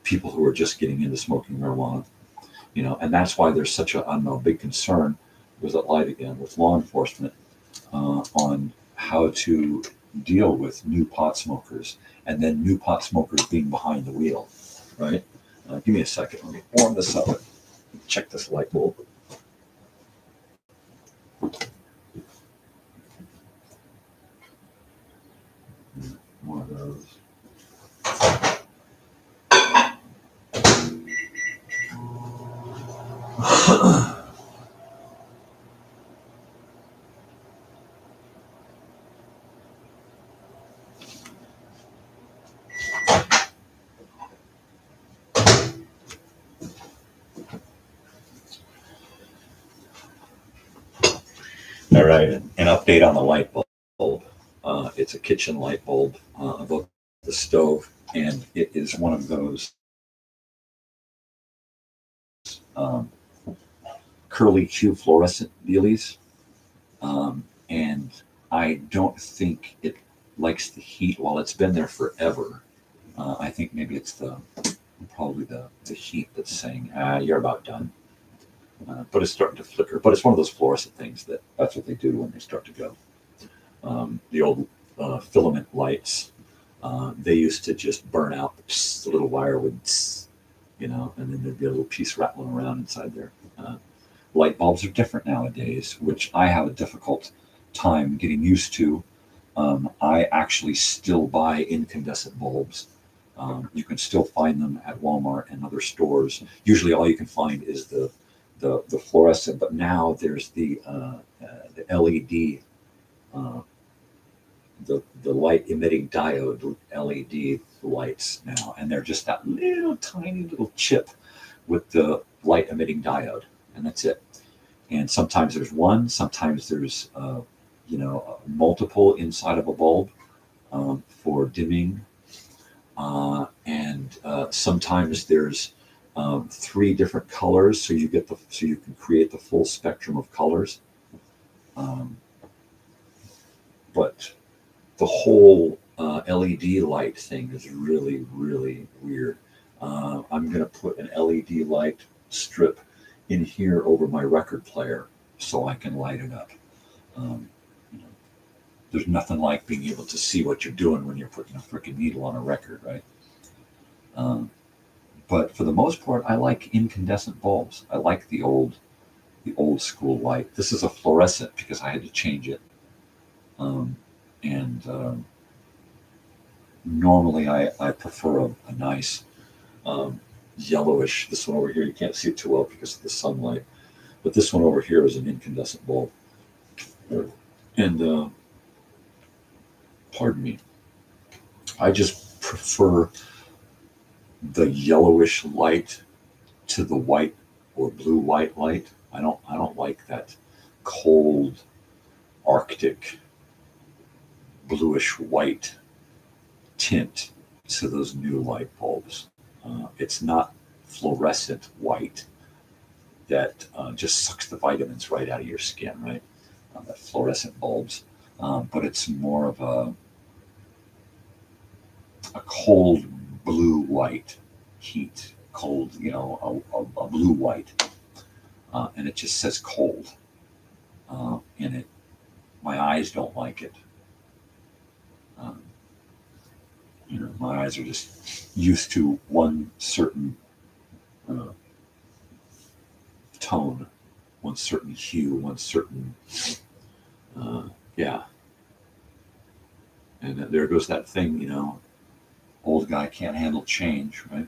people who are just getting into smoking marijuana. And that's why there's such a big concern with law enforcement on how to deal with new pot smokers, and then new pot smokers being behind the wheel, right? Give me a second. Let me warm this up. Check this light bulb. One of those. All right, an update on the light bulb. It's a kitchen light bulb above the stove, and it is one of those curly Q fluorescent dealies, and I don't think it likes the heat while it's been there forever. I think maybe it's probably the heat that's saying, you're about done. But it's starting to flicker. But it's one of those fluorescent things that's what they do when they start to go. The old filament lights, they used to just burn out. The little wire would, and then there'd be a little piece rattling around inside there. Light bulbs are different nowadays, which I have a difficult time getting used to. I actually still buy incandescent bulbs. You can still find them at Walmart and other stores. Usually all you can find is the fluorescent, but now there's the LED, the light emitting diode LED lights now, and they're just that little tiny little chip with the light emitting diode, and that's it. And sometimes there's one, sometimes there's multiple inside of a bulb for dimming, and sometimes there's 3 different colors, so you can create the full spectrum of colors. But the whole LED light thing is really, really weird. I'm going to put an LED light strip in here over my record player so I can light it up. There's nothing like being able to see what you're doing when you're putting a freaking needle on a record, right? But for the most part, I like incandescent bulbs. I like the old school light. This is a fluorescent because I had to change it. Normally I prefer a nice yellowish. This one over here, you can't see it too well because of the sunlight, but this one over here is an incandescent bulb. And pardon me, I just prefer the yellowish light to the white or blue white light. I don't like that cold Arctic bluish white tint to those new light bulbs. It's not fluorescent white that just sucks the vitamins right out of your skin, right? That fluorescent bulbs, but it's more of a cold blue white heat, cold, a blue white, and it just says cold in it. My eyes don't like it. My eyes are just used to one certain tone, one certain hue, one certain, yeah. And And there goes that thing, old guy can't handle change, right?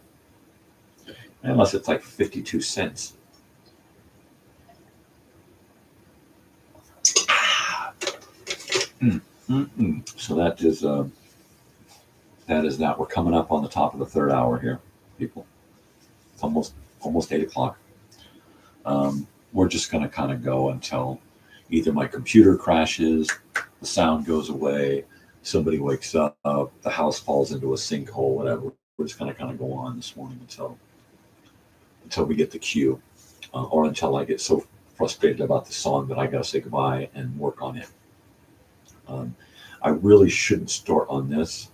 Unless it's like 52 cents. So that is that. We're coming up on the top of the third hour here, people. It's almost 8 o'clock. We're just going to kind of go until either my computer crashes, the sound goes away, somebody wakes up, the house falls into a sinkhole, whatever. We're just going to kind of go on this morning until we get the cue, or until I get so frustrated about the song that I got to say goodbye and work on it. I really shouldn't start on this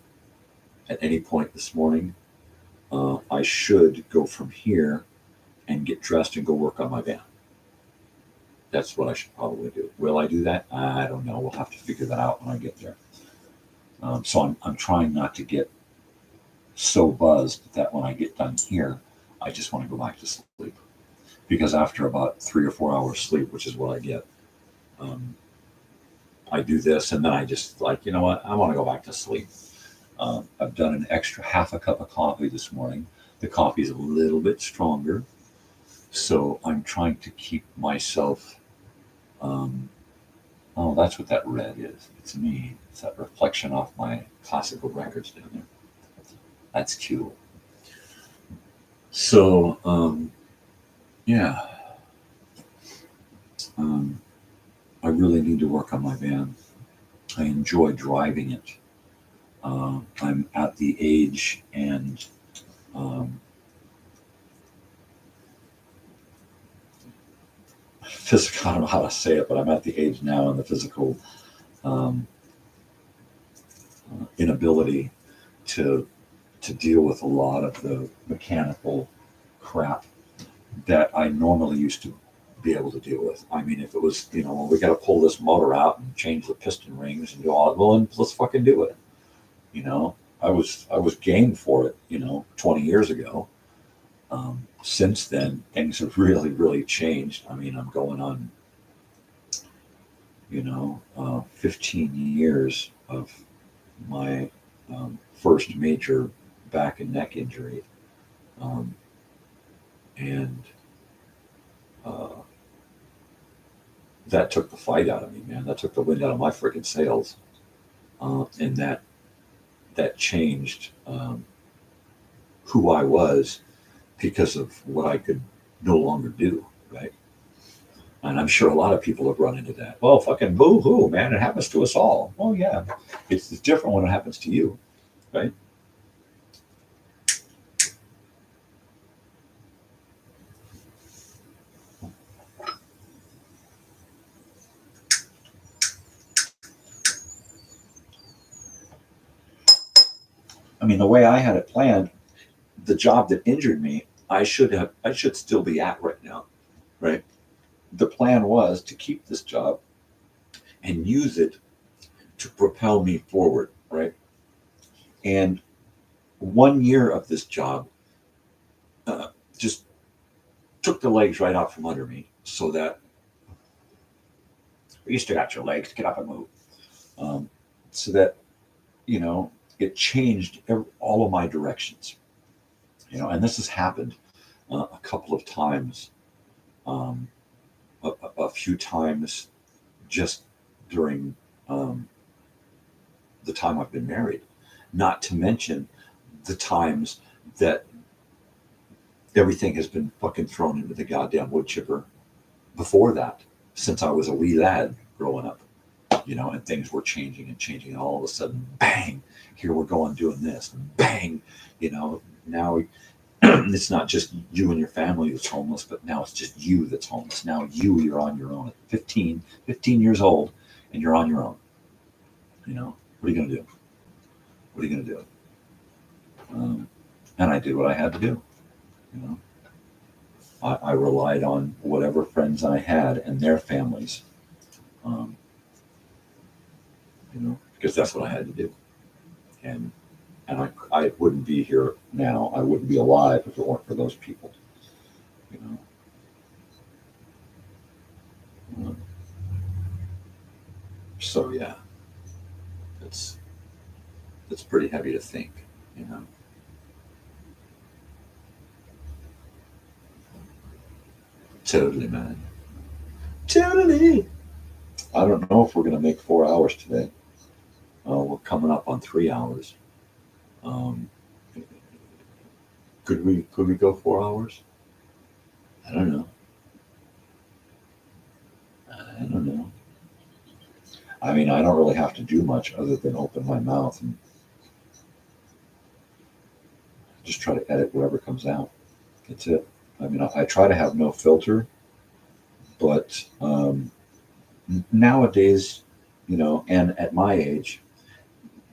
at any point this morning. I should go from here and get dressed and go work on my band. That's what I should probably do. Will I do that? I don't know. We'll have to figure that out when I get there. So I'm trying not to get so buzzed that when I get done here, I just want to go back to sleep. Because after about 3 or 4 hours sleep, which is what I get, I do this and then I just like, you know what? I want to go back to sleep. I've done an extra half a cup of coffee this morning. The coffee is a little bit stronger. So I'm trying to keep myself, oh, that's what that red is. It's me. It's that reflection off my classical records down there. That's cute. So, yeah. I really need to work on my van. I enjoy driving it. I'm at the age and physical, I don't know how to say it, but I'm at the age now in the physical inability to deal with a lot of the mechanical crap that I normally used to be able to deal with. I mean, if it was, well, we got to pull this motor out and change the piston rings and do all, well, then let's fucking do it. I was game for it, 20 years ago. Since then, things have really, really changed. I mean, I'm going on, 15 years of my first major back and neck injury. And that took the fight out of me, man. That took the wind out of my freaking sails. And that changed who I was because of what I could no longer do, right? And I'm sure a lot of people have run into that. Well, fucking boo-hoo, man, it happens to us all. Oh, yeah. It's different when it happens to you, right? I mean, the way I had it planned, the job that injured me, I should still be at right now, right? The plan was to keep this job and use it to propel me forward, right? And 1 year of this job just took the legs right out from under me, so that you still got your legs, get up and move. So that, it changed all of my directions, and this has happened a couple of times, a few times just during the time I've been married, not to mention the times that everything has been fucking thrown into the goddamn wood chipper before that, since I was a wee lad growing up, and things were changing and all of a sudden, bang, here we're going doing this, and bang, now it's not just you and your family that's homeless, but now it's just you that's homeless. Now you're on your own at 15 years old, and you're on your own. What are you going to do? What are you going to do? And I did what I had to do. I relied on whatever friends I had and their families, because that's what I had to do. And I wouldn't be here now. I wouldn't be alive if it weren't for those people. So yeah, It's pretty heavy to think, you know. Totally, man. Totally. I don't know if we're going to make 4 hours today. We're coming up on 3 hours. Um, could we go 4 hours? I don't know. I don't know. I mean, I don't really have to do much other than open my mouth and just try to edit whatever comes out. That's it. I mean, I try to have no filter, but nowadays, you know, and at my age,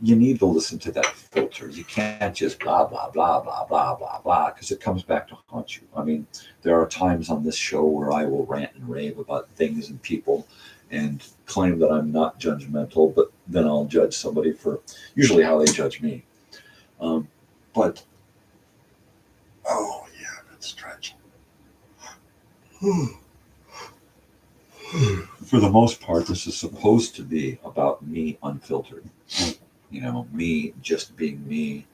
you need to listen to that filter. You can't just blah, blah, blah, blah, blah, blah, blah, because it comes back to haunt you. I mean, there are times on this show where I will rant and rave about things and people and claim that I'm not judgmental, but then I'll judge somebody for usually how they judge me. But, oh yeah, good stretch. For the most part, this is supposed to be about me unfiltered. You know, me just being me,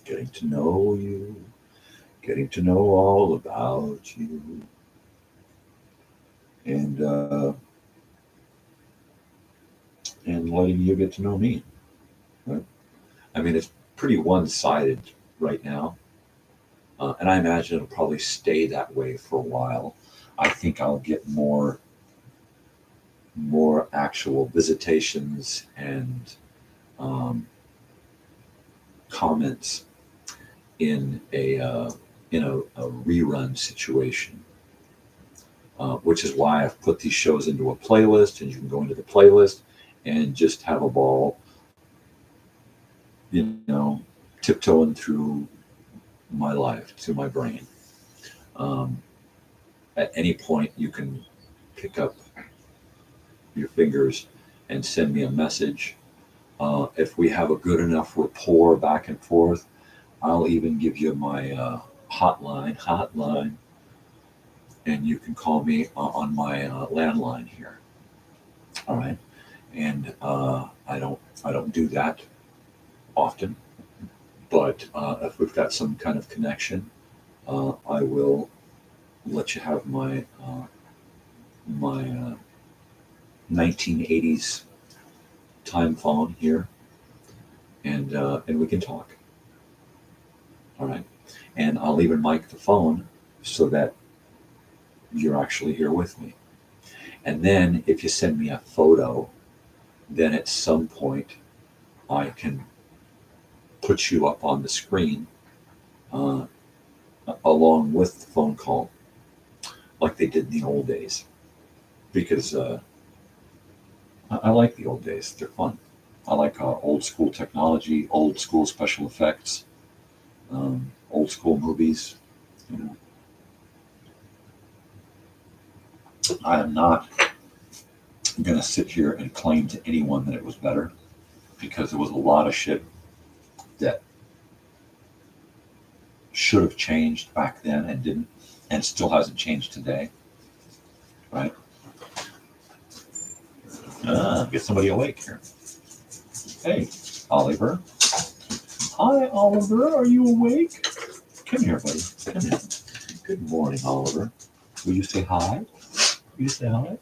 getting to know you, getting to know all about you, and letting you get to know me. Right? I mean, it's pretty one-sided right now, and I imagine it'll probably stay that way for a while. I think I'll get more actual visitations and comments in a rerun situation, which is why I've put these shows into a playlist, and you can go into the playlist and just have a ball, you know, tiptoeing through my life to my brain. At any point, you can pick up your fingers and send me a message. If we have a good enough rapport back and forth, I'll even give you my hotline, and you can call me on my landline here. All right, and I don't do that often, but if we've got some kind of connection, I will let you have my 1980s time phone here, and we can talk. All right, and I'll even mic the phone so that you're actually here with me. And then if you send me a photo, then at some point I can put you up on the screen along with the phone call, like they did in the old days, because I like the old days. They're fun. I like old school technology, old school special effects, old school movies. You know, I am not going to sit here and claim to anyone that it was better, because there was a lot of shit that should have changed back then and didn't, and still hasn't changed today. Right? Get somebody awake here. Hey, Oliver. Hi, Oliver. Are you awake? Come here, buddy. Come here. Good morning, Oliver. Will you say hi? Will you say hi?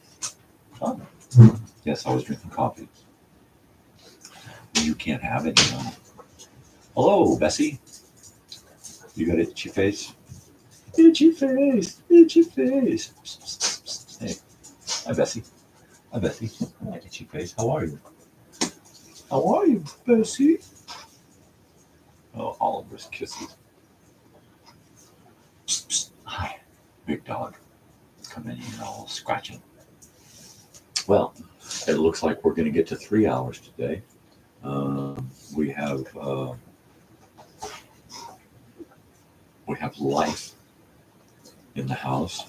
Hi. Yes, I was drinking coffee. You can't have it, you know. Hello, Bessie. You got itchy face? Itchy face. Itchy face. Hey. Hi, Bessie. Hi, Bessie. Hi, itchy face. How are you? How are you, Bessie? Oh, Oliver's kisses. Psst, psst. Hi, big dog. Come in here all scratching. Well, it looks like we're going to get to 3 hours today. We have life in the house.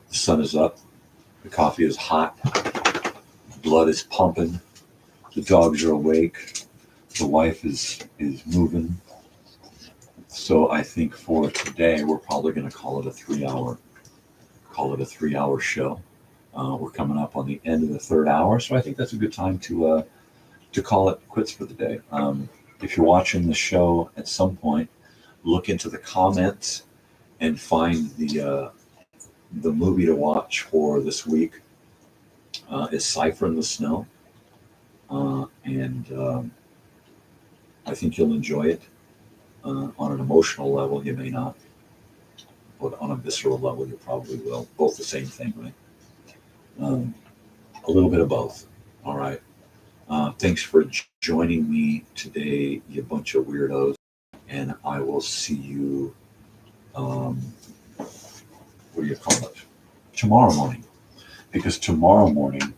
The sun is up. The coffee is hot. Blood is pumping. The dogs are awake. The wife is moving. So I think for today, we're probably going to call it a 3 hour show. We're coming up on the end of the third hour, so I think that's a good time to to call it quits for the day. If you're watching the show at some point, look into the comments and find the movie to watch for this week. Is Cypher in the Snow, and I think you'll enjoy it. On an emotional level, you may not, but on a visceral level, you probably will. Both the same thing, right? A little bit of both. All right. Thanks for joining me today, you bunch of weirdos, and I will see you. What do you call it? Tomorrow morning, because tomorrow morning,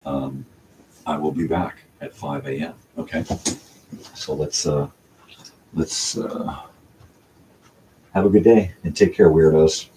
I will be back at 5 a.m. Okay. So let's have a good day and take care, weirdos.